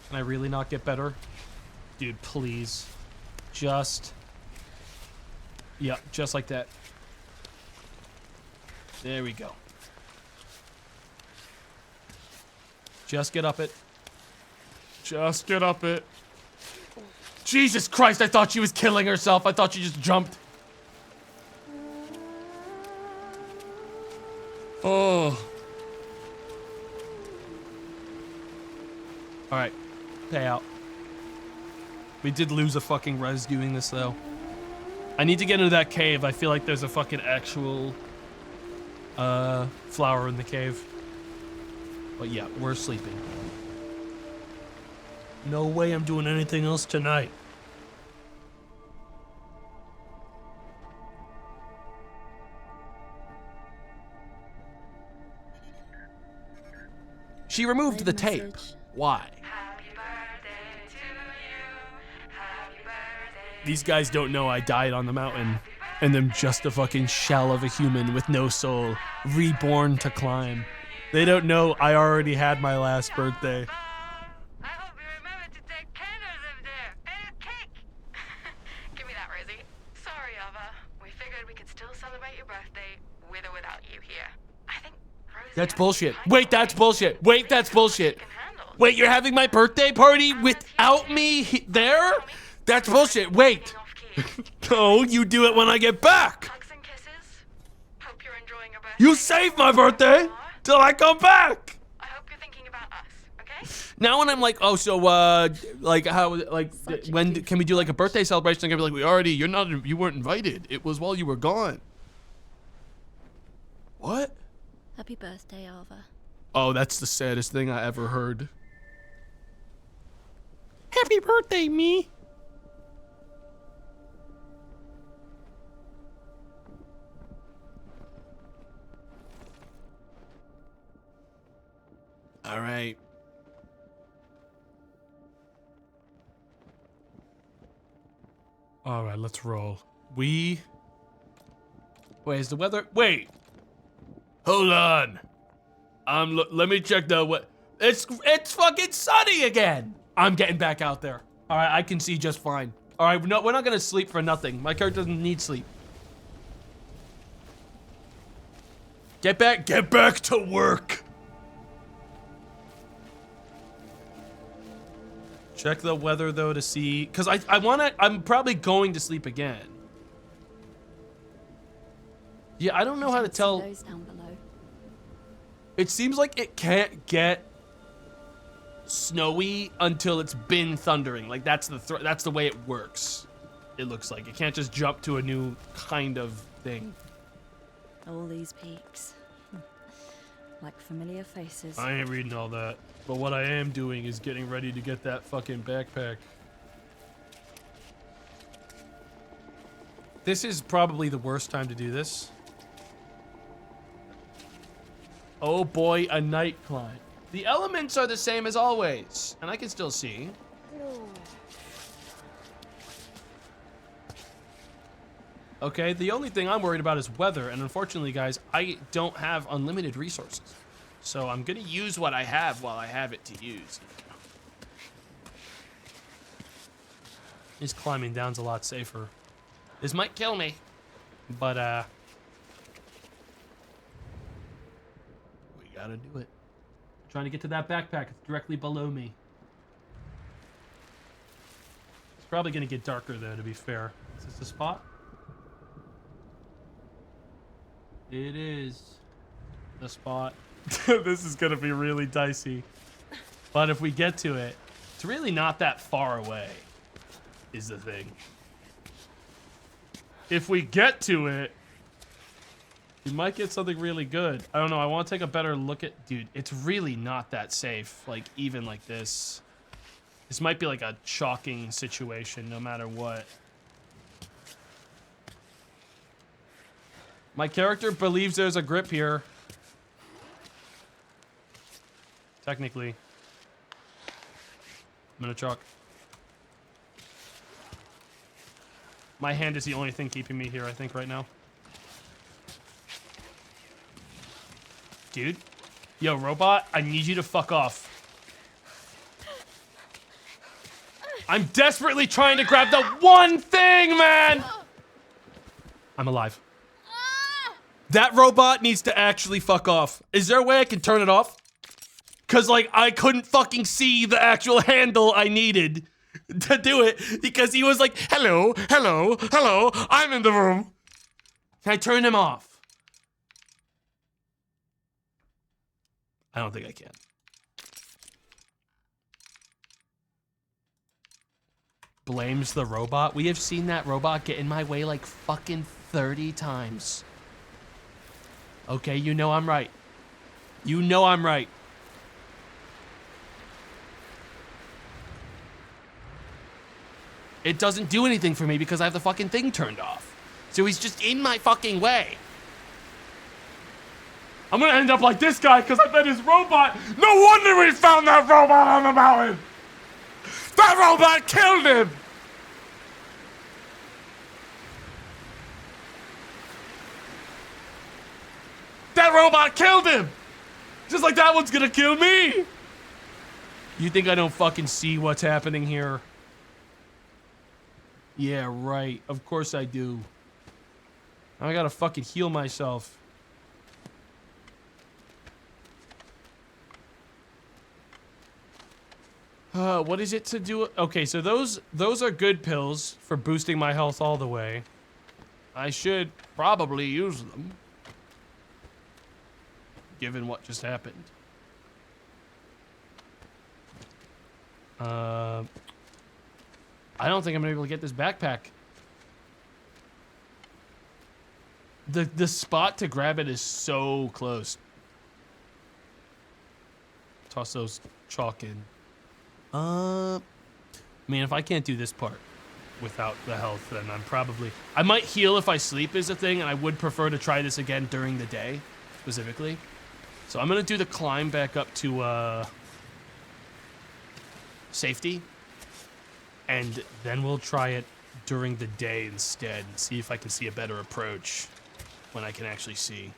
Can I really not get better? Dude, please. Just... Yeah, just like that. There we go. Just get up it. Just get up it. Jesus Christ, I thought she was killing herself. I thought she just jumped. Oh. Alright. Pay out. We did lose a fucking res doing this, though. I need to get into that cave. I feel like there's a fucking actual flower in the cave. But yeah, we're sleeping. No way I'm doing anything else tonight. She removed the tape. Message. Why? Happy birthday to you. Happy birthday. These guys don't know I died on the mountain, and I'm just a fucking shell of a human with no soul, reborn to climb. They don't know I already had my last birthday. I hope you remember to take candles up there and a cake. Give me that, Rosie. Sorry, Aava. We figured we could still celebrate your birthday with or without you here. I think Rosie. That's has bullshit. some Wait, that's bullshit. Wait, that's bullshit. can handle. Wait, you're having my birthday party without me there? That's bullshit. Wait. Off key. No, you do it when I get back. Hugs and kisses. Hope you're enjoying your birthday. You save my birthday till I come back. I hope you're thinking about us, okay? Now when I'm like, oh, so like how, like Such a when goof. can we do like a birthday celebration? I'm gonna be like, you weren't invited. It was while you were gone. What? Happy birthday, Aava. Oh, that's the saddest thing I ever heard. Happy birthday, me. All right. All right, let's roll. Wait, is the weather? Wait. Hold on. Let me check the what. It's fucking sunny again. I'm getting back out there. All right, I can see just fine. All right, no, we're not gonna sleep for nothing. My character doesn't need sleep. Get back to work. Check the weather though to see, cause I'm probably going to sleep again. Yeah, I don't know how to tell. Those down below. It seems like it can't get snowy until it's been thundering. Like that's the way it works. It looks like it can't just jump to a new kind of thing. All these peaks. Like familiar faces. I ain't reading all that, but what I am doing is getting ready to get that fucking backpack. This is probably the worst time to do this. Oh boy, a night climb. The elements are the same as always, and I can still see. Okay, the only thing I'm worried about is weather, and unfortunately, guys, I don't have unlimited resources. So I'm gonna use what I have while I have it to use. This climbing down's a lot safer. This might kill me, but we gotta do it. I'm trying to get to that backpack. It's directly below me. It's probably gonna get darker though, to be fair. Is this the spot? It is the spot. This is gonna be really dicey. But if we get to it, it's really not that far away, is the thing. If we get to it, we might get something really good. I don't know, I want to take a better look at... Dude, it's really not that safe, like, even like this. This might be like a shocking situation, no matter what. My character believes there's a grip here. Technically. I'm gonna chalk. My hand is the only thing keeping me here, I think, right now. Dude. Yo, robot, I need you to fuck off. I'm desperately trying to grab the one thing, man! I'm alive. That robot needs to actually fuck off. Is there a way I can turn it off? Cause like I couldn't fucking see the actual handle I needed to do it because he was like, hello, hello, hello, I'm in the room. Can I turn him off? I don't think I can. Blames the robot. We have seen that robot get in my way like fucking 30 times. Okay, you know I'm right. You know I'm right. It doesn't do anything for me because I have the fucking thing turned off. So he's just in my fucking way. I'm gonna end up like this guy because I bet his robot. No wonder we found that robot on the mountain. That robot killed him. That robot killed him. Just like that one's gonna kill me. You think I don't fucking see what's happening here? Yeah, right. Of course I do. I gotta fucking heal myself. What is it to do? Okay, so those are good pills for boosting my health all the way. I should probably use them, given what just happened. I don't think I'm gonna be able to get this backpack. The spot to grab it is so close. Toss those chalk in. I mean, if I can't do this part without the health, then I might heal if I sleep is a thing, and I would prefer to try this again during the day, specifically. So I'm gonna do the climb back up to, safety, and then we'll try it during the day instead, and see if I can see a better approach when I can actually see.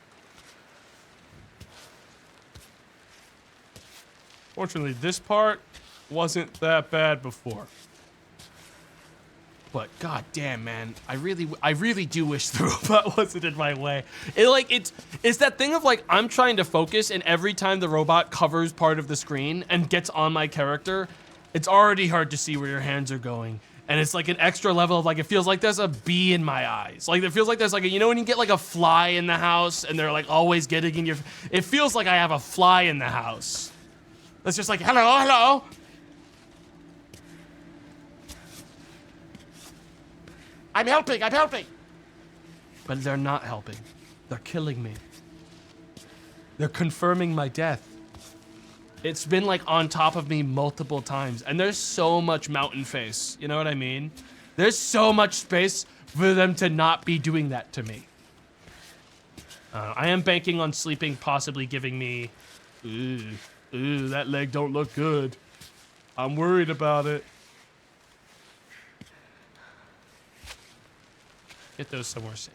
Fortunately, this part wasn't that bad before. But god damn, man, I really do wish the robot wasn't in my way. It's that thing of like I'm trying to focus, and every time the robot covers part of the screen and gets on my character, it's already hard to see where your hands are going. And it's like an extra level of like, it feels like there's a bee in my eyes. Like it feels like there's like a, you know when you get like a fly in the house and they're like always getting in your, it feels like I have a fly in the house. That's just like, hello, hello. I'm helping, I'm helping. But they're not helping. They're killing me. They're confirming my death. It's been like on top of me multiple times, and there's so much mountain face, you know what I mean? There's so much space for them to not be doing that to me. I am banking on sleeping possibly giving me, ooh, that leg don't look good. I'm worried about it. Get those somewhere safe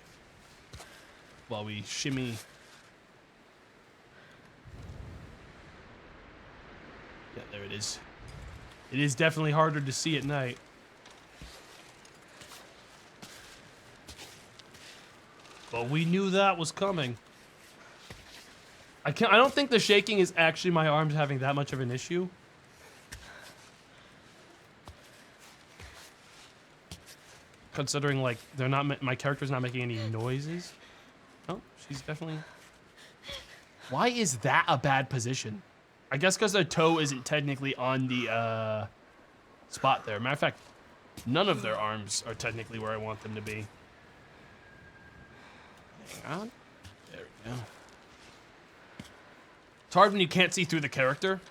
while we shimmy. Yeah, there it is. It is definitely harder to see at night. But we knew that was coming. I don't think the shaking is actually my arms having that much of an issue. Considering like they're not, my character's not making any noises. Oh, she's definitely. Why is that a bad position? I guess because their toe isn't technically on the spot there. Matter of fact, none of their arms are technically where I want them to be. Hang on. There we go. It's hard when you can't see through the character.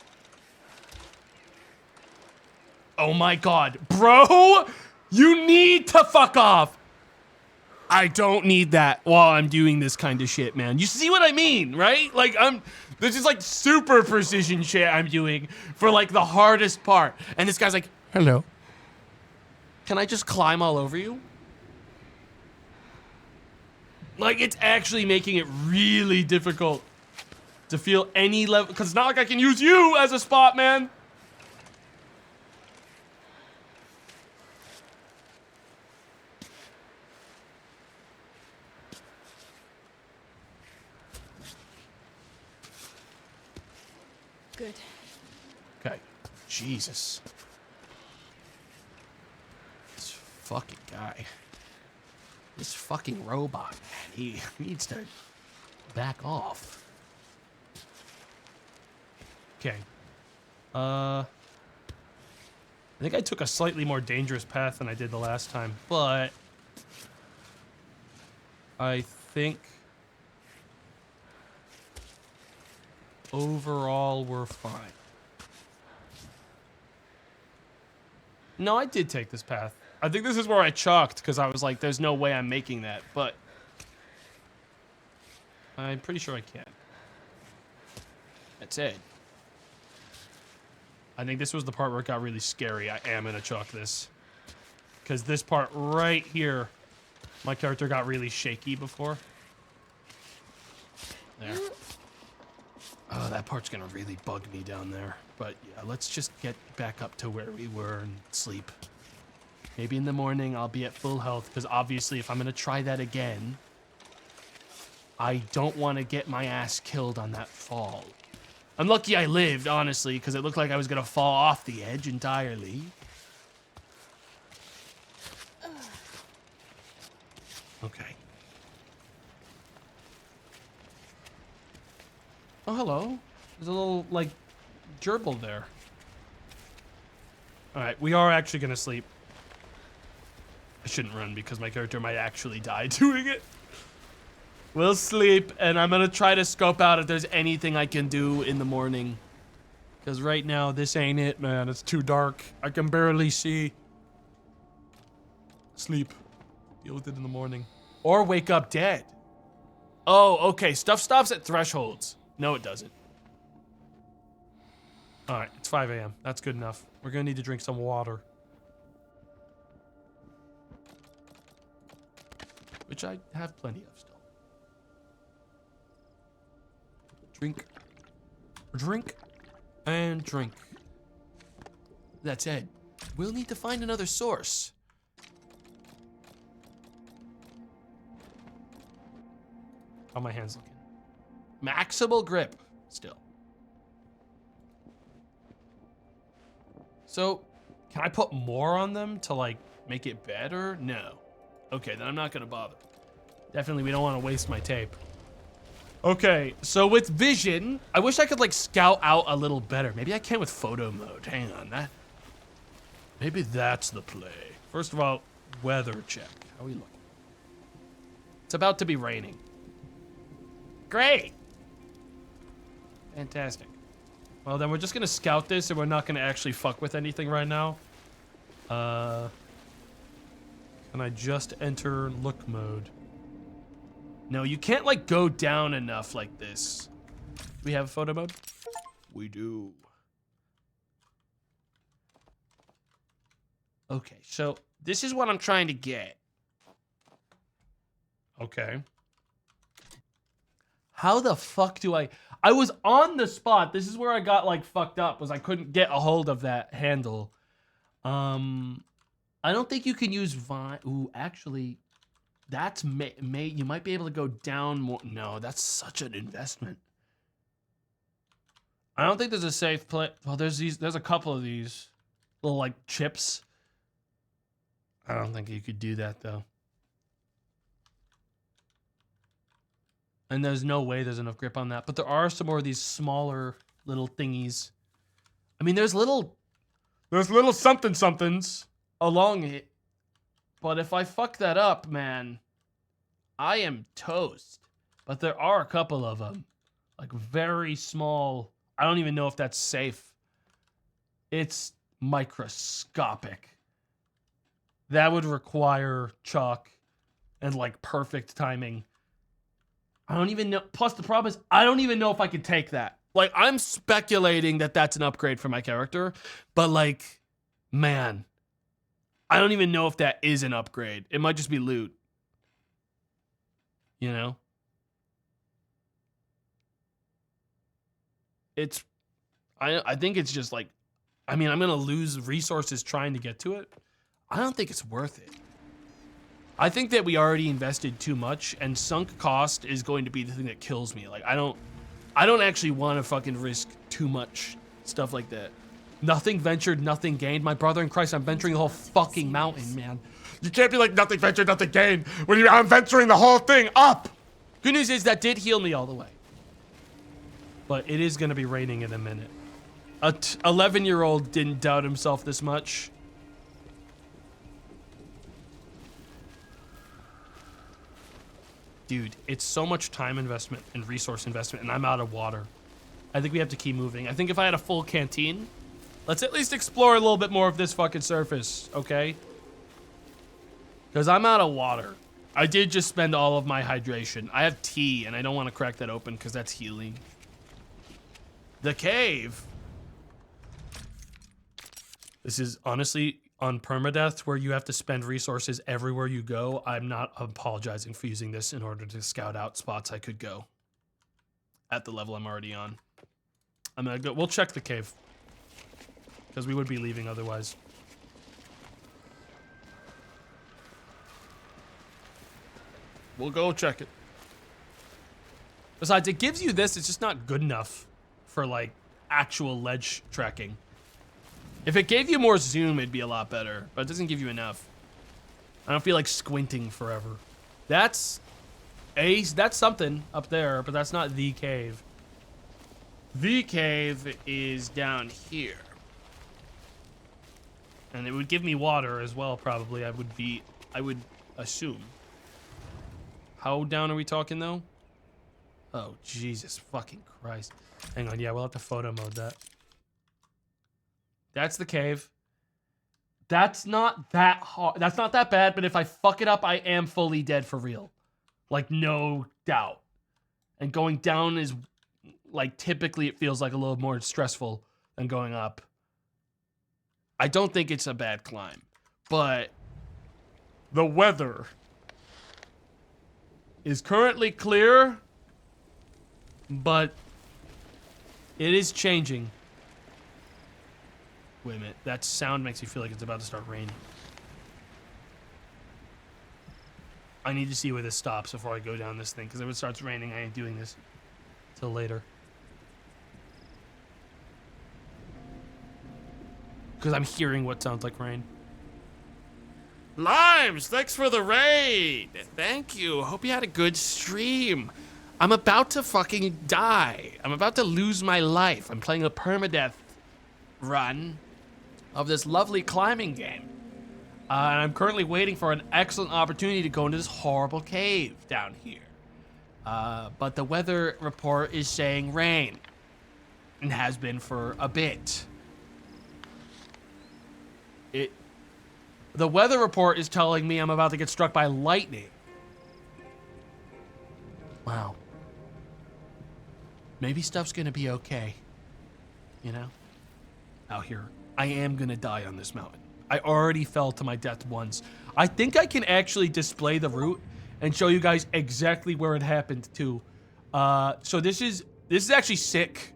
Oh my god. Bro! You need to fuck off! I don't need that while I'm doing this kind of shit, man. You see what I mean, right? Like, this is like super precision shit I'm doing for like the hardest part. And this guy's like, hello. Can I just climb all over you? Like, it's actually making it really difficult to feel any level, because it's not like I can use you as a spot, man. good. Okay. Jesus. This fucking guy. This fucking robot. He needs to back off. Okay. I think I took a slightly more dangerous path than I did the last time, but I think overall we're fine. No, I did take this path. I think this is where I chalked because I was like, there's no way I'm making that, but I'm pretty sure I can. That's it. I think this was the part where it got really scary. I am gonna chalk this. Because this part right here, my character got really shaky before. There. Oh, that part's gonna really bug me down there. But yeah, let's just get back up to where we were and sleep. Maybe in the morning I'll be at full health, because obviously if I'm gonna try that again, I don't want to get my ass killed on that fall. I'm lucky I lived, honestly, because it looked like I was gonna fall off the edge entirely. Okay. Oh, hello. There's a little, like, gerbil there. Alright, we are actually gonna sleep. I shouldn't run because my character might actually die doing it. We'll sleep, and I'm gonna try to scope out if there's anything I can do in the morning. Because right now, this ain't it, man. It's too dark. I can barely see. Sleep. Deal with it in the morning. Or wake up dead. Oh, okay. Stuff stops at thresholds. No, it doesn't. Alright, it's 5 a.m. That's good enough. We're gonna need to drink some water. Which I have plenty of still. Drink. Drink. And drink. That's it. We'll need to find another source. How are my hands looking? Maximal grip. Still. So, can I put more on them to, like, make it better? No. Okay, then I'm not gonna bother. Definitely, we don't want to waste my tape. Okay, so with vision, I wish I could, like, scout out a little better. Maybe I can with photo mode. Hang on, that. Maybe that's the play. First of all, weather check. How are we looking? It's about to be raining. Great. Fantastic. Well, then we're just gonna scout this, and we're not gonna actually fuck with anything right now. Can I just enter look mode? No, you can't, like, go down enough like this. Do we have photo mode? We do. Okay, so this is what I'm trying to get. Okay. How the fuck do I was on the spot. This is where I got, like, fucked up, was I couldn't get a hold of that handle. I don't think you can use Vine. Ooh, actually, that's you might be able to go down more. No, that's such an investment. I don't think there's a safe play. Well, there's a couple of these little, like, chips. I don't think you could do that, though. And there's no way there's enough grip on that. But there are some more of these smaller little thingies. I mean, there's little somethings along it. But if I fuck that up, man, I am toast. But there are a couple of them. Like, very small. I don't even know if that's safe. It's microscopic. That would require chalk and, like, perfect timing. I don't even know. Plus, the problem is, I don't even know if I could take that. Like, I'm speculating that that's an upgrade for my character. But, like, man, I don't even know if that is an upgrade. It might just be loot. You know? I think it's just like, I mean, I'm going to lose resources trying to get to it. I don't think it's worth it. I think that we already invested too much, and sunk cost is going to be the thing that kills me. Like, I don't I don't actually want to fucking risk too much stuff like that. Nothing ventured, nothing gained. My brother in Christ, I'm venturing the whole fucking mountain, man. You can't be like nothing ventured, nothing gained when I'm venturing the whole thing up. Good news is that did heal me all the way. But it is gonna be raining in a minute. A 11-year-old didn't doubt himself this much. Dude, it's so much time investment and resource investment, and I'm out of water. I think we have to keep moving. I think if I had a full canteen, let's at least explore a little bit more of this fucking surface, okay? Because I'm out of water. I did just spend all of my hydration. I have tea, and I don't want to crack that open because that's healing. The cave. This is honestly on permadeath where you have to spend resources everywhere you go. I'm not apologizing for using this in order to scout out spots I could go at the level I'm already on. I'm gonna go. We'll check the cave because we would be leaving otherwise. We'll go check it. Besides, it gives you this. It's just not good enough for like actual ledge tracking. If it gave you more zoom, it'd be a lot better, but it doesn't give you enough. I don't feel like squinting forever. That's something up there, but that's not the cave. The cave is down here. And it would give me water as well, probably. I would assume. How down are we talking though? Oh, Jesus fucking Christ. Hang on, yeah, we'll have to photo mode that. That's the cave. That's not that hard. That's not that bad, but if I fuck it up, I am fully dead for real. Like, no doubt. And going down is, like, typically it feels like a little more stressful than going up. I don't think it's a bad climb, but the weather is currently clear, but it is changing. Wait a minute, that sound makes me feel like it's about to start raining. I need to see where this stops before I go down this thing, because if it starts raining, I ain't doing this till later. Because I'm hearing what sounds like rain. Limes, thanks for the raid. Thank you. Hope you had a good stream. I'm about to fucking die. I'm about to lose my life. I'm playing a permadeath run of this lovely climbing game. And I'm currently waiting for an excellent opportunity to go into this horrible cave down here. But the weather report is saying rain. And has been for a bit. The weather report is telling me I'm about to get struck by lightning. Wow. Maybe stuff's gonna be okay. You know? Out here. I am gonna die on this mountain. I already fell to my death once. I think I can actually display the route and show you guys exactly where it happened too. So this is actually sick.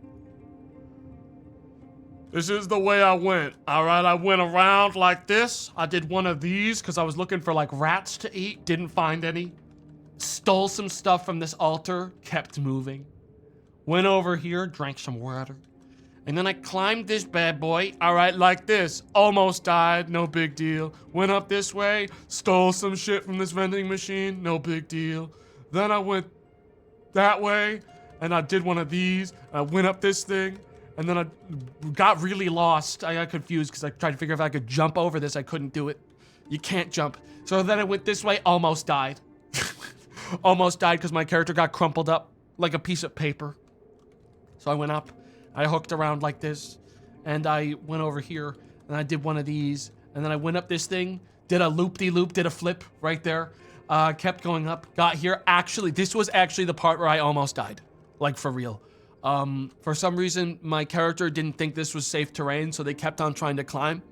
This is the way I went. All right, I went around like this. I did one of these because I was looking for like rats to eat. Didn't find any. Stole some stuff from this altar. Kept moving. Went over here, drank some water. And then I climbed this bad boy, all right, like this. Almost died, no big deal. Went up this way, stole some shit from this vending machine, no big deal. Then I went that way, and I did one of these. I went up this thing, and then I got really lost. I got confused because I tried to figure out if I could jump over this. I couldn't do it. You can't jump. So then I went this way, almost died. Almost died because my character got crumpled up like a piece of paper. So I went up. I hooked around like this, and I went over here, and I did one of these, and then I went up this thing, did a loop-de-loop, did a flip right there, kept going up, got here. Actually, this was actually the part where I almost died, like for real. For some reason, my character didn't think this was safe terrain, so they kept on trying to climb.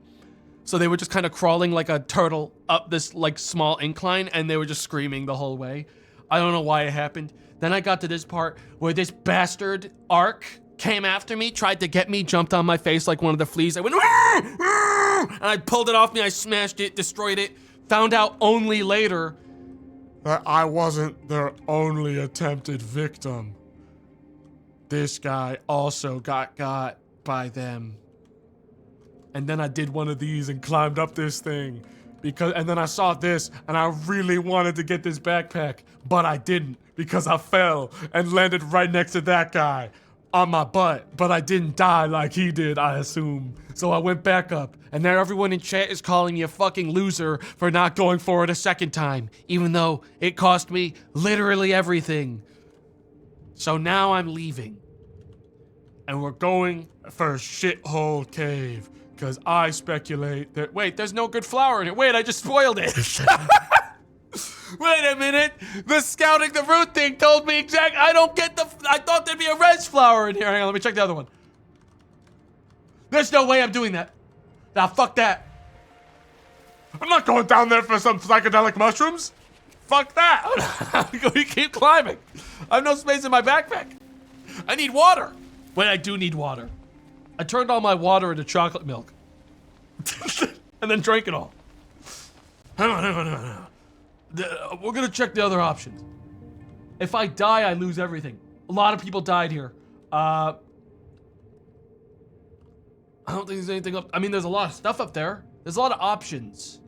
So they were just kind of crawling like a turtle up this like small incline, and they were just screaming the whole way. I don't know why it happened. Then I got to this part where this bastard Ark came after me, tried to get me, jumped on my face like one of the fleas. I went, and I pulled it off me. I smashed it, destroyed it. Found out only later that I wasn't their only attempted victim. this guy also got by them. And then I did one of these and climbed up this thing. And then I saw this, and I really wanted to get this backpack, but I didn't because I fell and landed right next to that guy on my butt. But I didn't die like he did, I assume. So I went back up, and now everyone in chat is calling me a fucking loser for not going for it a second time, even though it cost me literally everything. So now I'm leaving. And we're going for a shithole cave. Because I speculate that, wait, there's no good flour in it. Wait, I just spoiled it. Wait a minute. The scouting the route thing told me I thought there'd be a res flower in here. Hang on, let me check the other one. There's no way I'm doing that. Now, fuck that. I'm not going down there for some psychedelic mushrooms. Fuck that. We keep climbing. I have no space in my backpack. I need water. Wait, I do need water. I turned all my water into chocolate milk. And then drank it all. Hang on. We're gonna check the other options. If I die, I lose everything. A lot of people died here. I don't think there's anything up. I mean, there's a lot of stuff up there. There's a lot of options.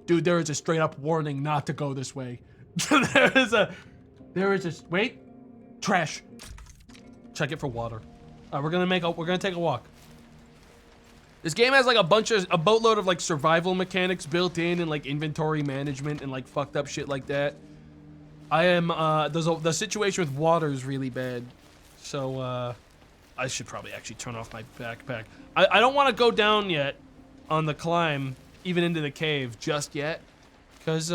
Dude, there is a straight up warning not to go this way. There is a, wait, trash. Check it for water. We're gonna take a walk. This game has like a boatload of like survival mechanics built in and like inventory management and like fucked up shit like that. The situation with water is really bad. So, I should probably actually turn off my backpack. I don't want to go down yet on the climb, even into the cave just yet. Because,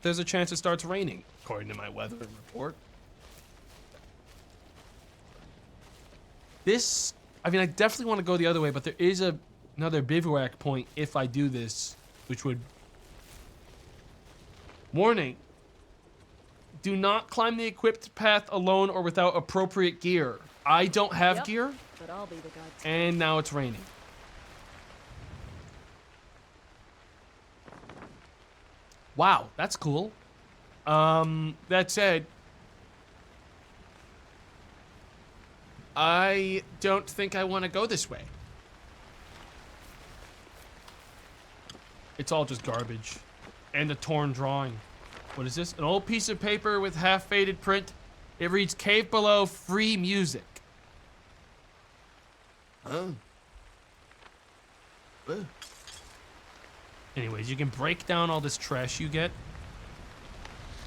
there's a chance it starts raining, according to my weather report. I mean, I definitely want to go the other way, but there is another bivouac point if I do this, which would... Warning. Do not climb the equipped path alone or without appropriate gear. I don't have gear, But I'll be the guide. and now it's raining. Wow, that's cool. That said, I don't think I want to go this way. It's all just garbage. And a torn drawing. What is this? An old piece of paper with half-faded print. It reads, "Cave below, free music." Oh. Anyways, you can break down all this trash you get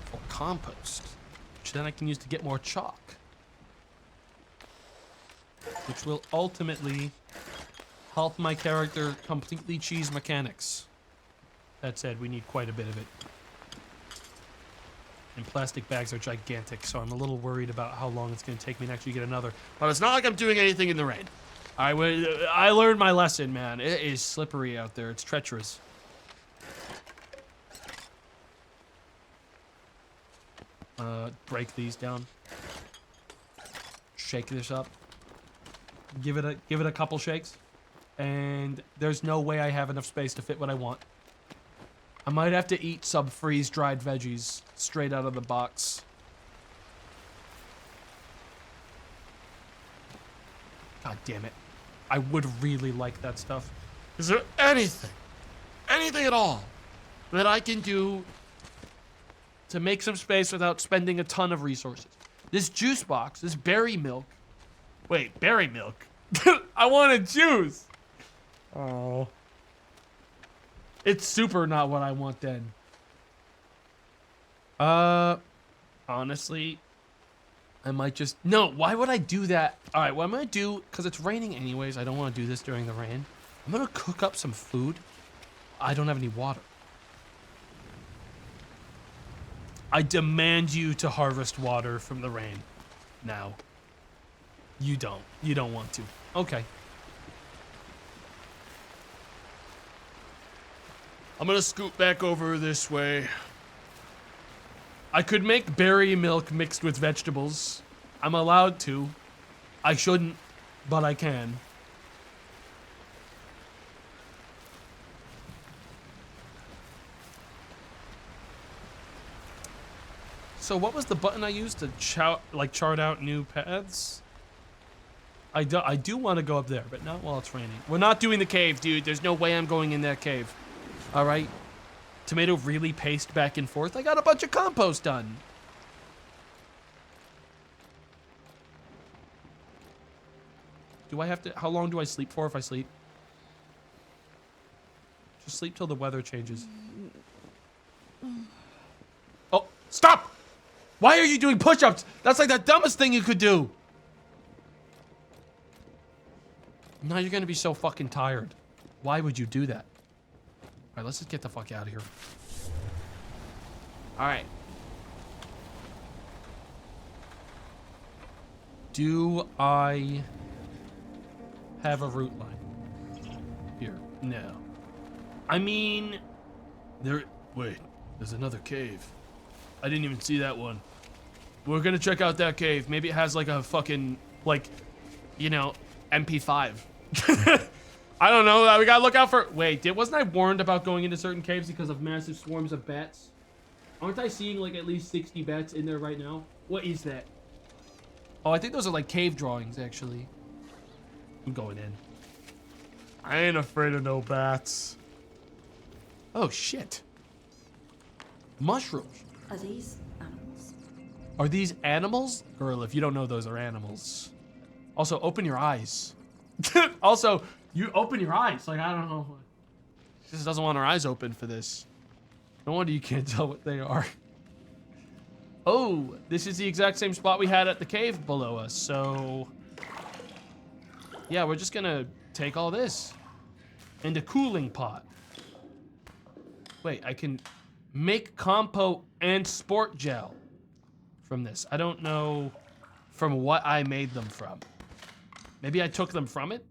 for compost, which then I can use to get more chalk. Which will ultimately help my character completely cheese mechanics. That said, we need quite a bit of it. And plastic bags are gigantic, so I'm a little worried about how long it's going to take me to actually get another. But it's not like I'm doing anything in the rain. I learned my lesson, man. It is slippery out there. It's treacherous. Break these down. Shake this up. Give it a couple shakes, and there's no way I have enough space to fit what I want. I might have to eat some freeze-dried veggies straight out of the box. God damn it. I would really like that stuff. Is there anything at all that I can do to make some space without spending a ton of resources? This juice box, this berry milk. Wait, berry milk? I wanted juice. Oh. It's super not what I want then. Honestly, I might just... No, why would I do that? All right, what I'm going to do, because it's raining anyways, I don't want to do this during the rain. I'm going to cook up some food. I don't have any water. I demand you to harvest water from the rain. Now. You don't. You don't want to. Okay. I'm gonna scoot back over this way. I could make berry milk mixed with vegetables. I'm allowed to. I shouldn't, but I can. So what was the button I used to chart out new paths? I do want to go up there, but not while it's raining. We're not doing the cave, dude. There's no way I'm going in that cave. All right. Tomato really paced back and forth. I got a bunch of compost done. Do I have to, how long do I sleep for if I sleep? Just sleep till the weather changes. Oh, stop! Why are you doing push-ups? That's like the dumbest thing you could do. Now you're gonna be so fucking tired. Why would you do that? All right, let's just get the fuck out of here. All right. Do I have a route line here? No. I mean, wait, there's another cave. I didn't even see that one. We're gonna check out that cave. Maybe it has like a fucking, like, you know, MP5. I don't know. We gotta look out for. Wait, wasn't I warned about going into certain caves because of massive swarms of bats? Aren't I seeing like at least 60 bats in there right now? What is that? Oh, I think those are like cave drawings, actually. I'm going in. I ain't afraid of no bats. Oh, shit. Mushrooms. Are these animals? Are these animals? Girl, if you don't know those are animals. Also, open your eyes. Also, you open your eyes. Like, I don't know. She just doesn't want her eyes open for this. No wonder you can't tell what they are. Oh, this is the exact same spot we had at the cave below us. So, yeah, we're just gonna take all this into cooling pot. Wait, I can make compote and sport gel from this. I don't know from what I made them from. Maybe I took them from it,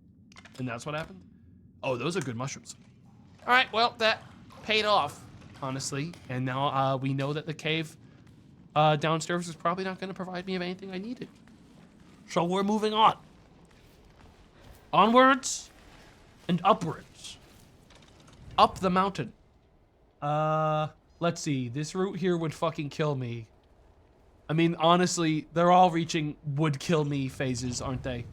and that's what happened. Oh, those are good mushrooms. All right, well, that paid off, honestly. And now we know that the cave downstairs is probably not going to provide me of anything I needed. So we're moving on. Onwards and upwards. Up the mountain. Let's see. This route here would fucking kill me. I mean, honestly, they're all reaching would kill me phases, aren't they?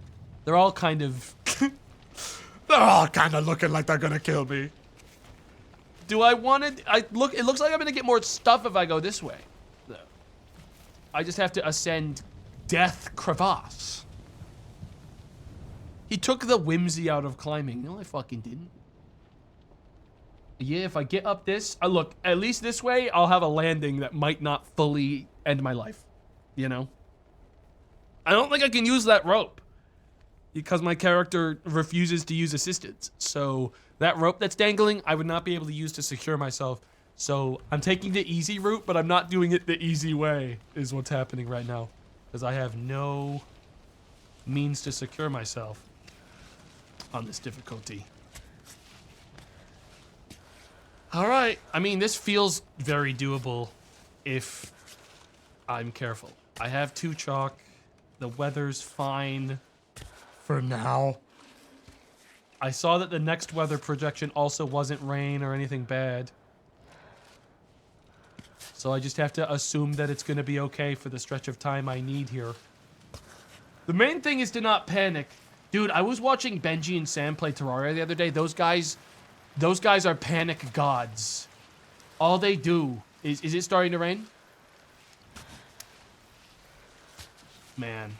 They're all kind of... they're all kind of looking like they're gonna kill me. Do I want to... it looks like I'm gonna get more stuff if I go this way. Though. I just have to ascend Death Crevasse. He took the whimsy out of climbing. No, I fucking didn't. Yeah, if I get up this... look, at least this way, I'll have a landing that might not fully end my life. You know? I don't think I can use that rope. Because my character refuses to use assistance. So that rope that's dangling, I would not be able to use to secure myself. So I'm taking the easy route, but I'm not doing it the easy way, is what's happening right now. Because I have no means to secure myself on this difficulty. All right. I mean, this feels very doable if I'm careful. I have 2 chalk. The weather's fine. For now. I saw that the next weather projection also wasn't rain or anything bad. So I just have to assume that it's going to be okay for the stretch of time I need here. The main thing is to not panic. Dude, I was watching Benji and Sam play Terraria the other day. Those guys are panic gods. All they do is it starting to rain? Man.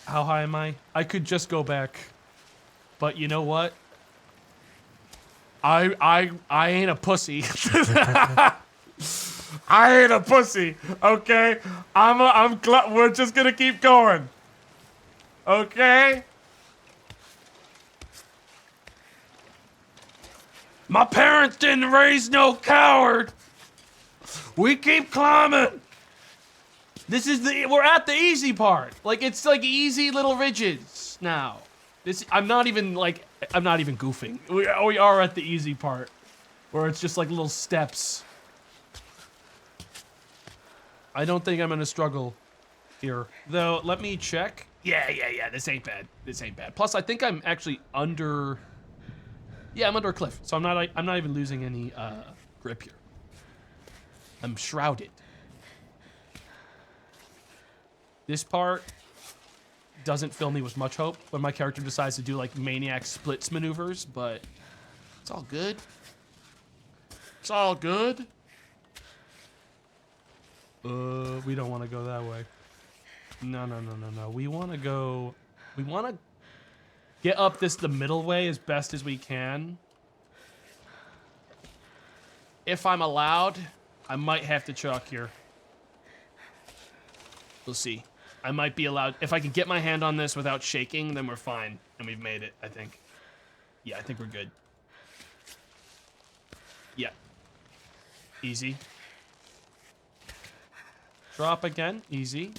How high am I? I could just go back. But you know what? I ain't a pussy. I ain't a pussy, okay? We're just gonna keep going. Okay? My parents didn't raise no coward. We keep climbing. We're at the easy part. Like, it's like easy little ridges now. I'm not even goofing. We are at the easy part. Where it's just like little steps. I don't think I'm gonna struggle here. Though, let me check. Yeah, this ain't bad. Plus, I think I'm actually under... Yeah, I'm under a cliff. So I'm not even losing any grip here. I'm shrouded. This part doesn't fill me with much hope when my character decides to do like maniac splits maneuvers, but it's all good. It's all good. We don't want to go that way. No. We want to get up the middle way as best as we can. If I'm allowed, I might have to chalk here. We'll see. I might be allowed. If I can get my hand on this without shaking, then we're fine. And we've made it, I think. Yeah, I think we're good. Yeah. Easy. Drop again. Easy.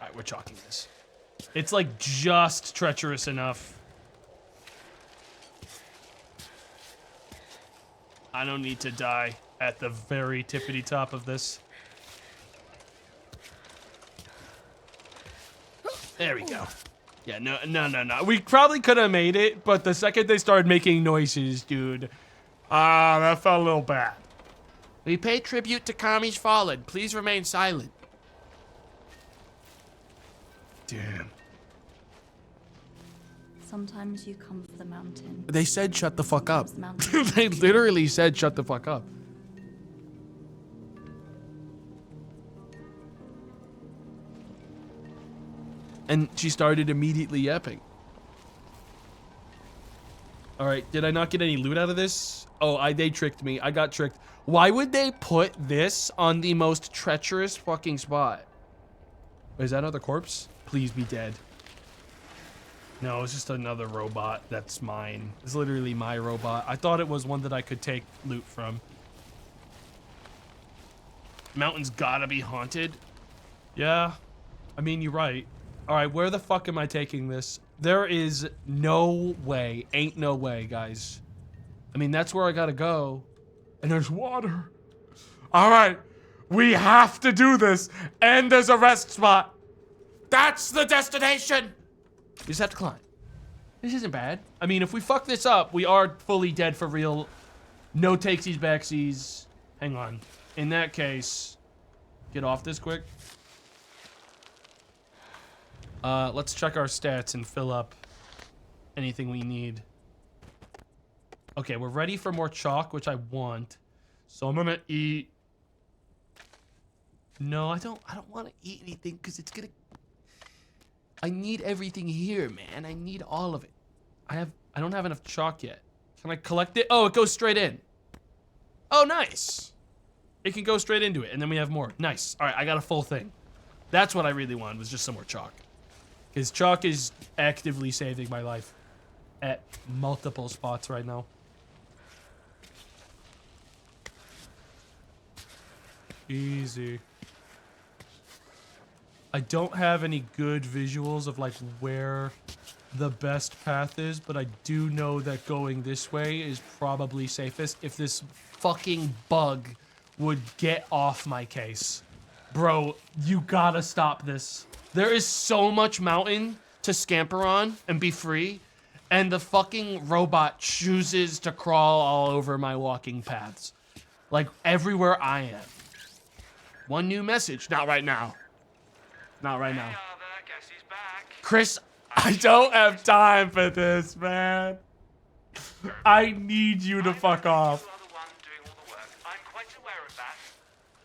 Alright, we're chalking this. It's like just treacherous enough. I don't need to die at the very tippity top of this. There we go. Yeah, no. We probably could have made it, but the second they started making noises, dude, that felt a little bad. We pay tribute to Kami's fallen. Please remain silent. Damn. Sometimes you come for the mountain. They said shut the fuck up. The mountain. They literally said shut the fuck up. And she started immediately yapping. All right, did I not get any loot out of this? Oh, they tricked me. I got tricked. Why would they put this on the most treacherous fucking spot? Is that another corpse? Please be dead. No, it's just another robot that's mine. It's literally my robot. I thought it was one that I could take loot from. Mountain's gotta be haunted. Yeah, I mean, you're right. All right, where the fuck am I taking this? There is no way, ain't no way, guys. I mean, that's where I gotta go. And there's water. All right, we have to do this. And there's a rest spot. That's the destination. We just have to climb. This isn't bad. I mean, if we fuck this up, we are fully dead for real. No takesies, backsies. Hang on. In that case, get off this quick. Let's check our stats and fill up anything we need. Okay, we're ready for more chalk, which I want. So I'm gonna eat. No, I don't want to eat anything because it's gonna. I need everything here, man. I need all of it. I don't have enough chalk yet. Can I collect it? Oh, it goes straight in. Oh, nice. It can go straight into it, and then we have more. Nice. All right, I got a full thing. That's what I really wanted, was just some more chalk. Because chalk is actively saving my life at multiple spots right now. Easy. I don't have any good visuals of like where the best path is, but I do know that going this way is probably safest if this fucking bug would get off my case. Bro, you gotta stop this. There is so much mountain to scamper on and be free, and the fucking robot chooses to crawl all over my walking paths. Like everywhere I am. One new message. Not right now. Not right now. Hey, Aava, guess he's back. Chris, I don't have time for this, man. I need you to fuck off. You are the one doing all the work. I'm quite aware of that.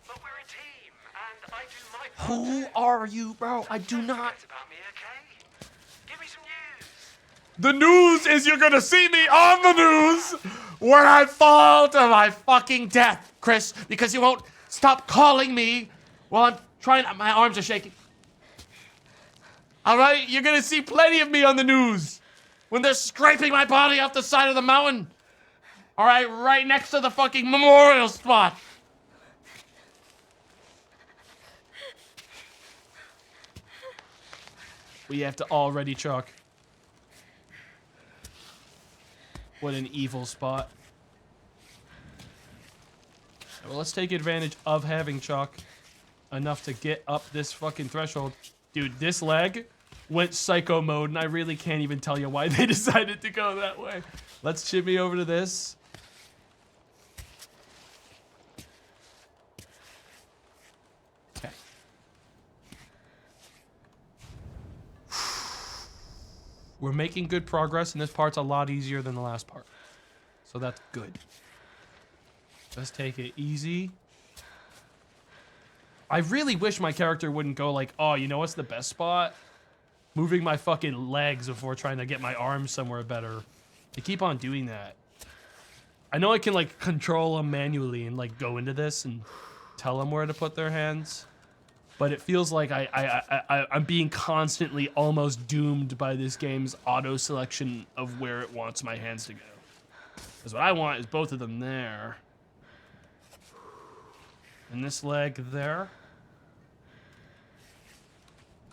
But we're a team, and I do my part. Who are you, bro? I do Don't not. forget about me, okay? Give me some news. The news is you're gonna see me on the news when I fall to my fucking death, Chris, because you won't stop calling me while I'm trying. My arms are shaking. All right, you're gonna see plenty of me on the news when they're scraping my body off the side of the mountain. All right, right next to the fucking memorial spot. We have to already chalk. What an evil spot. Well, let's take advantage of having chalk enough to get up this fucking threshold. Dude, this leg went psycho mode, and I really can't even tell you why they decided to go that way. Let's shimmy over to this. We're making good progress, and this part's a lot easier than the last part. So that's good. Let's take it easy. I really wish my character wouldn't go like, oh, you know what's the best spot? Moving my fucking legs before trying to get my arms somewhere better. They keep on doing that. I know I can like control them manually and like go into this and tell them where to put their hands. But it feels like I'm being constantly almost doomed by this game's auto selection of where it wants my hands to go. Because what I want is both of them there. And this leg there.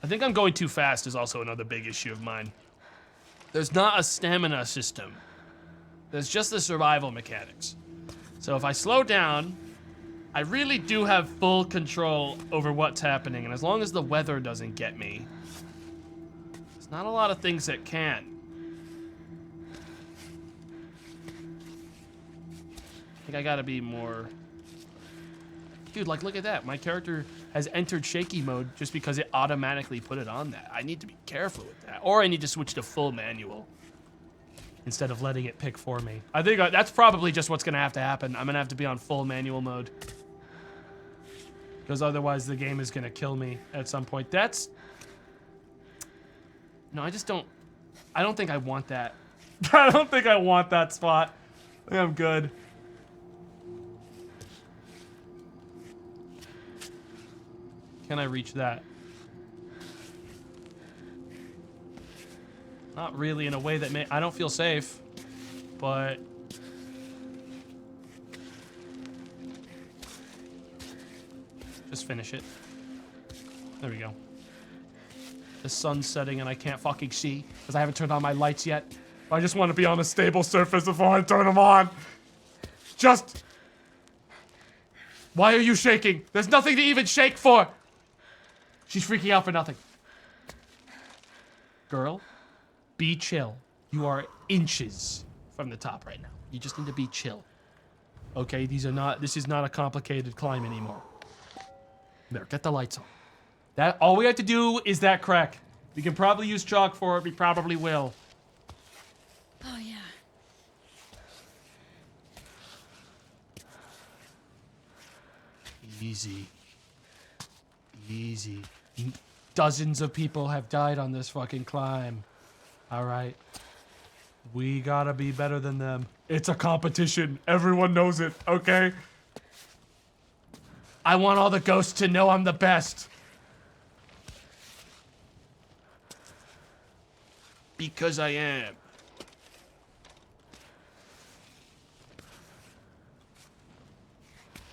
I think I'm going too fast is also another big issue of mine. There's not a stamina system. There's just the survival mechanics. So if I slow down, I really do have full control over what's happening. And as long as the weather doesn't get me, there's not a lot of things that can. I think I gotta be more... Dude, like, look at that. My character has entered shaky mode just because it automatically put it on that. I need to be careful with that. Or I need to switch to full manual instead of letting it pick for me. I think that's probably just what's gonna have to happen. I'm gonna have to be on full manual mode. Because otherwise the game is gonna kill me at some point. That's... No, I don't think I want that. I don't think I want that spot. I think I'm good. Can I reach that? Not really in a way that I don't feel safe, but... Just finish it. There we go. The sun's setting and I can't fucking see because I haven't turned on my lights yet. I just want to be on a stable surface before I turn them on. Just... Why are you shaking? There's nothing to even shake for. She's freaking out for nothing. Girl, be chill. You are inches from the top right now. You just need to be chill. Okay, this is not a complicated climb anymore. There, get the lights on. All we have to do is that crack. We can probably use chalk for it. We probably will. Oh, yeah. Easy. Easy. Dozens of people have died on this fucking climb. All right. We gotta be better than them. It's a competition. Everyone knows it, okay? I want all the ghosts to know I'm the best. Because I am.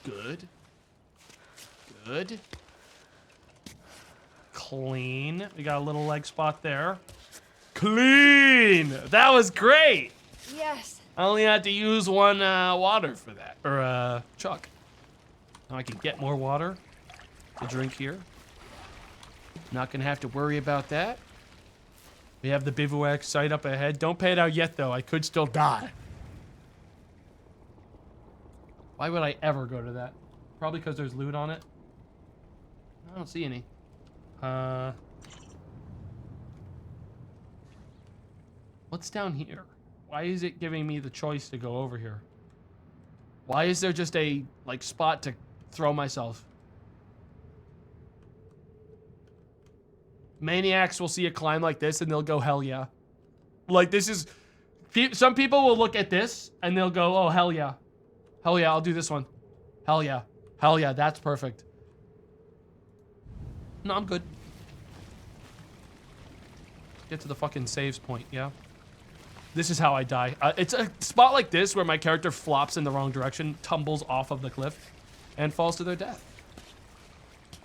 Good. Good. Clean. We got a little leg spot there. Clean! That was great! Yes. I only had to use one water for that. Or chalk. Now I can get more water to drink here. Not gonna have to worry about that. We have the bivouac site up ahead. Don't pay it out yet though. I could still die. Why would I ever go to that? Probably because there's loot on it. I don't see any. What's down here? Why is it giving me the choice to go over here? Why is there just a, like, spot to throw myself? Maniacs will see a climb like this and they'll go, hell yeah. Like, this is... Some people will look at this and they'll go, oh, hell yeah. Hell yeah, I'll do this one. Hell yeah. Hell yeah, that's perfect. No, I'm good. Get to the fucking saves point, yeah? This is how I die. It's a spot like this where my character flops in the wrong direction, tumbles off of the cliff, and falls to their death.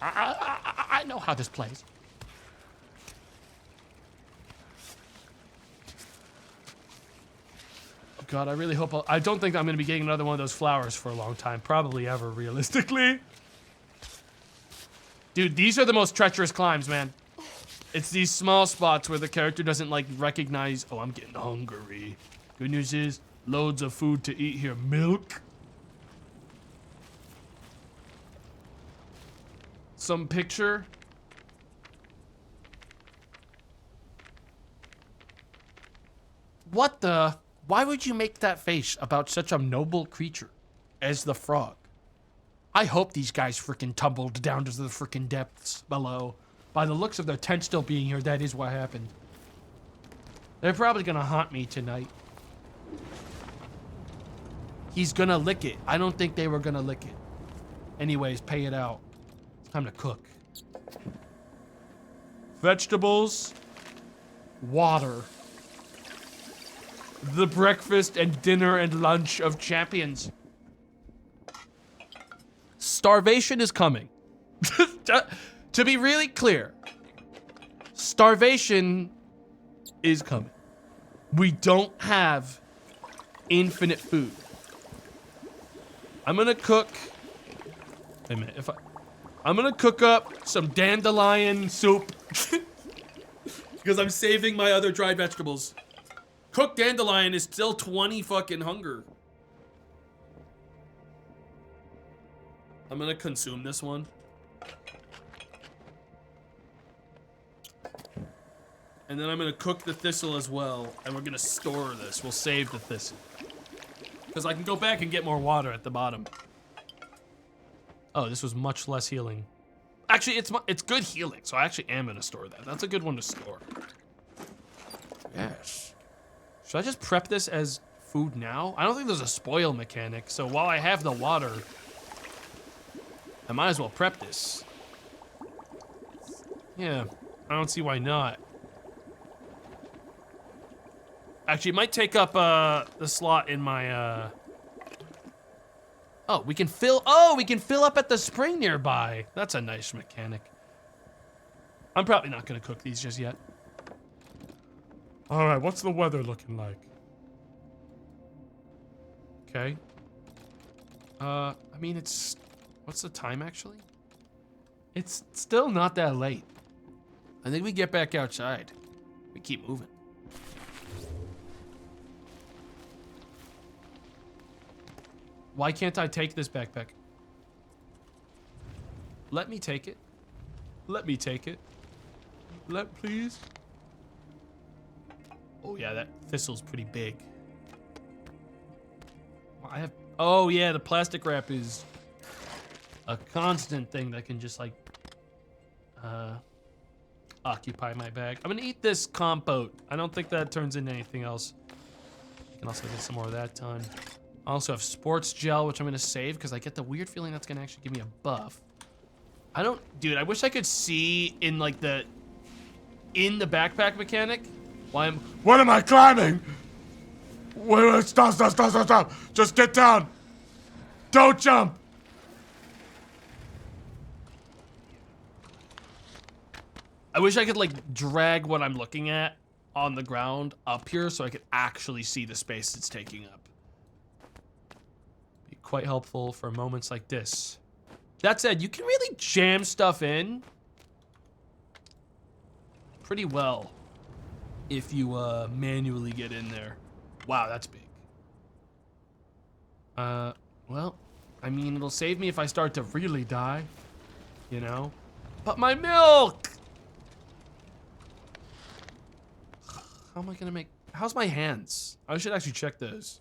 I know how this plays. Oh God, I really hope I don't think I'm going to be getting another one of those flowers for a long time. Probably ever, realistically. Dude, these are the most treacherous climbs, man. It's these small spots where the character doesn't, like, recognize, oh, I'm getting hungry. Good news is, loads of food to eat here. Milk. Some picture. What the? Why would you make that face about such a noble creature as the frog? I hope these guys freaking tumbled down to the freaking depths below. By the looks of their tent still being here, that is what happened. They're probably gonna haunt me tonight. He's gonna lick it. I don't think they were gonna lick it. Anyways, pay it out. It's time to cook. Vegetables. Water. The breakfast and dinner and lunch of champions. Starvation is coming. To be really clear, starvation is coming. We don't have infinite food. I'm gonna cook. Wait a minute. I'm gonna cook up some dandelion soup because I'm saving my other dried vegetables. Cooked dandelion is still 20 fucking hunger. I'm gonna consume this one. And then I'm gonna cook the thistle as well, and we're gonna store this. We'll save the thistle. Because I can go back and get more water at the bottom. Oh, this was much less healing. Actually, it's good healing, so I actually am gonna store that. That's a good one to store. Yes. Should I just prep this as food now? I don't think there's a spoil mechanic, so while I have the water, I might as well prep this. Yeah, I don't see why not. Actually, it might take up the slot in my Oh, we can fill up at the spring nearby. That's a nice mechanic. I'm probably not gonna cook these just yet. All right, what's the weather looking like? Okay. I mean, what's the time actually? It's still not that late. I think we get back outside. We keep moving. Why can't I take this backpack? Let me take it. Let me take it. Please. Oh yeah, that thistle's pretty big. Oh yeah, the plastic wrap is a constant thing that can just like occupy my bag. I'm gonna eat this compote. I don't think that turns into anything else. I can also get some more of that done. I also have sports gel, which I'm gonna save because I get the weird feeling that's gonna actually give me a buff. Dude, I wish I could see in like the backpack mechanic. What am I climbing? Wait, stop. Just get down. Don't jump. I wish I could like drag what I'm looking at on the ground up here so I could actually see the space it's taking up. Be quite helpful for moments like this. That said, you can really jam stuff in pretty well if you manually get in there. Wow, that's big. Well, I mean, it'll save me if I start to really die, you know? But my milk! How am I gonna how's my hands? I should actually check those.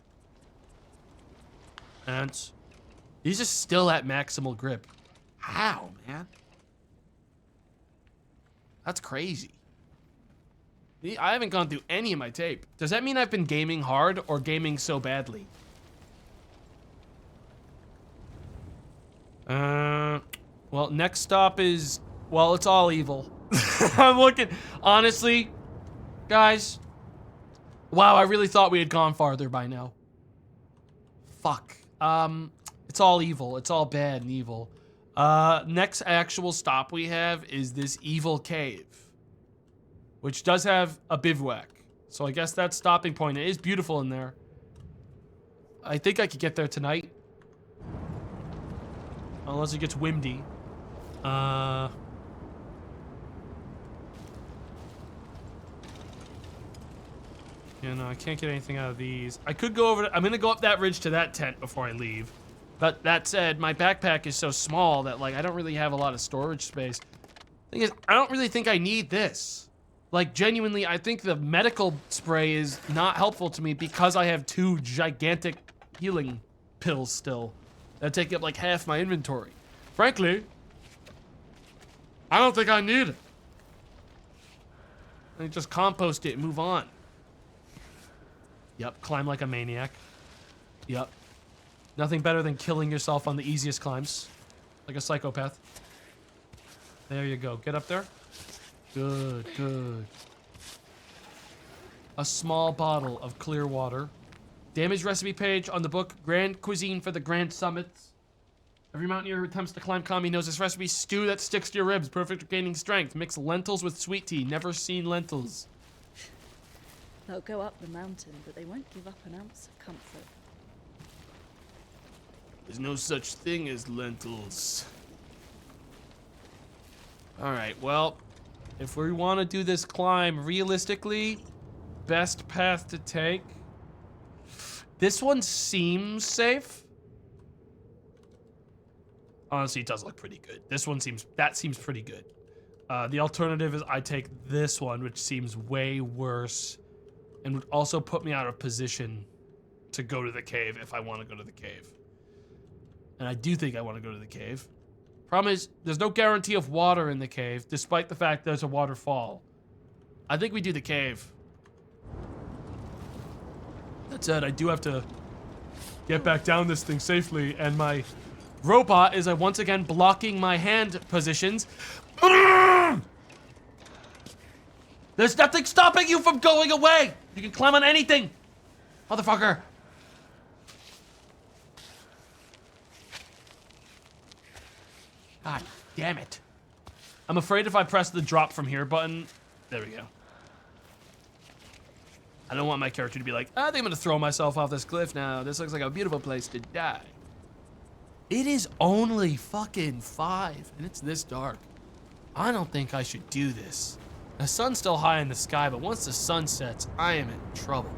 And these are still at maximal grip. How, man? That's crazy. I haven't gone through any of my tape. Does that mean I've been gaming hard or gaming so badly? Well, next stop is, well, it's all evil. I'm looking, honestly, guys. Wow, I really thought we had gone farther by now. Fuck. It's all evil. It's all bad and evil. Next actual stop we have is this evil cave, which does have a bivouac. So I guess that's stopping point. It is beautiful in there. I think I could get there tonight. Unless it gets windy. Yeah, no, I can't get anything out of these. I could go over I'm gonna go up that ridge to that tent before I leave. But that said, my backpack is so small that like I don't really have a lot of storage space. Thing is, I don't really think I need this. Like, genuinely, I think the medical spray is not helpful to me because I have 2 gigantic healing pills still that take up like half my inventory. Frankly, I don't think I need it. I just compost it and move on. Yep, climb like a maniac. Yep. Nothing better than killing yourself on the easiest climbs. Like a psychopath. There you go. Get up there. Good, good. A small bottle of clear water. Damage recipe page on the book. Grand cuisine for the grand summits. Every mountaineer who attempts to climb Kami knows this recipe. Stew that sticks to your ribs. Perfect for gaining strength. Mix lentils with sweet tea. Never seen lentils. They'll go up the mountain, but they won't give up an ounce of comfort. There's no such thing as lentils. Alright, well, if we want to do this climb realistically, best path to take. This one seems safe. Honestly, it does look pretty good. This one seems pretty good. The alternative is I take this one, which seems way worse and would also put me out of position to go to the cave if I want to go to the cave. And I do think I want to go to the cave. Problem is, there's no guarantee of water in the cave, despite the fact there's a waterfall. I think we do the cave. That said, I do have to get back down this thing safely, and my robot is once again blocking my hand positions. There's nothing stopping you from going away! You can climb on anything! Motherfucker! God damn it. I'm afraid if I press the drop from here button... There we go. I don't want my character to be like, I think I'm gonna throw myself off this cliff now. This looks like a beautiful place to die. It is only fucking 5, and it's this dark. I don't think I should do this. The sun's still high in the sky, but once the sun sets, I am in trouble.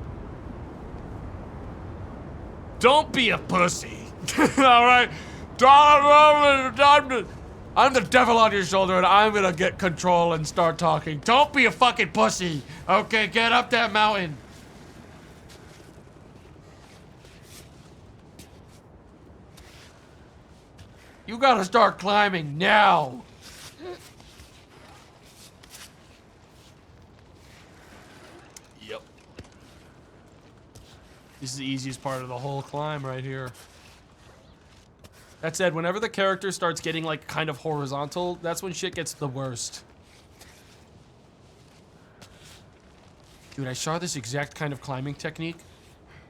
Don't be a pussy. Alright? I'm the devil on your shoulder, and I'm gonna get control and start talking. Don't be a fucking pussy. Okay, get up that mountain. You gotta start climbing now. Yep. This is the easiest part of the whole climb right here. That said, whenever the character starts getting like kind of horizontal, that's when shit gets the worst. Dude, I saw this exact kind of climbing technique.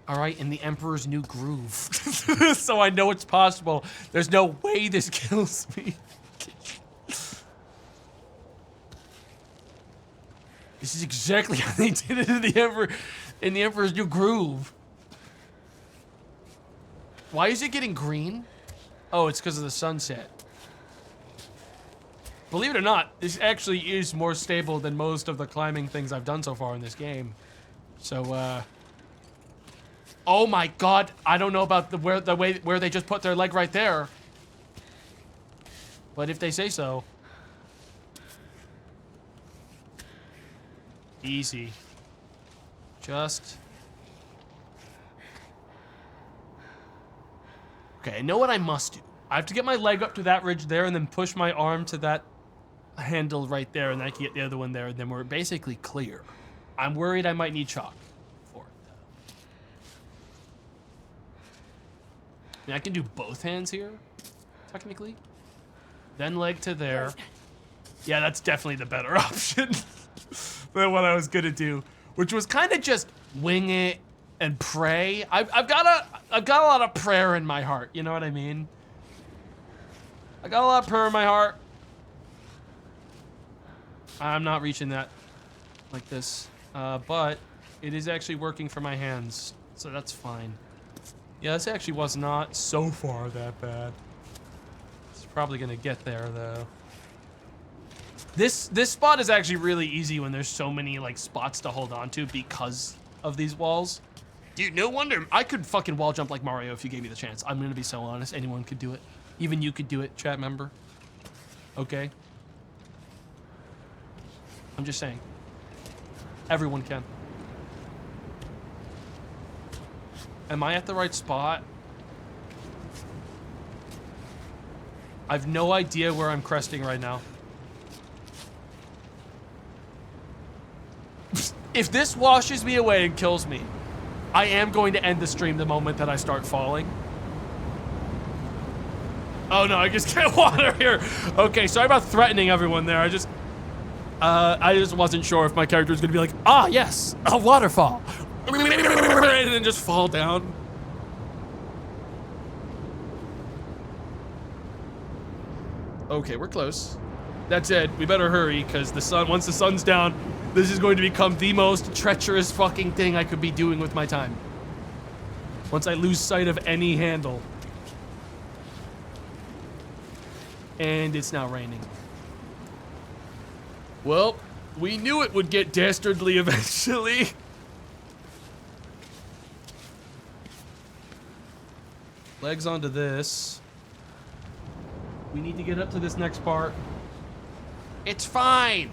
All right, in the Emperor's New Groove. So I know it's possible. There's no way this kills me. This is exactly how they did it in the Emperor's New Groove. Why is it getting green? Oh, it's because of the sunset. Believe it or not, this actually is more stable than most of the climbing things I've done so far in this game. So, oh my god, I don't know about where they just put their leg right there. But if they say so. Easy. Just. Okay, I know what I must do. I have to get my leg up to that ridge there and then push my arm to that handle right there, and then I can get the other one there, and then we're basically clear. I'm worried I might need chalk for it, though. I mean, I can do both hands here, technically. Then leg to there. Yeah, that's definitely the better option than what I was gonna do, which was kind of just wing it and pray. I've got a lot of prayer in my heart. You know what I mean? I got a lot of prayer in my heart. I'm not reaching that like this, but it is actually working for my hands, so that's fine. Yeah, this actually was not so far that bad. It's probably gonna get there though. This spot is actually really easy when there's so many like spots to hold on to because of these walls. Dude, no wonder I could fucking wall jump like Mario if you gave me the chance. I'm gonna be so honest. Anyone could do it. Even you could do it, chat member. Okay? I'm just saying. Everyone can. Am I at the right spot? I've no idea where I'm cresting right now. If this washes me away and kills me, I am going to end the stream the moment that I start falling. Oh no, I just can't water here. Okay, sorry about threatening everyone there. I just wasn't sure if my character was gonna be like, ah, yes, a waterfall. And then just fall down. Okay, we're close. That's it. We better hurry, because once the sun's down, this is going to become the most treacherous fucking thing I could be doing with my time. Once I lose sight of any handle. And it's now raining. Well, we knew it would get dastardly eventually. Legs onto this. We need to get up to this next part. It's fine.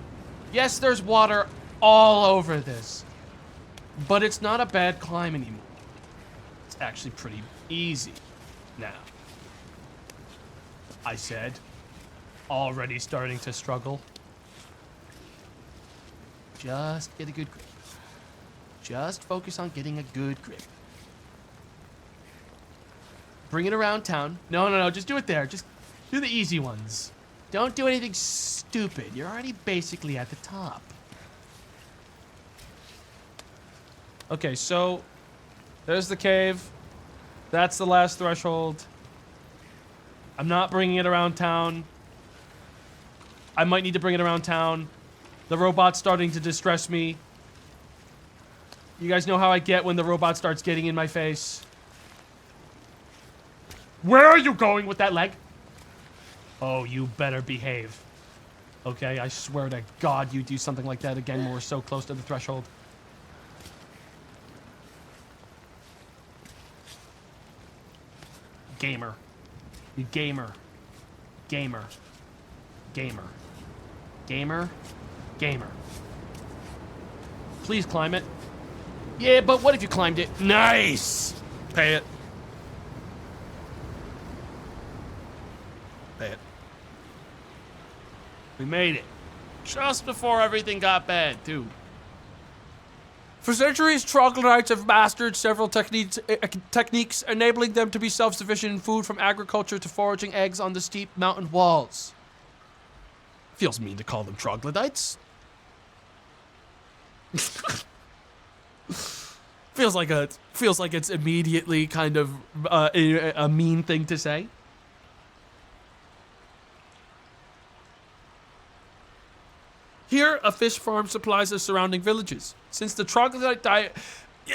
Yes, there's water all over this. But it's not a bad climb anymore. It's actually pretty easy now. I said, already starting to struggle. Just get a good grip. Just focus on getting a good grip. Bring it around town. No, just do it there. Just do the easy ones. Don't do anything stupid. You're already basically at the top. Okay, so there's the cave. That's the last threshold. I'm not bringing it around town. I might need to bring it around town. The robot's starting to distress me. You guys know how I get when the robot starts getting in my face. Where are you going with that leg? Oh, you better behave. Okay, I swear to God you do something like that again when we're so close to the threshold. Gamer. You gamer. Gamer. Gamer. Gamer. Gamer. Please climb it. Yeah, but what if you climbed it? Nice! Pay it. Pay it. We made it. Just before everything got bad, too. For centuries, troglodytes have mastered several techniques enabling them to be self-sufficient in food, from agriculture to foraging eggs on the steep mountain walls. Feels mean to call them troglodytes. feels like it's immediately kind of a mean thing to say. Here, a fish farm supplies the surrounding villages. Since the troglodyte diet,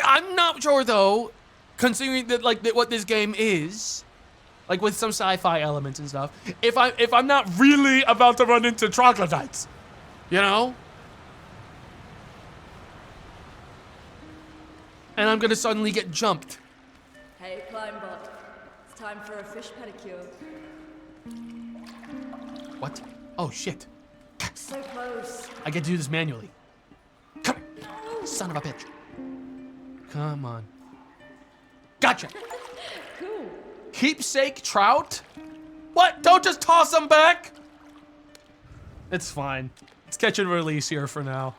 I'm not sure though, considering that what this game is, like with some sci-fi elements and stuff. If I'm not really about to run into troglodytes, you know, and I'm gonna suddenly get jumped. Hey, Climbot. It's time for a fish pedicure. What? Oh shit. So close. I get to do this manually. Come here, son of a bitch. Come on. Gotcha. Cool. Keepsake trout? What? Don't just toss them back? It's fine. It's catch and release here for now.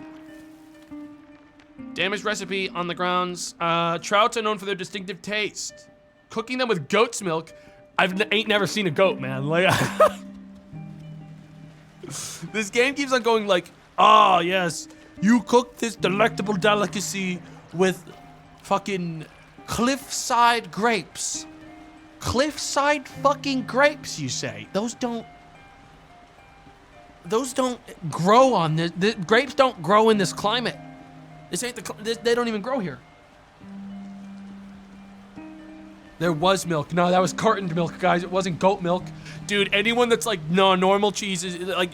Damaged recipe on the grounds. Trouts are known for their distinctive taste. Cooking them with goat's milk. Ain't never seen a goat, man. Like, this game keeps on going like, ah, yes, you cook this delectable delicacy with fucking cliffside grapes. Cliffside fucking grapes, you say? Those don't grow on this. The grapes don't grow in this climate. This ain't they don't even grow here. There was milk. No, that was cartoned milk, guys. It wasn't goat milk. Dude, anyone that's like, no, normal cheese is like,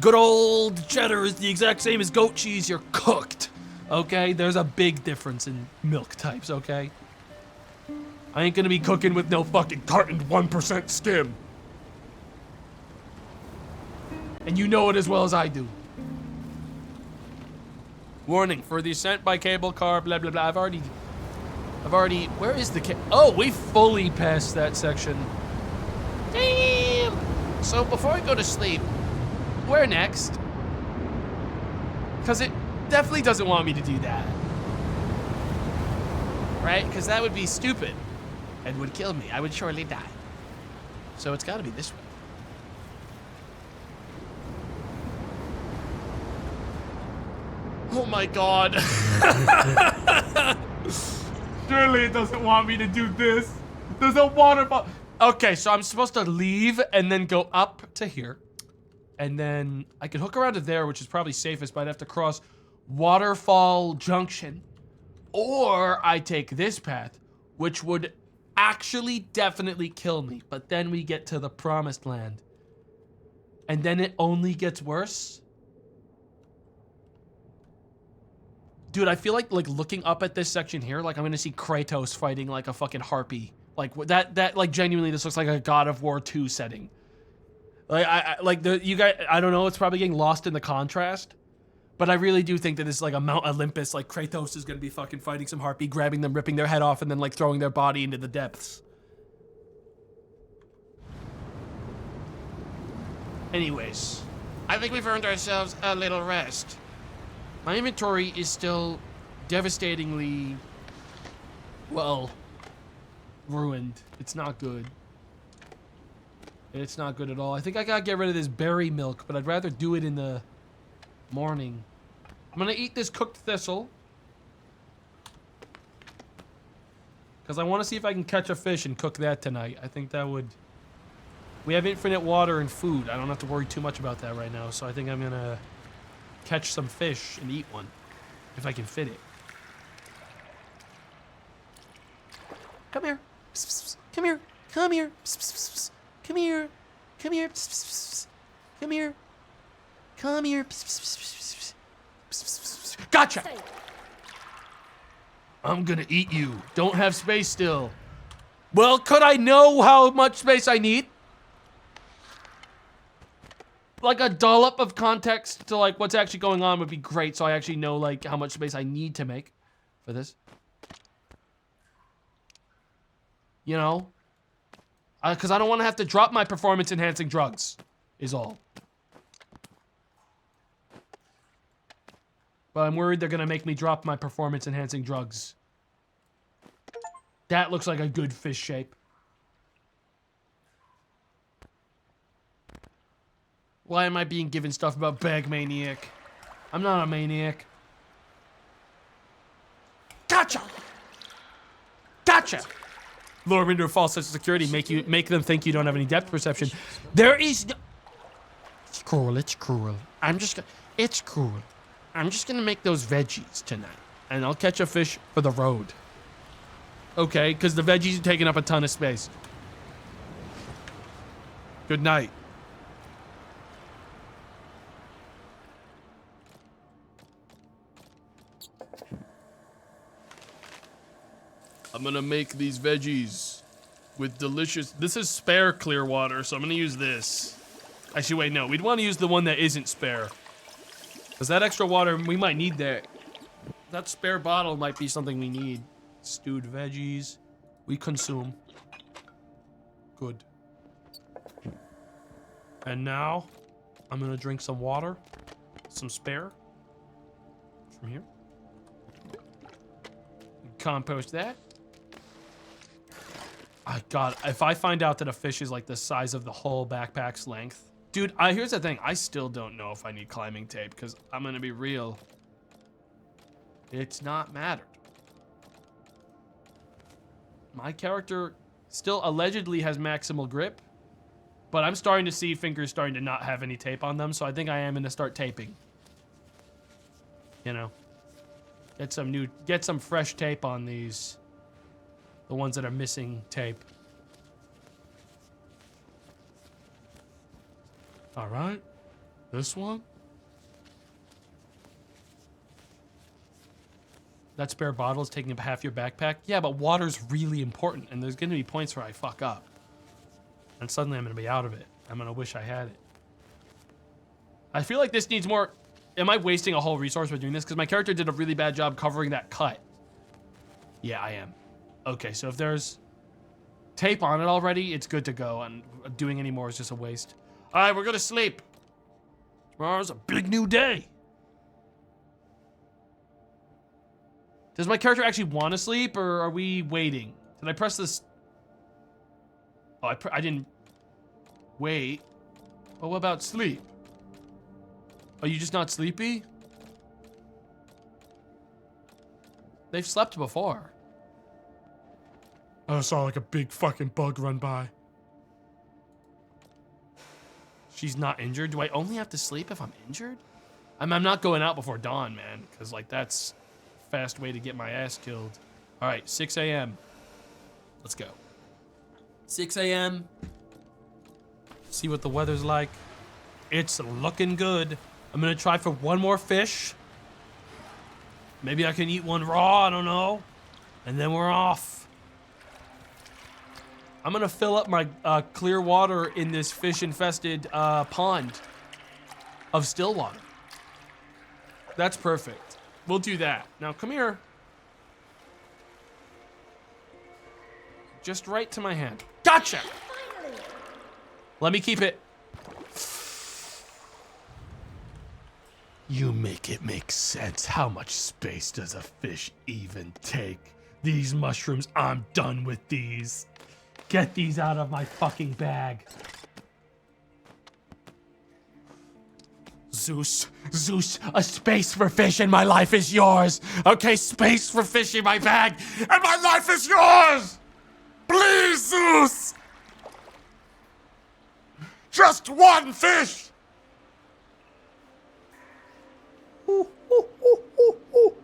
good old cheddar is the exact same as goat cheese. You're cooked, okay? There's a big difference in milk types, okay? I ain't gonna be cooking with no fucking cartoned 1% skim. And you know it as well as I do. Warning, for the ascent by cable car, blah, blah, blah. I've already, where is the oh, we fully passed that section. Damn. So before I go to sleep, where next? Because it definitely doesn't want me to do that. Right? Because that would be stupid and would kill me. I would surely die. So it's gotta be this way. Oh my god. Surely it doesn't want me to do this. There's a waterfall. Okay, so I'm supposed to leave and then go up to here. And then I could hook around to there, which is probably safest, but I'd have to cross Waterfall Junction. Or I take this path, which would actually definitely kill me. But then we get to the promised land. And then it only gets worse. Dude, I feel like looking up at this section here, like I'm gonna see Kratos fighting like a fucking harpy. Like that like genuinely this looks like a God of War 2 setting. Like I don't know, it's probably getting lost in the contrast. But I really do think that this is like a Mount Olympus, like Kratos is gonna be fucking fighting some harpy, grabbing them, ripping their head off, and then like throwing their body into the depths. Anyways, I think we've earned ourselves a little rest. My inventory is still devastatingly, well, ruined. It's not good. It's not good at all. I think I gotta get rid of this berry milk, but I'd rather do it in the morning. I'm gonna eat this cooked thistle. Because I want to see if I can catch a fish and cook that tonight. I think that would... We have infinite water and food. I don't have to worry too much about that right now, so I think I'm gonna catch some fish and eat one, if I can fit it. Come here. Psst, psst, psst. Come here. Come here. Psst, psst, psst. Come here. Come here. Psst, psst, psst. Come here. Come here. Psst, psst, psst, psst. Psst, psst, psst. Gotcha. I'm gonna eat you. Don't have space still. Well, could I know how much space I need? Like a dollop of context to like what's actually going on would be great, so I actually know like how much space I need to make for this. You know? Because I don't want to have to drop my performance enhancing drugs, is all. But I'm worried they're gonna make me drop my performance enhancing drugs. That looks like a good fish shape. Why am I being given stuff about bag maniac? I'm not a maniac. Gotcha! Gotcha! Lure them into a false sense of security, make them think you don't have any depth perception. There is no... It's cruel, it's cruel. It's cruel. I'm just gonna make those veggies tonight. And I'll catch a fish for the road. Okay, because the veggies are taking up a ton of space. Good night. I'm gonna make these veggies with delicious... This is spare clear water, so I'm gonna use this. Actually, wait, no. We'd want to use the one that isn't spare. Because that extra water, we might need that. That spare bottle might be something we need. Stewed veggies. We consume. Good. And now, I'm gonna drink some water. Some spare. From here. Compost that. God, if I find out that a fish is like the size of the whole backpack's length. Dude, here's the thing. I still don't know if I need climbing tape, because I'm gonna be real. It's not mattered. My character still allegedly has maximal grip, but I'm starting to see fingers starting to not have any tape on them, so I think I am gonna start taping. You know, get some fresh tape on these. The ones that are missing tape. All right, this one. That spare bottle is taking up half your backpack. Yeah, but water's really important, and there's gonna be points where I fuck up. And suddenly I'm gonna be out of it. I'm gonna wish I had it. I feel like this needs more... Am I wasting a whole resource by doing this? Because my character did a really bad job covering that cut. Yeah, I am. Okay, so if there's tape on it already, it's good to go. And doing any more is just a waste. All right, we're gonna sleep. Tomorrow's a big new day. Does my character actually want to sleep, or are we waiting? Did I press this? Oh, I didn't. Wait. Well, what about sleep? Are you just not sleepy? They've slept before. I saw like a big fucking bug run by. She's not injured? Do I only have to sleep if I'm injured? I'm not going out before dawn, man, because like that's a fast way to get my ass killed. All right, 6 a.m. Let's go. 6 a.m. See what the weather's like. It's looking good. I'm gonna try for one more fish. Maybe I can eat one raw, I don't know. And then we're off. I'm gonna fill up my clear water in this fish-infested pond of still water. That's perfect. We'll do that. Now, come here. Just right to my hand. Gotcha! Let me keep it. You make it make sense. How much space does a fish even take? These mushrooms, I'm done with these. Get these out of my fucking bag. Zeus, a space for fish in my life is yours. Okay, space for fish in my bag, and my life is yours! Please, Zeus! Just one fish! Ooh, ooh, ooh, ooh, ooh,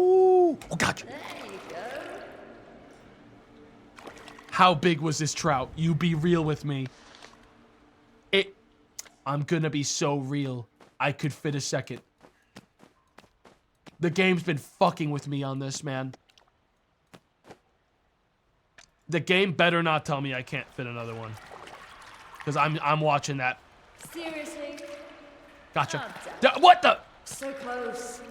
ooh. Oh, gotcha. There you go. How big was this trout? You be real with me. I'm gonna be so real. I could fit a second. The game's been fucking with me on this, man. The game better not tell me I can't fit another one. Because I'm watching that. Seriously? Gotcha. Oh, What the? so close.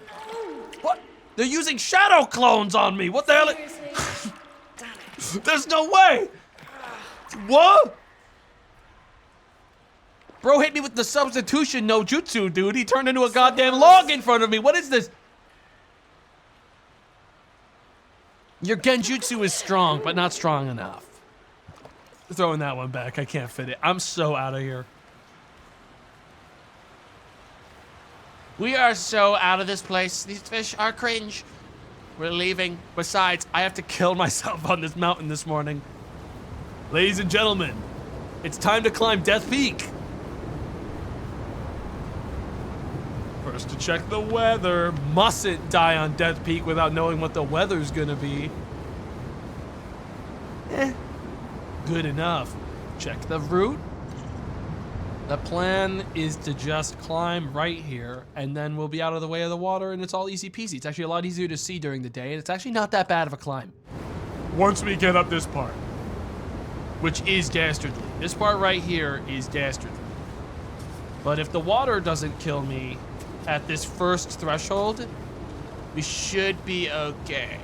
No. What? They're using shadow clones on me. What the hell? Seriously? Damn it. There's no way. What? Bro hit me with the substitution no jutsu, dude. He turned into a goddamn log in front of me. What is this? Your genjutsu is strong, but not strong enough. Throwing that one back. I can't fit it. I'm so out of here. We are so out of this place. These fish are cringe. We're leaving. Besides, I have to kill myself on this mountain this morning. Ladies and gentlemen, it's time to climb Death Peak. First to check the weather. Mustn't die on Death Peak without knowing what the weather's gonna be. Good enough. Check the route. The plan is to just climb right here, and then we'll be out of the way of the water, and it's all easy peasy. It's actually a lot easier to see during the day, and it's actually not that bad of a climb. Once we get up this part, which is dastardly. This part right here is dastardly. But if the water doesn't kill me at this first threshold, we should be okay.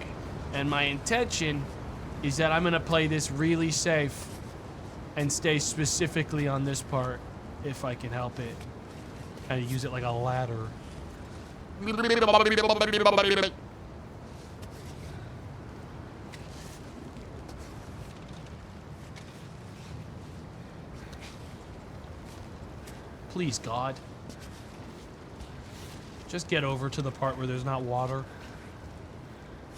And my intention is that I'm gonna play this really safe and stay specifically on this part if I can help it. And use it like a ladder. Please, God. Just get over to the part where there's not water.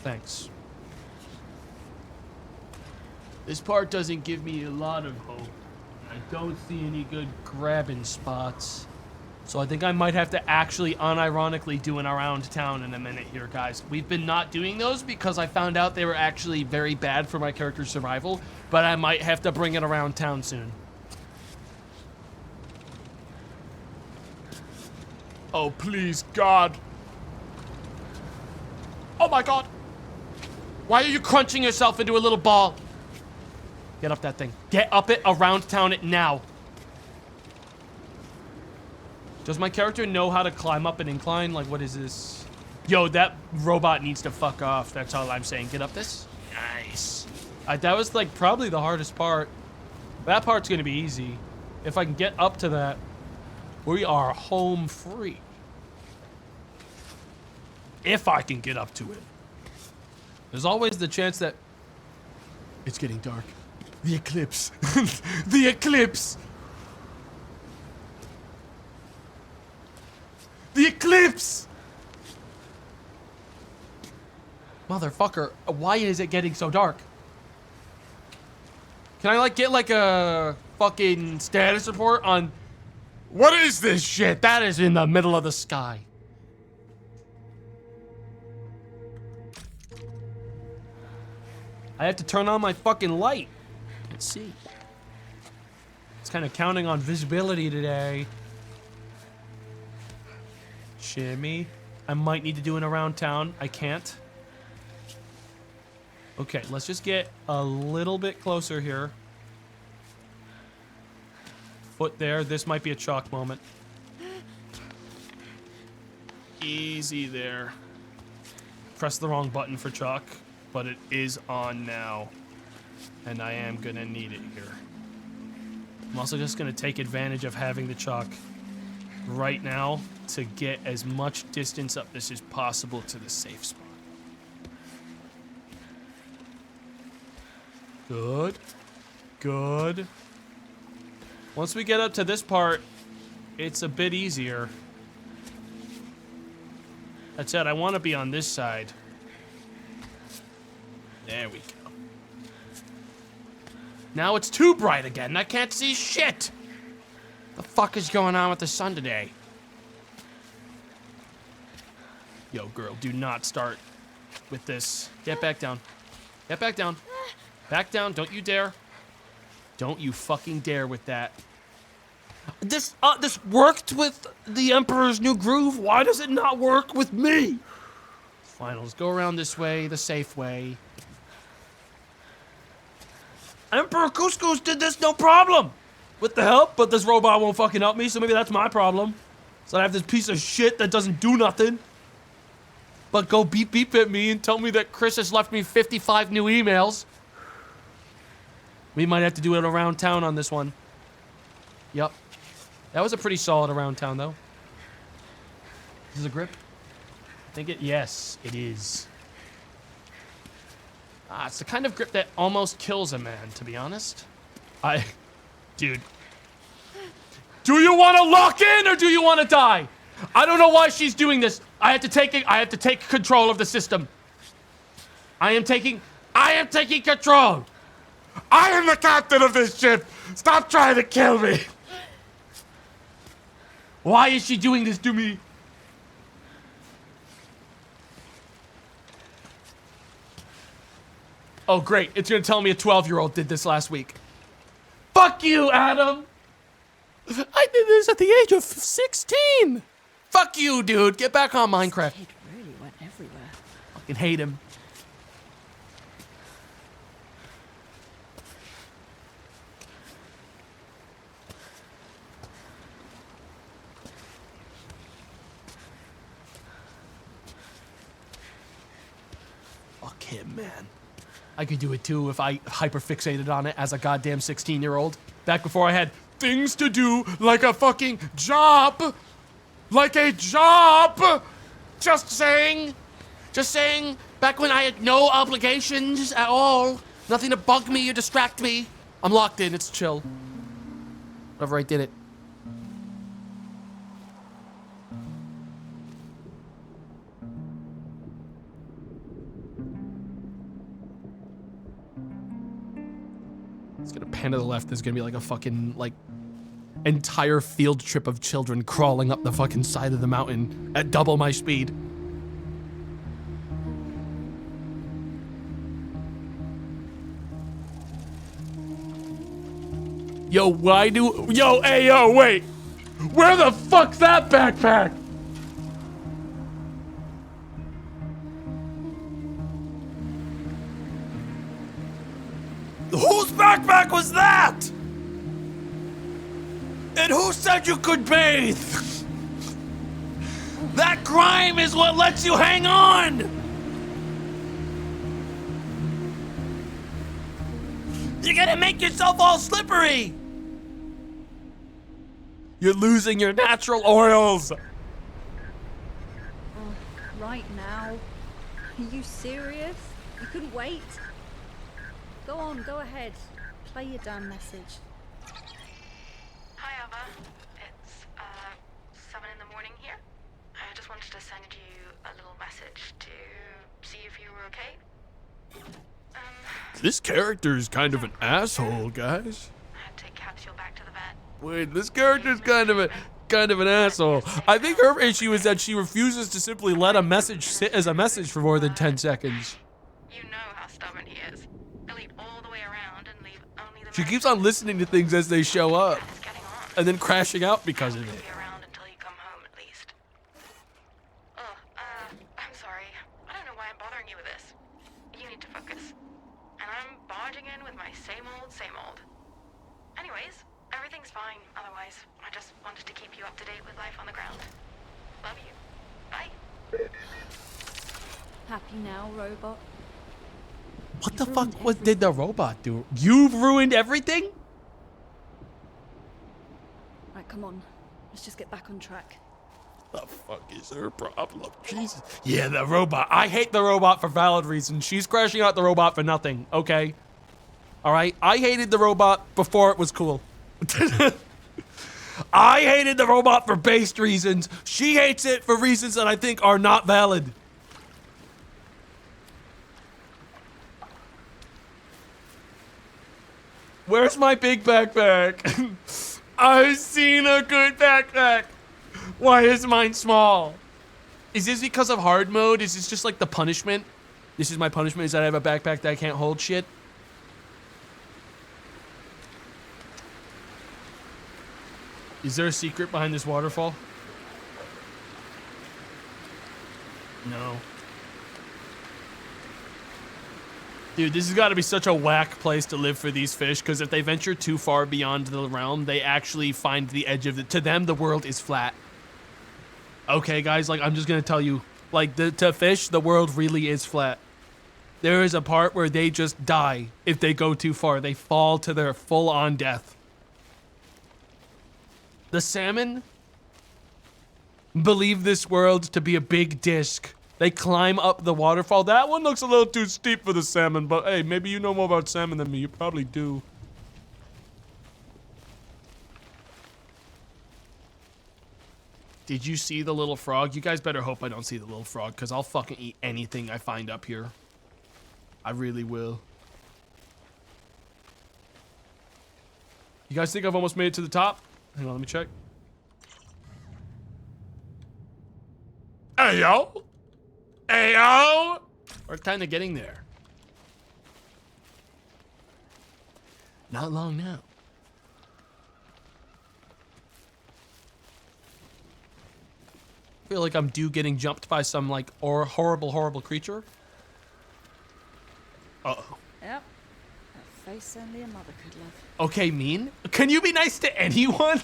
Thanks. This part doesn't give me a lot of hope. I don't see any good grabbing spots. So I think I might have to actually unironically do an around town in a minute here, guys. We've been not doing those because I found out they were actually very bad for my character's survival, but I might have to bring it around town soon. Oh, please, God. Oh my God. Why are you crunching yourself into a little ball? Get up that thing. Get up it, around town it now. Does my character know how to climb up an incline? Like, what is this? Yo, that robot needs to fuck off. That's all I'm saying. Get up this. Nice. That was like probably the hardest part. That part's gonna be easy. If I can get up to that, we are home free. If I can get up to it. There's always the chance that it's getting dark. The eclipse. The eclipse. The eclipse. Motherfucker, why is it getting so dark? Can I like get like a fucking status report on what is this shit? That is in the middle of the sky. I have to turn on my fucking light. Let's see. It's kind of counting on visibility today. Shimmy. I might need to do it around town. I can't. Okay, let's just get a little bit closer here. Foot there. This might be a chalk moment. Easy there. Press the wrong button for chalk, but it is on now. And I am gonna need it here. I'm also just gonna take advantage of having the chalk right now to get as much distance up this as possible to the safe spot. Good. Good. Once we get up to this part, it's a bit easier. That said, I want to be on this side. There we go. Now it's too bright again. I can't see shit. The fuck is going on with the sun today? Yo, girl, do not start with this. Get back down. Get back down. Back down. Don't you dare. Don't you fucking dare with that. This worked with the Emperor's New Groove. Why does it not work with me? Fine, let's go around this way, the safe way. Emperor Couscous did this no problem. With the help, but this robot won't fucking help me, so maybe that's my problem. So I have this piece of shit that doesn't do nothing. But go beep beep at me and tell me that Chris has left me 55 new emails. We might have to do it around town on this one. Yup. That was a pretty solid around town, though. Is this a grip? I think it... Yes, it is. It's the kind of grip that almost kills a man, to be honest. Dude. Do you want to lock in or do you want to die? I don't know why she's doing this. I have to take control of the system. I am taking control. I am the captain of this ship. Stop trying to kill me. Why is she doing this to me? Oh, great. It's going to tell me a 12-year-old did this last week. Fuck you, Adam. I did this at the age of 16. Fuck you, dude. Get back on Minecraft. It really went everywhere. Fucking hate him. Fuck him, man. I could do it too if I hyperfixated on it as a goddamn 16-year-old. Back before I had things to do like a fucking job. Like a job. Just saying. Just saying. Back when I had no obligations at all. Nothing to bug me or distract me. I'm locked in. It's chill. Whatever, I did it. It's gonna pan to the left. There's gonna be like a fucking, like, entire field trip of children crawling up the fucking side of the mountain at double my speed. Yo, hey, yo, wait. Where the fuck's that backpack? Whose backpack was that? And who said you could bathe? That grime is what lets you hang on! You're gonna make yourself all slippery! You're losing your natural oils! Oh, right now? Are you serious? You couldn't wait? Go on, go ahead. Play your damn message. Hi, Aava. It's 7 in the morning here. I just wanted to send you a little message to see if you were okay. This character is kind of an asshole, guys. I had to capsule back to the vet. Wait, this character's kind of an asshole. I think her issue is that she refuses to simply let a message sit as a message for more than 10 seconds. You know how stubborn he is. He'll eat all the way around and leave only the She keeps on listening to things as they show up It's getting on. and then crashing out because of it. Be around until you come home at least. I'm sorry. I don't know why I'm bothering you with this. You need to focus. And I'm barging in with my same old, same old. Anyways, everything's fine otherwise. I just wanted to keep you up to date with life on the ground. Love you. Bye. Happy now, robot? What the fuck did the robot do? You've ruined everything? Right, come on. Let's just get back on track. The fuck is her problem? Jesus. Yeah, the robot. I hate the robot for valid reasons. She's crashing out the robot for nothing, okay? Alright? I hated the robot before it was cool. I hated the robot for based reasons. She hates it for reasons that I think are not valid. Where's my big backpack? I've seen a good backpack. Why is mine small? Is this because of hard mode? Is this just like the punishment? This is my punishment, is that I have a backpack that I can't hold shit? Is there a secret behind this waterfall? No. Dude, this has got to be such a whack place to live for these fish, because if they venture too far beyond the realm, they actually find the edge of it. To them, the world is flat. Okay, guys, like, I'm just going to tell you, like, to fish, the world really is flat. There is a part where they just die if they go too far. They fall to their full-on death. The salmon believe this world to be a big disc. They climb up the waterfall. That one looks a little too steep for the salmon, but hey, maybe you know more about salmon than me. You probably do. Did you see the little frog? You guys better hope I don't see the little frog, because I'll fucking eat anything I find up here. I really will. You guys think I've almost made it to the top? Hang on, let me check. Hey, yo! Hey, yo! We're kind of getting there. Not long now. I feel like I'm due getting jumped by some, like, horrible creature. Uh-oh. Yep. A face only a mother could love. Okay, mean? Can you be nice to anyone?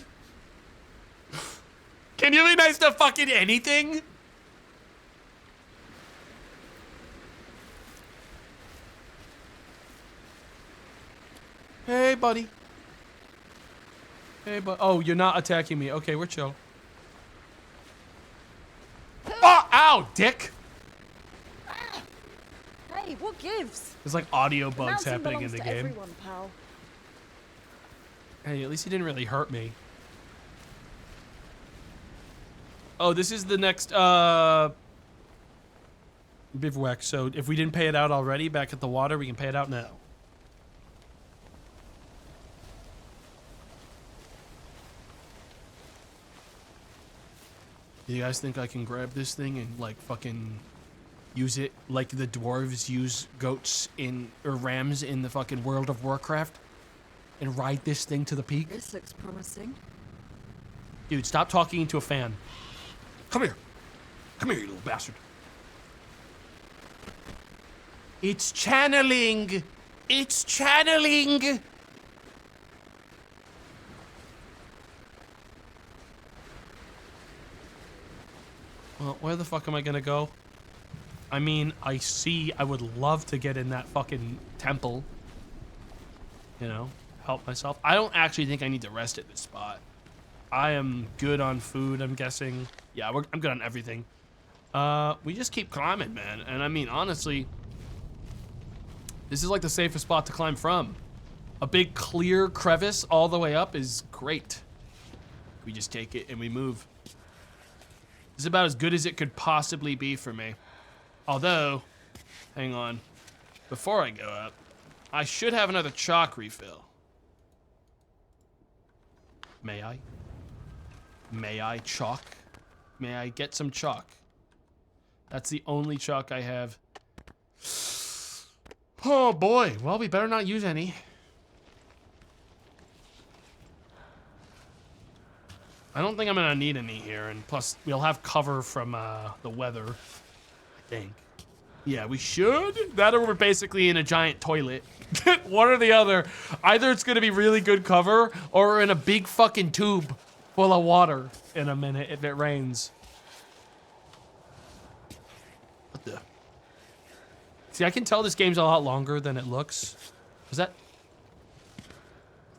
Can you be nice to fucking anything? Hey, buddy. Hey, oh, you're not attacking me. Okay, we're chill. Oh, ow, dick. Hey, what gives? There's like audio The bugs mountain happening in belongs the to game. everyone, pal. Hey, at least he didn't really hurt me. Oh, this is the next bivouac. So if we didn't pay it out already back at the water, we can pay it out now. Do you guys think I can grab this thing and like fucking use it like the dwarves use goats in or rams in the fucking World of Warcraft and ride this thing to the peak? This looks promising. Dude, stop talking into a fan. Come here. Come here, you little bastard. It's channeling. It's channeling. Well, where the fuck am I gonna go? I mean, I would love to get in that fucking temple. You know, help myself. I don't actually think I need to rest at this spot. I am good on food, I'm guessing. Yeah, I'm good on everything. We just keep climbing, man. And I mean, honestly, this is like the safest spot to climb from. A big clear crevice all the way up is great. We just take it and we move. This is about as good as it could possibly be for me. Although, hang on. Before I go up, I should have another chalk refill. May I? May I chalk? May I get some chalk? That's the only chalk I have. Oh boy, well, we better not use any. I don't think I'm gonna need any here, and plus we'll have cover from the weather, I think. Yeah, we should. That or we're basically in a giant toilet. One or the other. Either it's gonna be really good cover, or we're in a big fucking tube full of water in a minute if it rains. What the? See, I can tell this game's a lot longer than it looks. Was that? I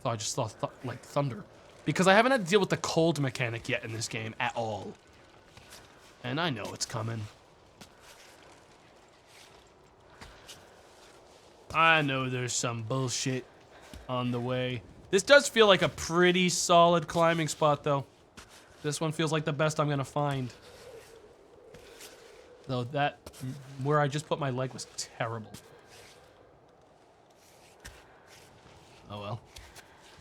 thought I just saw like thunder. Because I haven't had to deal with the cold mechanic yet in this game at all. And I know it's coming. I know there's some bullshit on the way. This does feel like a pretty solid climbing spot, though. This one feels like the best I'm gonna find. Though that, where I just put my leg was terrible. Oh well.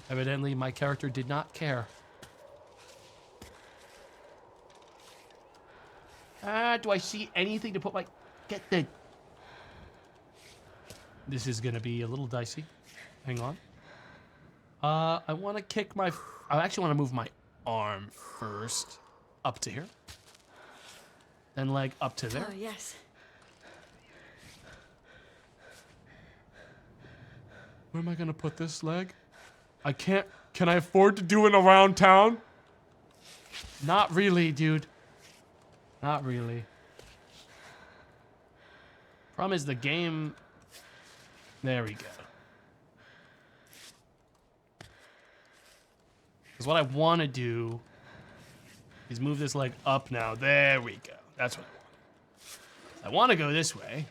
Evidently, my character did not care. Do I see anything to put my... Get the... This is gonna be a little dicey. Hang on. I want to kick my... I actually want to move my arm first. Up to here. Then leg up to there. Oh, yes. Where am I gonna put this leg? I can't... Can I afford to do it around town? Not really, dude. Not really. Problem is the game... There we go. Because what I want to do is move this leg up now. There we go. That's what I want. I want to go this way.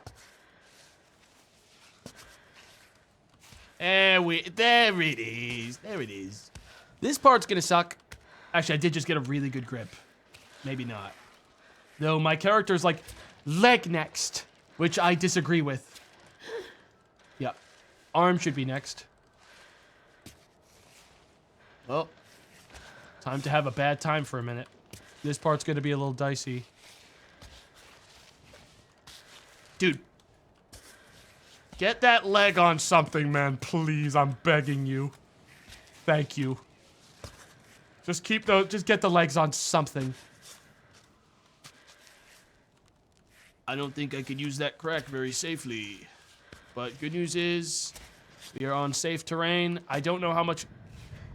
There it is. There it is. This part's gonna suck. Actually, I did just get a really good grip. Maybe not. Though my character's like, leg next, which I disagree with. Yep. Arm should be next. Well, time to have a bad time for a minute. This part's gonna be a little dicey. Dude. Get that leg on something, man, please. I'm begging you. Thank you. Just get the legs on something. I don't think I could use that crack very safely. But good news is, we are on safe terrain. I don't know how much...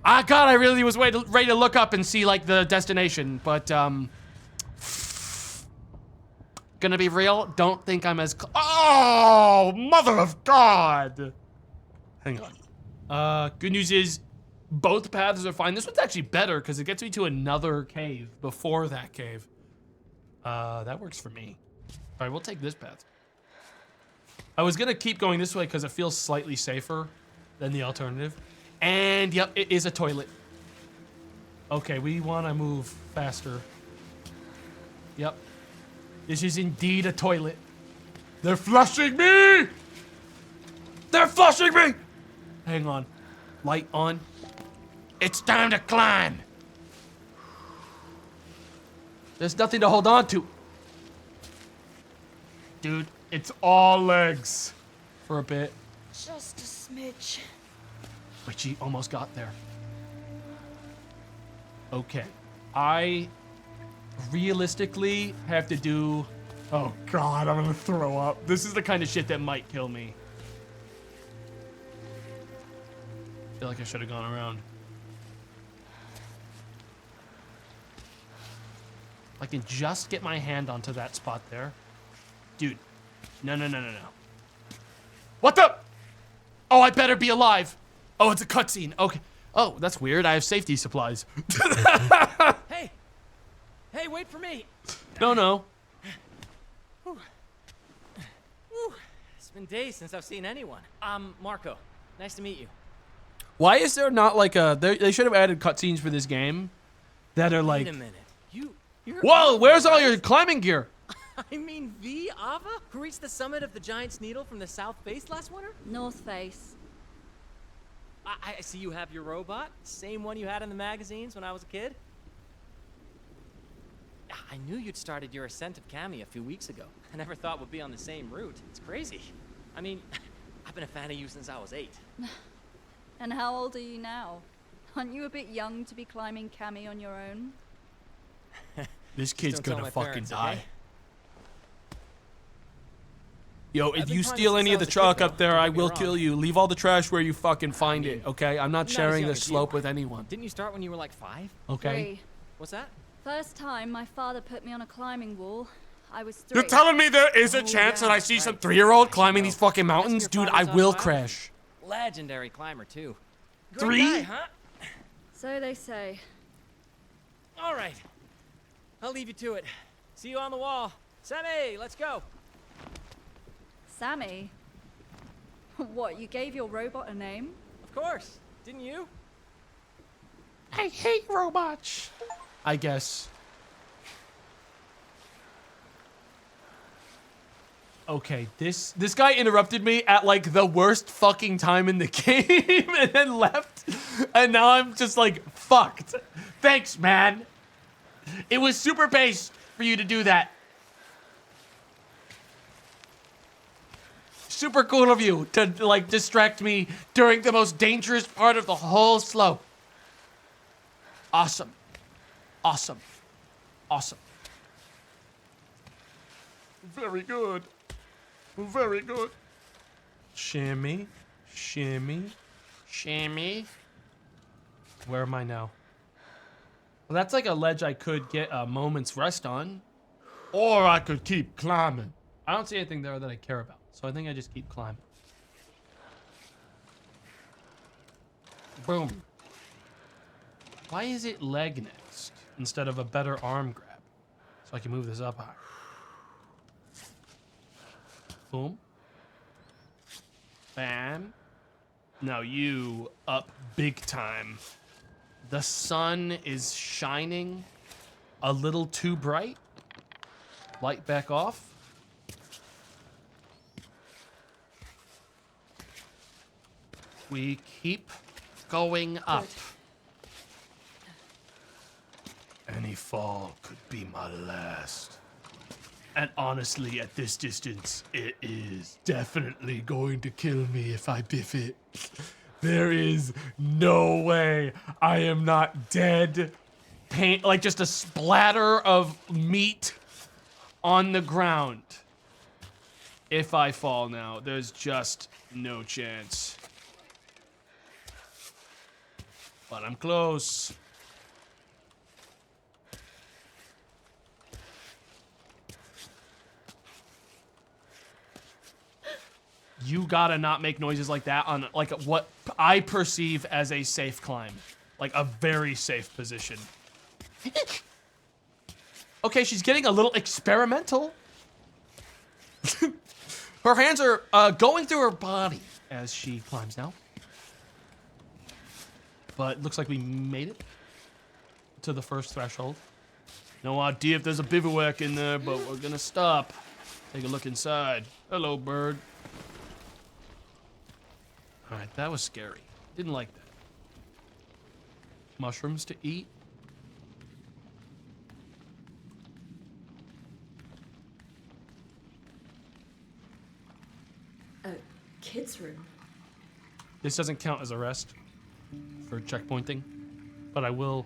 Ah, God, I really was ready to look up and see, like, the destination. But, gonna be real, don't think I'm as... Oh, mother of God! Hang on. Good news is, both paths are fine. This one's actually better, because it gets me to another cave before that cave. That works for me. All right, we'll take this path. I was gonna keep going this way, because it feels slightly safer than the alternative. And, yep, it is a toilet. Okay, we want to move faster. Yep. This is indeed a toilet. They're flushing me! They're flushing me! Hang on. Light on. It's time to climb. There's nothing to hold on to. Dude, it's all legs. For a bit. Just a smidge. Wait, she almost got there. Okay. I realistically have to do... Oh God, I'm gonna throw up. This is the kind of shit that might kill me. I feel like I should have gone around. If I can just get my hand onto that spot there. Dude. No. What the? Oh, I better be alive. Oh, it's a cutscene. Okay. Oh, that's weird. I have safety supplies. Hey! Hey, wait for me! No. Whew. It's been days since I've seen anyone. I'm Marco. Nice to meet you. Why is there not like a... They should have added cutscenes for this game that are like... Wait a minute. You're Whoa, Aava, where's all right? your climbing gear? I mean, Aava? Who reached the summit of the Giant's Needle from the south face last winter? North Face. I see you have your robot. Same one you had in the magazines when I was a kid. I knew you'd started your ascent of Cami a few weeks ago. I never thought we'd be on the same route. It's crazy. I mean, I've been a fan of you since I was 8. And how old are you now? Aren't you a bit young to be climbing Cami on your own? This kid's Don't tell gonna my fucking parents, die. okay? Yo, I've if been you climbing steal since any I of the was a kid, chalk though. up there, Don't I get me will wrong. kill you. Leave all the trash where you fucking find it, okay? I'm not as sharing young the as you. slope with anyone, Didn't you start when you were like 5? okay? 3. What's that? First time my father put me on a climbing wall, I was 3. You're telling me there is a Oh, chance that yeah, I see some right. 3-year-old climbing No. these fucking mountains? That's your Dude, I father's will autobiography? crash. Legendary climber, too. Great 3? guy, huh? So they say. All right. I'll leave you to it. See you on the wall. Sammy, let's go. Sammy? What, you gave your robot a name? Of course. Didn't you? I hate robots. I guess. Okay, this guy interrupted me at like the worst fucking time in the game and then left. And now I'm just like fucked. Thanks, man. It was super based for you to do that. Super cool of you to like distract me during the most dangerous part of the whole slope. Awesome. Awesome. Awesome. Very good. Very good. Shimmy. Shimmy. Shimmy. Where am I now? Well, that's like a ledge I could get a moment's rest on. Or I could keep climbing. I don't see anything there that I care about. So I think I just keep climbing. Boom. Why is it leg next instead of a better arm grab? So I can move this up higher. Boom. Bam. Now you up big time. The sun is shining a little too bright. Light back off. We keep going up. Any fall could be my last. And honestly, at this distance, it is definitely going to kill me if I biff it. There is no way I am not dead. Paint, like just a splatter of meat on the ground. If I fall now, there's just no chance. But I'm close. You gotta not make noises like that on like what I perceive as a safe climb. Like a very safe position. Okay, she's getting a little experimental. Her hands are going through her body as she climbs now. But it looks like we made it to the first threshold. No idea if there's a bivouac in there, but we're gonna stop. Take a look inside. Hello, bird. All right, that was scary. Didn't like that. Mushrooms to eat. A kid's room. This doesn't count as a rest for checkpointing, but I will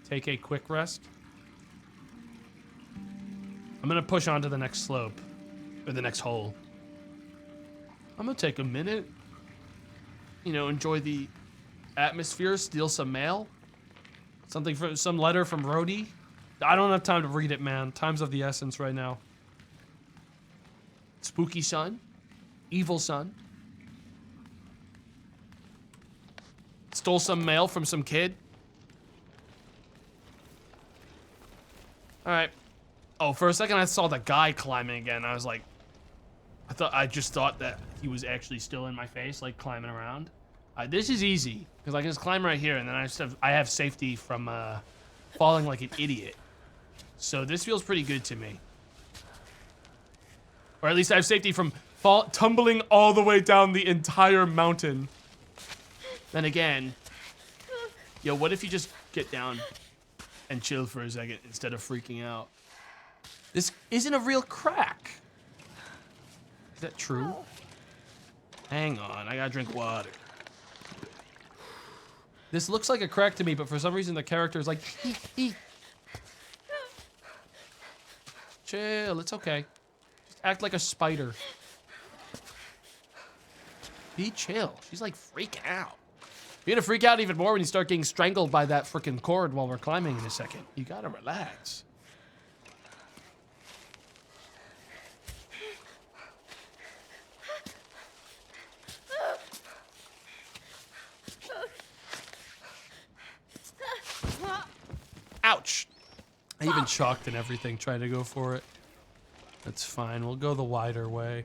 take a quick rest. I'm gonna push on to the next slope, or the next hole. I'm gonna take a minute, you know, enjoy the atmosphere, steal some mail. Something from some letter from Rhodey. I don't have time to read it, man. Time's of the essence right now. Spooky son. Evil son. Stole some mail from some kid. Alright. Oh, for a second I saw the guy climbing again. I was like... I just thought that he was actually still in my face, like climbing around. This is easy, because I can just climb right here, and then I have safety from falling like an idiot. So this feels pretty good to me. Or at least I have safety from tumbling all the way down the entire mountain. Then again, yo, what if you just get down and chill for a second instead of freaking out? This isn't a real crack. Is that true? Hang on, I gotta drink water. This looks like a crack to me, but for some reason the character is like, chill, it's okay. Just act like a spider. Be chill. She's like freaking out. You're gonna freak out even more when you start getting strangled by that freaking cord while we're climbing in a second. You gotta relax. Ouch! I even chalked and everything trying to go for it. That's fine. We'll go the wider way.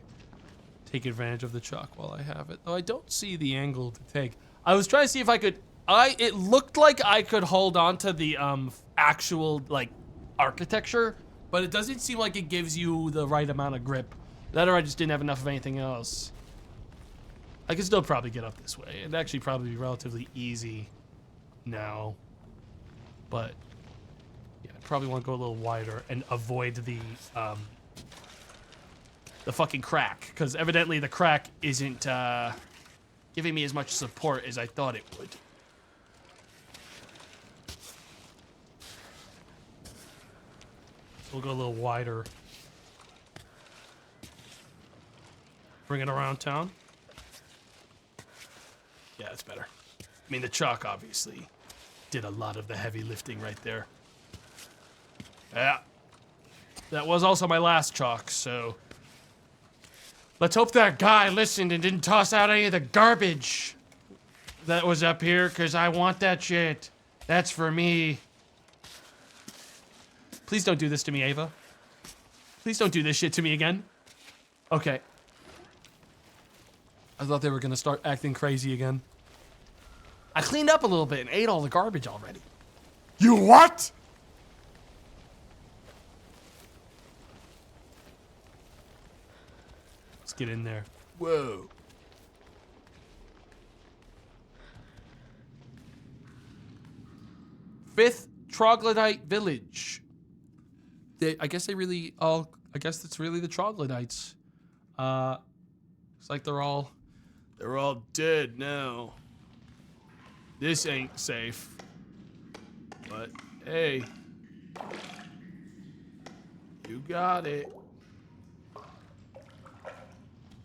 Take advantage of the chalk while I have it. Though I don't see the angle to take. I was trying to see if I could... It looked like I could hold on to the actual, like, architecture, but it doesn't seem like it gives you the right amount of grip. That or I just didn't have enough of anything else. I could still probably get up this way. It'd actually probably be relatively easy now. But... yeah, I probably want to go a little wider and avoid the fucking crack, because evidently the crack isn't giving me as much support as I thought it would. So we'll go a little wider. Bring it around town. Yeah, that's better. I mean, the chalk obviously did a lot of the heavy lifting right there. Yeah. That was also my last chalk, so... let's hope that guy listened and didn't toss out any of the garbage that was up here, because I want that shit. That's for me. Please don't do this to me, Aava. Please don't do this shit to me again. Okay. I thought they were gonna start acting crazy again. I cleaned up a little bit and ate all the garbage already. You what? Let's get in there. Whoa. Fifth Troglodyte Village. I guess they really all... I guess it's really the troglodytes. It's like they're all dead now. This ain't safe. But, hey. You got it.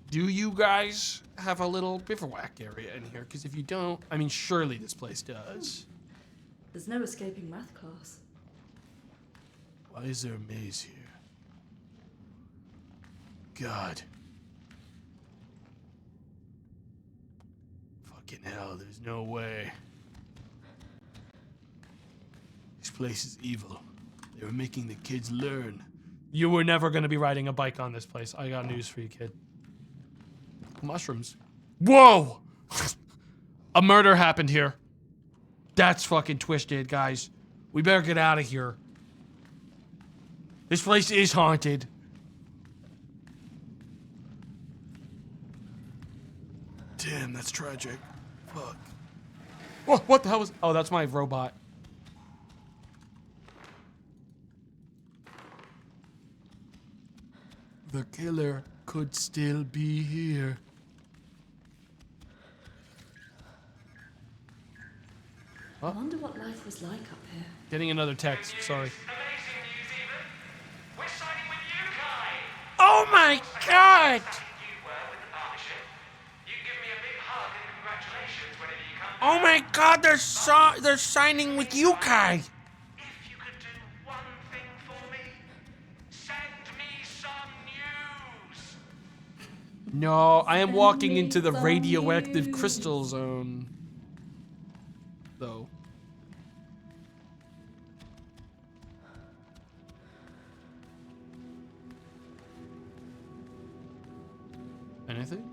Do you guys have a little bivouac area in here? Because if you don't, I mean, surely this place does. There's no escaping math class. Why is there a maze here? God. Fucking hell, there's no way. This place is evil. They were making the kids learn. You were never gonna be riding a bike on this place. I got news for you, kid. Mushrooms. Whoa! A murder happened here. That's fucking twisted, guys. We better get out of here. This place is haunted. Damn, that's tragic. Fuck. Whoa, what the hell was... oh, that's my robot. The killer could still be here. I wonder what life was like up here. Getting another text, sorry. Amazing news, Haven. We're signing with you, Kai. Oh my god! You were with the partnership. You can give me a big hug and congratulations whenever you come. Oh my god, they're signing with you, Kai! If you could do one No, I am walking into the radioactive crystal zone. Though. Anything?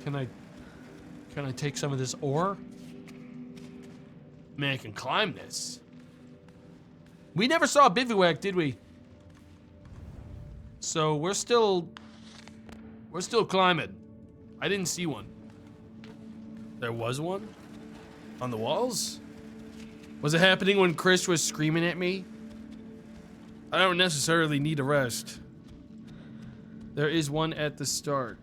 Can I take some of this ore? Man, I can climb this. We never saw a bivouac, did we? So we're still climbing. I didn't see one. There was one? On the walls? Was it happening when Chris was screaming at me? I don't necessarily need a rest. There is one at the start.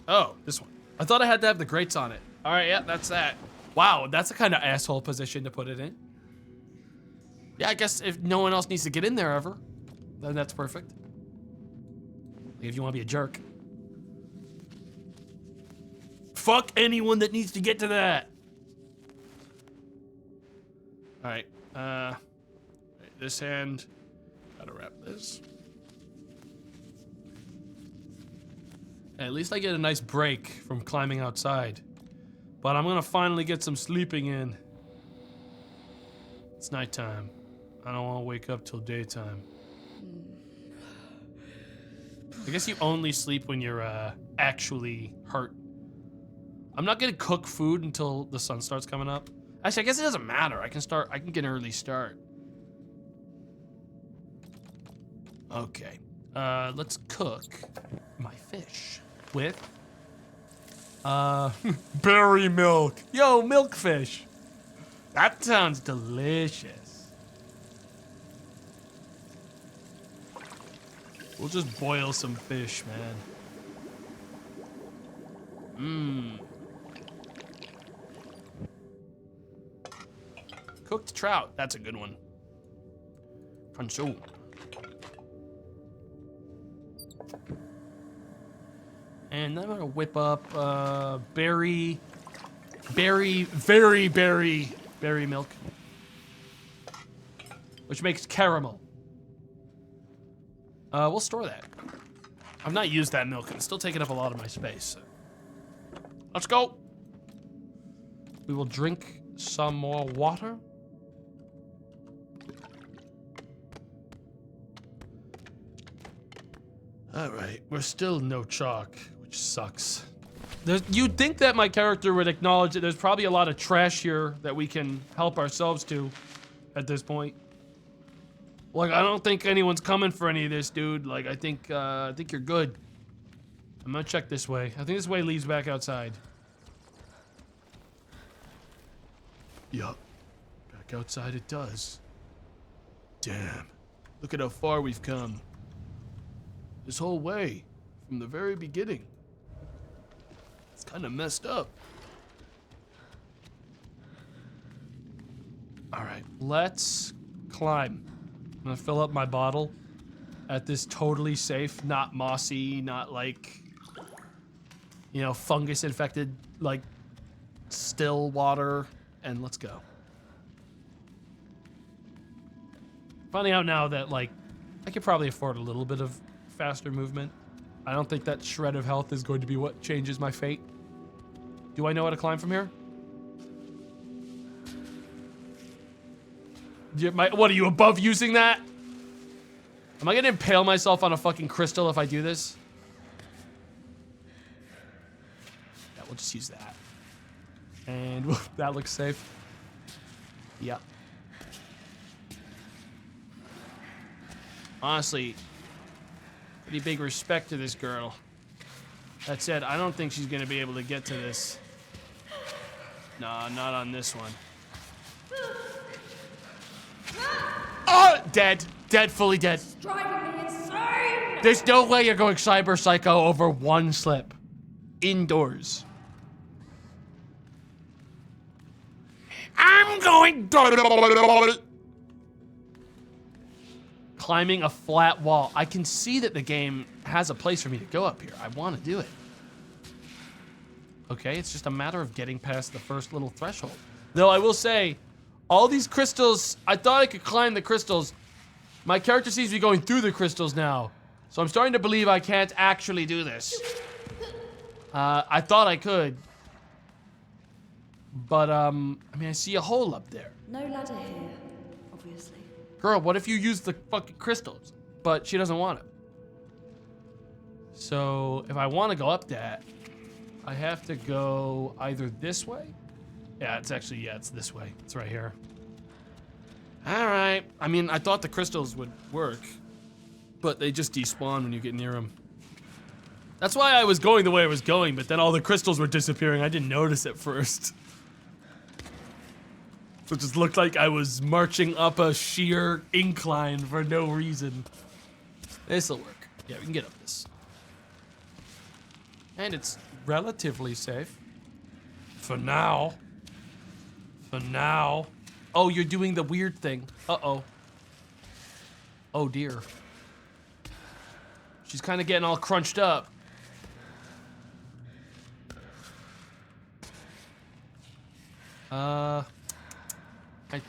Oh, this one. I thought I had to have the grates on it. All right, yeah, that's that. Wow, that's a kind of asshole position to put it in. Yeah, I guess if no one else needs to get in there ever, then that's perfect. Like if you want to be a jerk. Fuck anyone that needs to get to that. All right, this hand, gotta wrap this. At least I get a nice break from climbing outside. But I'm gonna finally get some sleeping in. It's nighttime. I don't wanna wake up till daytime. I guess you only sleep when you're actually hurt. I'm not gonna cook food until the sun starts coming up. Actually, I guess it doesn't matter. I can get an early start. Okay, let's cook my fish with berry milk. Yo, milkfish. That sounds delicious. We'll just boil some fish, man. Cooked trout. That's a good one. Conso. And then I'm gonna whip up berry milk, which makes caramel. We'll store that. I've not used that milk, and it's still taking up a lot of my space. So. Let's go. We will drink some more water. All right, we're still no chalk, which sucks. You'd think that my character would acknowledge that there's probably a lot of trash here that we can help ourselves to at this point. Like, I don't think anyone's coming for any of this, dude. Like, I think you're good. I'm gonna check this way. I think this way leads back outside. Yup, back outside it does. Damn, look at how far we've come. This whole way, from the very beginning. It's kind of messed up. All right, let's climb. I'm gonna fill up my bottle at this totally safe, not mossy, not like, you know, fungus infected, like still water, and let's go. Finding out now that like, I could probably afford a little bit of faster movement. I don't think that shred of health is going to be what changes my fate. Do I know how to climb from here? What, are you above using that? Am I gonna impale myself on a fucking crystal if I do this? Yeah, we'll just use that. And that looks safe. Yep. Honestly, pretty big respect to this girl. That said, I don't think she's gonna be able to get to this. Nah, not on this one. Oh, dead. Dead, fully dead. It's driving me insane! There's no way you're going cyber psycho over one slip. Indoors. I'm going... Climbing a flat wall. I can see that the game has a place for me to go up here. I want to do it. Okay, it's just a matter of getting past the first little threshold. Though I will say, all these crystals, I thought I could climb the crystals. My character seems to be going through the crystals now. So I'm starting to believe I can't actually do this. I thought I could. But, I mean, I see a hole up there. No ladder here, obviously. Girl, what if you use the fucking crystals? But she doesn't want it. So, if I want to go up that, I have to go either this way. Yeah, it's this way. It's right here. All right. I mean, I thought the crystals would work, but they just despawn when you get near them. That's why I was going the way I was going, but then all the crystals were disappearing. I didn't notice at first. So it just looked like I was marching up a sheer incline for no reason. This'll work. Yeah, we can get up this. And it's relatively safe. For now. For now. Oh, you're doing the weird thing. Uh-oh. Oh, dear. She's kind of getting all crunched up. Right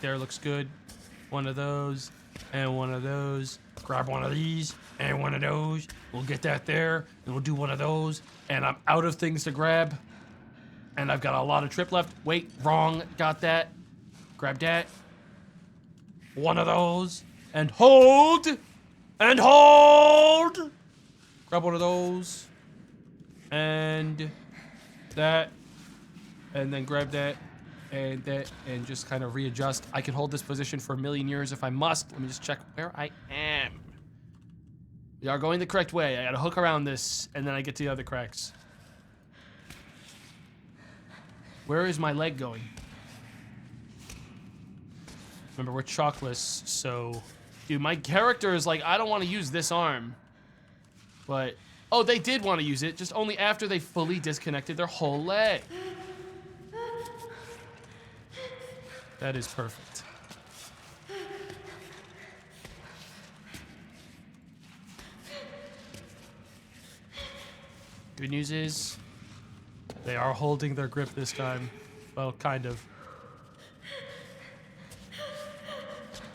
there looks good. One of those, and one of those. Grab one of these, and one of those. We'll get that there, and we'll do one of those. And I'm out of things to grab. And I've got a lot of trip left. Wait, wrong. Got that. Grab that. One of those. And hold! And hold! Grab one of those. And that. And then grab that. And that. And just kind of readjust. I can hold this position for a million years if I must. Let me just check where I am. We are going the correct way. I gotta hook around this. And then I get to the other cracks. Where is my leg going? Remember, we're chalkless, so... Dude, my character is like, I don't want to use this arm. But... Oh, they did want to use it, just only after they fully disconnected their whole leg. That is perfect. Good news is... They are holding their grip this time. Well, kind of.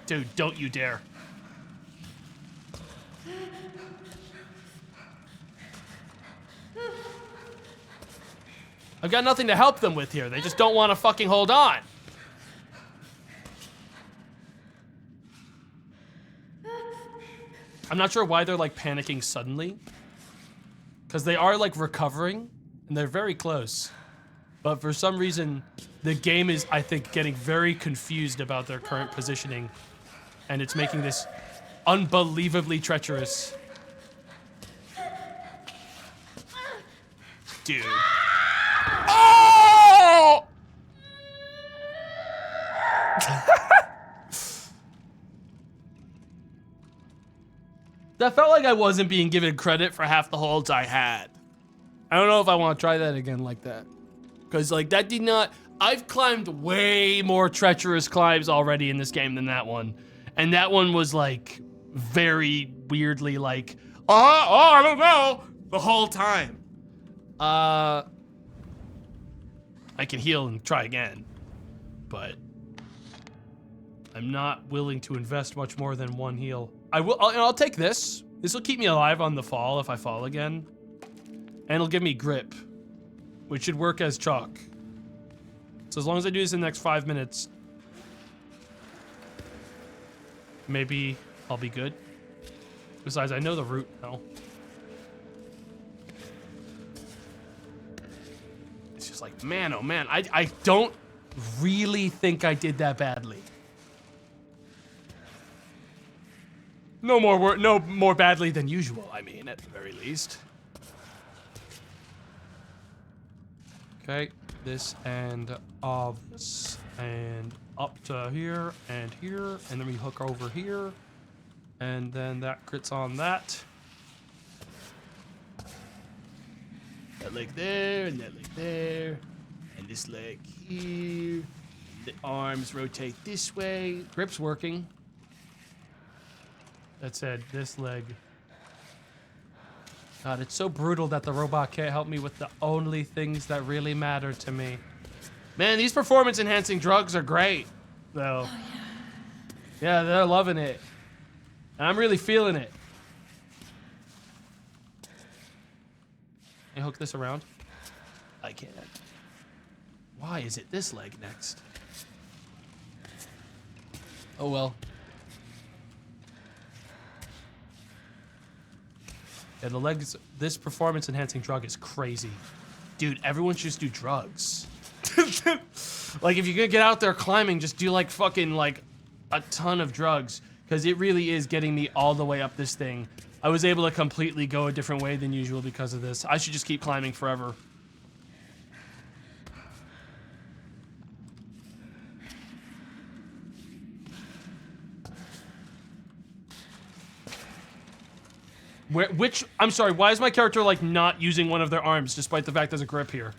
Dude, don't you dare. I've got nothing to help them with here. They just don't want to fucking hold on. I'm not sure why they're like panicking suddenly. Because they are like recovering. And they're very close. But for some reason, the game is, I think, getting very confused about their current positioning. And it's making this unbelievably treacherous. Dude. Oh! That felt like I wasn't being given credit for half the holds I had. I don't know if I want to try that again like that. Because, like, that did not... I've climbed way more treacherous climbs already in this game than that one. And that one was, like, very weirdly, like, I don't know, the whole time. I can heal and try again. But I'm not willing to invest much more than one heal. I'll take this. This will keep me alive on the fall if I fall again. And it'll give me grip, which should work as chalk. So as long as I do this in the next 5 minutes, maybe I'll be good. Besides, I know the route now. It's just like, man, oh man, I don't really think I did that badly. No more badly than usual, I mean, at the very least. Okay, this and this, and up to here, and then we hook over here, and then that crits on that. That leg there, and that leg there, and this leg here. The arms rotate this way. Grip's working. That said, this leg. God, it's so brutal that the robot can't help me with the only things that really matter to me. Man, these performance-enhancing drugs are great, though. Yeah, they're loving it. And I'm really feeling it. Can I hook this around? I can't. Why is it this leg next? Oh well. Yeah, the legs, this performance enhancing drug is crazy. Dude, everyone should just do drugs. Like, if you're gonna get out there climbing, just do like fucking like a ton of drugs. Because it really is getting me all the way up this thing. I was able to completely go a different way than usual because of this. I should just keep climbing forever. I'm sorry, why is my character like not using one of their arms despite the fact there's a grip here?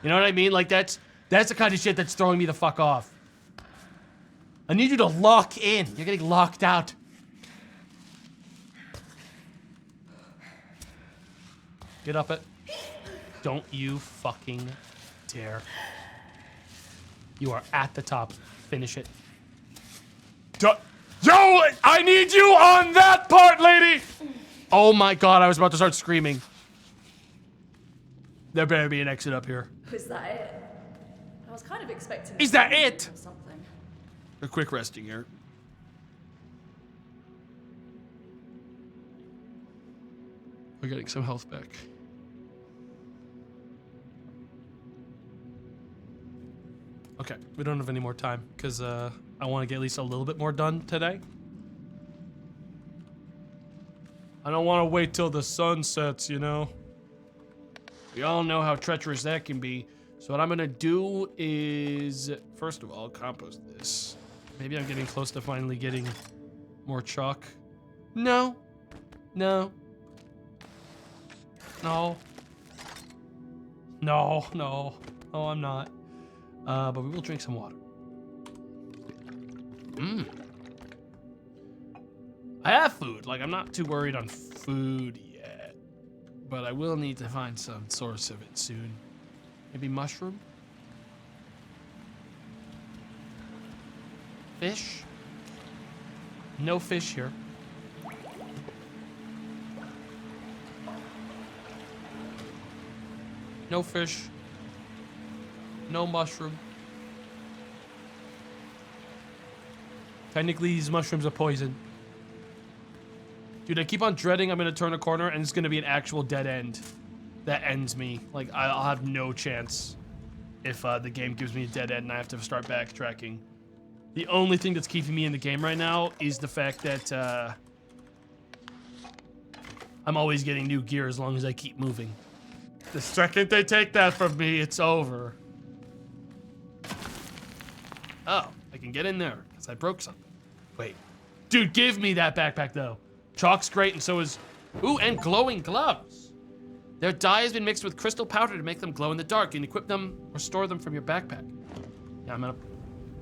You know what I mean? Like that's the kind of shit that's throwing me the fuck off. I need you to lock in. You're getting locked out. Get up it. Don't you fucking dare. You are at the top. Finish it. Yo, I need you on that part, lady! Oh my god, I was about to start screaming. There better be an exit up here. Was that it? I was kind of expecting. Is that it? Or something. A quick resting here. We're getting some health back. Okay, we don't have any more time because I want to get at least a little bit more done today. I don't want to wait till the sun sets, you know? We all know how treacherous that can be. So what I'm gonna do is, first of all, compost this. Maybe I'm getting close to finally getting more chalk. No. No. No. No, no. No, I'm not. But we will drink some water. I have food. Like, I'm not too worried on food yet. But I will need to find some source of it soon. Maybe mushroom? Fish? No fish here. No fish. No mushroom. Technically, these mushrooms are poison. Dude, I keep on dreading I'm gonna turn a corner and it's gonna be an actual dead end. That ends me. Like, I'll have no chance if the game gives me a dead end and I have to start backtracking. The only thing that's keeping me in the game right now is the fact that I'm always getting new gear as long as I keep moving. The second they take that from me, it's over. Oh, I can get in there because I broke something. Wait. Dude, give me that backpack though. Chalk's great and so is... Ooh, and glowing gloves. Their dye has been mixed with crystal powder to make them glow in the dark and equip them or store them from your backpack. Yeah, I'm gonna...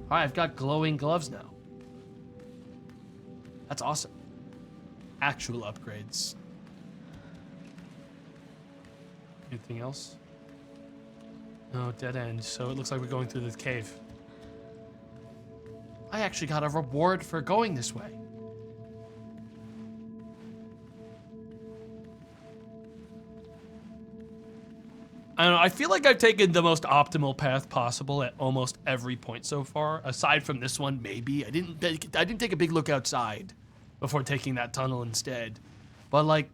Alright, I've got glowing gloves now. That's awesome. Actual upgrades. Anything else? No, dead end. So it looks like we're going through this cave. I actually got a reward for going this way. I don't know, I feel like I've taken the most optimal path possible at almost every point so far. Aside from this one, maybe. I didn't take a big look outside before taking that tunnel instead. But like,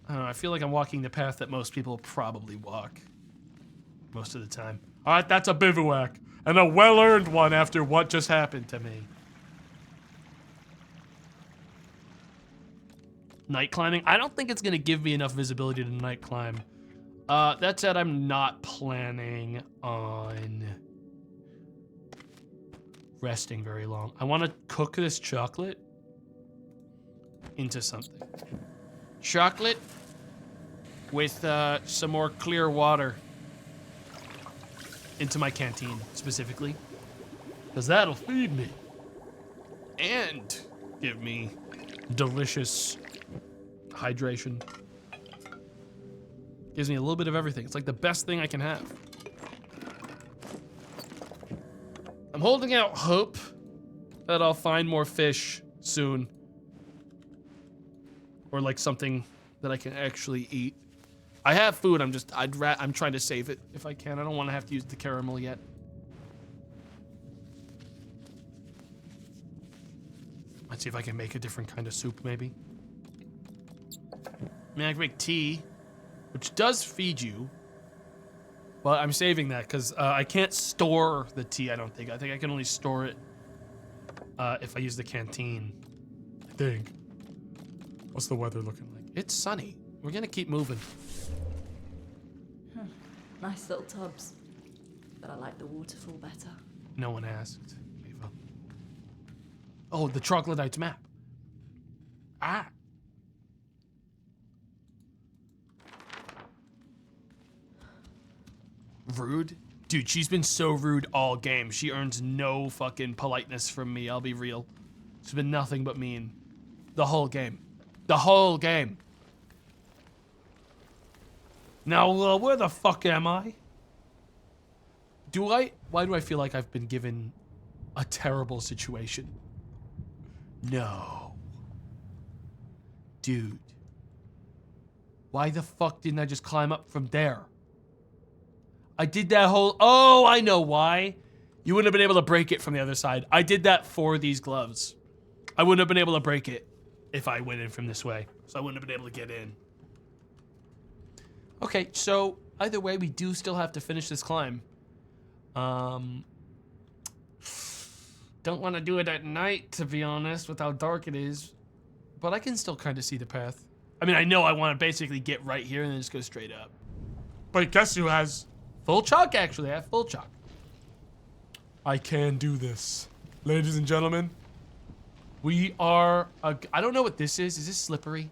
I don't know, I feel like I'm walking the path that most people probably walk. Most of the time. Alright, that's a bivouac. And a well-earned one after what just happened to me. Night climbing? I don't think it's gonna give me enough visibility to night climb. That said, I'm not planning on resting very long. I want to cook this chocolate into something. Chocolate with some more clear water into my canteen, specifically. Because that'll feed me. And give me delicious hydration. Gives me a little bit of everything. It's like the best thing I can have. I'm holding out hope that I'll find more fish soon. or like something that I can actually eat. I have food. I'm trying to save it if I can. I don't want to have to use the caramel yet. Let's see if I can make a different kind of soup, maybe. I mean, I can make tea, which does feed you. But I'm saving that because I can't store the tea, I don't think. I think I can only store it if I use the canteen. I think. What's the weather looking like? It's sunny. We're gonna keep moving. Nice little tubs. But I like the waterfall better. No one asked. Ava. Oh, the Troglodytes map. Ah. Rude? Dude, she's been so rude all game. She earns no fucking politeness from me, I'll be real. She's been nothing but mean. The whole game. The whole game. Now, where the fuck am I? Why do I feel like I've been given a terrible situation? No. Dude. Why the fuck didn't I just climb up from there? I did that whole... Oh, I know why. You wouldn't have been able to break it from the other side. I did that for these gloves. I wouldn't have been able to break it if I went in from this way. So I wouldn't have been able to get in. Okay, so either way, we do still have to finish this climb. Don't want to do it at night, to be honest, with how dark it is. But I can still kind of see the path. I mean, I know I want to basically get right here and then just go straight up. But guess who has full chalk, actually? I have full chalk. I can do this. Ladies and gentlemen, we are... I don't know what this is. Is this slippery?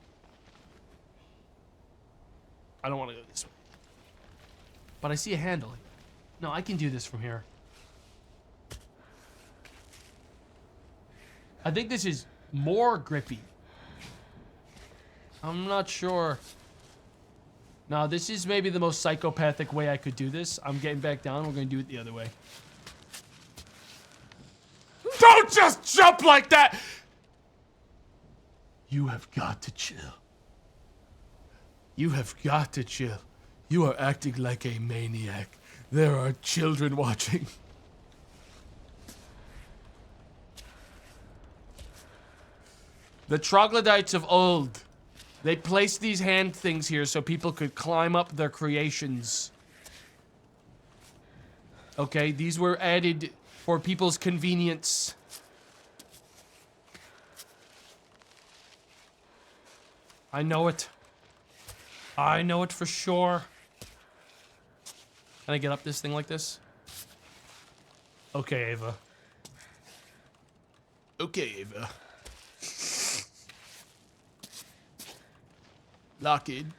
I don't want to go this way. But I see a handle. No, I can do this from here. I think this is more grippy. I'm not sure. No, this is maybe the most psychopathic way I could do this. I'm getting back down. We're going to do it the other way. Don't just jump like that! You have got to chill. You have got to chill. You are acting like a maniac. There are children watching. The troglodytes of old. They placed these hand things here so people could climb up their creations. Okay, these were added for people's convenience. I know it. I know it for sure. Can I get up this thing like this? Okay, Ava. Okay, Ava. Lock in.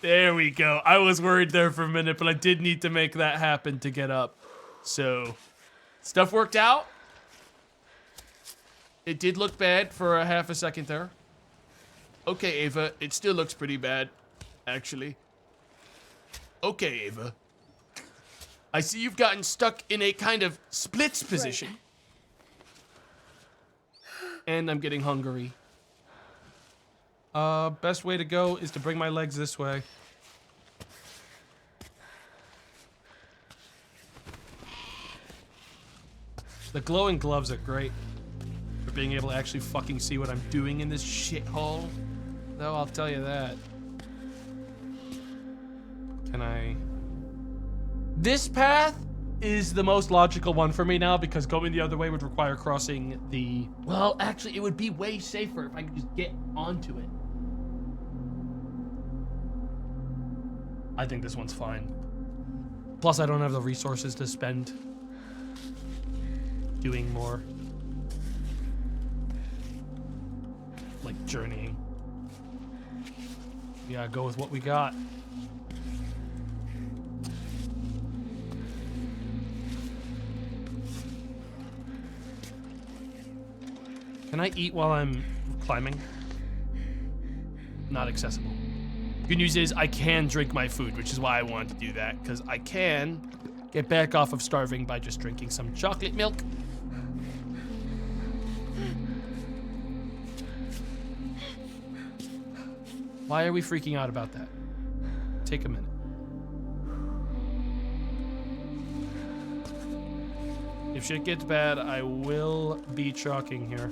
There we go. I was worried there for a minute, but I did need to make that happen to get up. So, stuff worked out. It did look bad for a half a second there. Okay, Ava. It still looks pretty bad, actually. Okay, Ava. I see you've gotten stuck in a kind of splits position. And I'm getting hungry. Best way to go is to bring my legs this way. The glowing gloves are great for being able to actually fucking see what I'm doing in this shithole. Though, I'll tell you that. Can I... This path is the most logical one for me now because going the other way would require crossing the... Well, actually, it would be way safer if I could just get onto it. I think this one's fine. Plus, I don't have the resources to spend doing more, like, journeying. Yeah, go with what we got. Can I eat while I'm climbing? Not accessible. Good news is I can drink my food, which is why I wanted to do that, because I can get back off of starving by just drinking some chocolate milk. Why are we freaking out about that? Take a minute. If shit gets bad, I will be chalking here.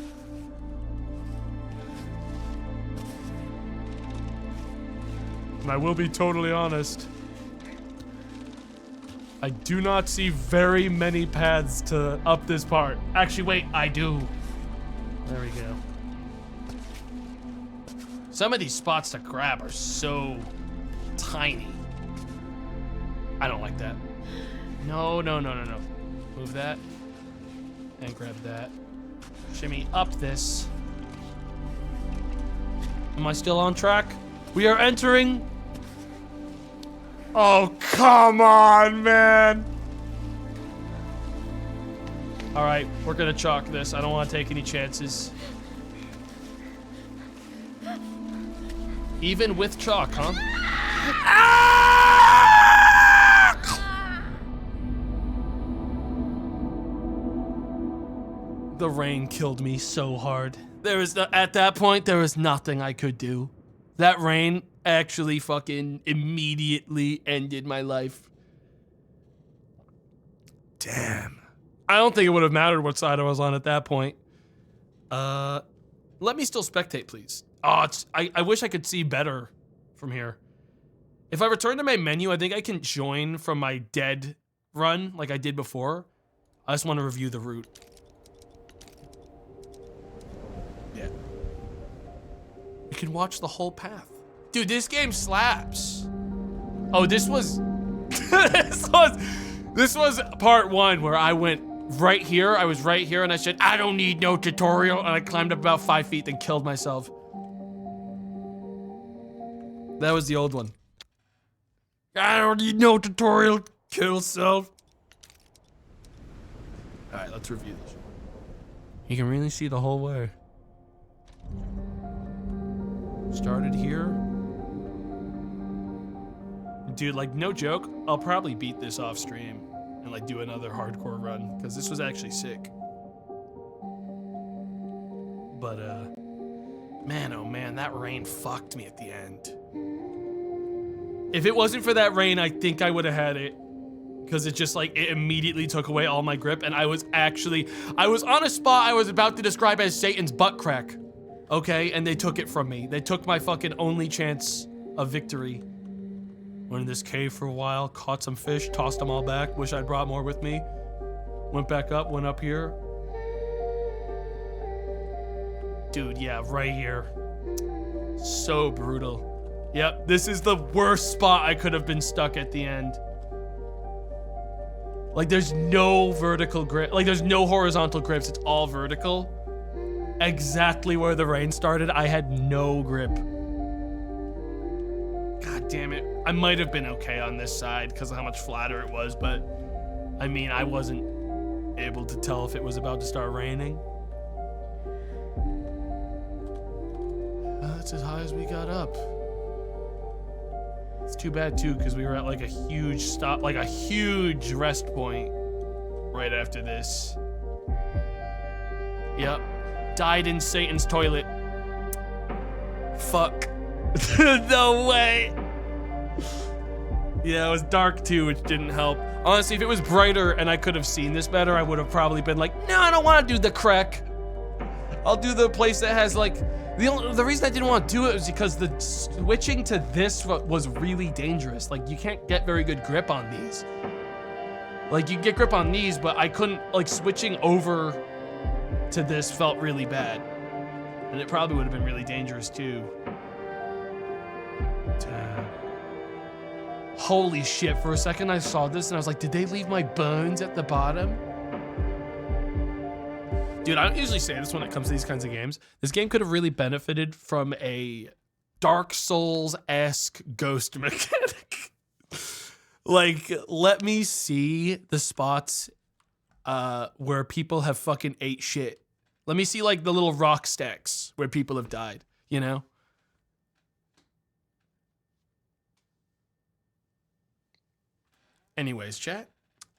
And I will be totally honest. I do not see very many paths to up this part. Actually, wait, I do. There we go. Some of these spots to grab are so tiny. I don't like that. No, no, no, no, no. Move that. And grab that. Shimmy up this. Am I still on track? We are entering. Oh, come on, man. All right, we're gonna chalk this. I don't want to take any chances. Even with chalk, huh? The rain killed me so hard. At that point, there was nothing I could do. That rain actually fucking immediately ended my life. Damn. I don't think it would have mattered what side I was on at that point. Let me still spectate, please. Oh, I wish I could see better from here. If I return to my menu, I think I can join from my dead run like I did before. I just want to review the route. Yeah. You can watch the whole path. Dude, this game slaps. Oh, this was this was part 1 where I went right here. I was right here and I said, I don't need no tutorial. And I climbed up about 5 feet, then killed myself. That was the old one. I don't need no tutorial. Kill self. All right, let's review this. You can really see the whole way. Started here. Dude, like, no joke, I'll probably beat this off stream and like do another hardcore run because this was actually sick. But man, oh man, that rain fucked me at the end. If it wasn't for that rain, I think I would have had it because it just like, it immediately took away all my grip and I was on a spot I was about to describe as Satan's butt crack. Okay, and they took it from me. They took my fucking only chance of victory. Went in this cave for a while, caught some fish, tossed them all back. Wish I'd brought more with me. Went back up, went up here. Dude, yeah, right here. So brutal. Yep, this is the worst spot I could have been stuck at the end. Like, there's no vertical grip. Like, there's no horizontal grips. It's all vertical. Exactly where the rain started, I had no grip. God damn it. I might have been okay on this side because of how much flatter it was, but I mean, I wasn't able to tell if it was about to start raining. That's as high as we got up. It's too bad too, because we were at like a huge stop, like a huge rest point right after this. Yep. Died in Satan's toilet. Fuck. No way. Yeah, it was dark too, which didn't help. Honestly, if it was brighter and I could have seen this better, I would have probably been like, no, I don't want to do the crack. I'll do the place that has like, the reason I didn't want to do it was because the switching to this was really dangerous. Like, you can't get very good grip on these. Like, you get grip on these, but I couldn't, like, switching over to this felt really bad. And it probably would have been really dangerous too. Damn. Holy shit, for a second I saw this and I was like, did they leave my bones at the bottom? Dude, I don't usually say this when it comes to these kinds of games. This game could have really benefited from a Dark Souls-esque ghost mechanic. Like, let me see the spots where people have fucking ate shit. Let me see like the little rock stacks where people have died, you know? Anyways, chat,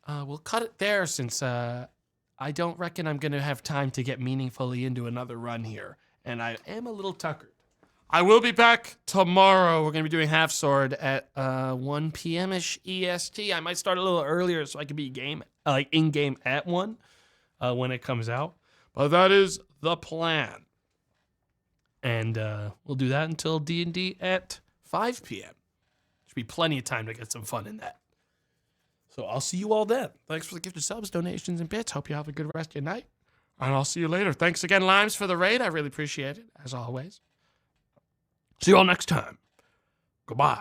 we'll cut it there since I don't reckon I'm gonna have time to get meaningfully into another run here. And I am a little tuckered. I will be back tomorrow. We're going to be doing Half Sword at 1 p.m.-ish EST. I might start a little earlier so I can be in-game at 1 when it comes out. But that is the plan. And we'll do that until D&D at 5 p.m. Should be plenty of time to get some fun in that. So I'll see you all then. Thanks for the gift of subs, donations, and bits. Hope you have a good rest of your night. And I'll see you later. Thanks again, Limes, for the raid. I really appreciate it, as always. See you all next time. Goodbye.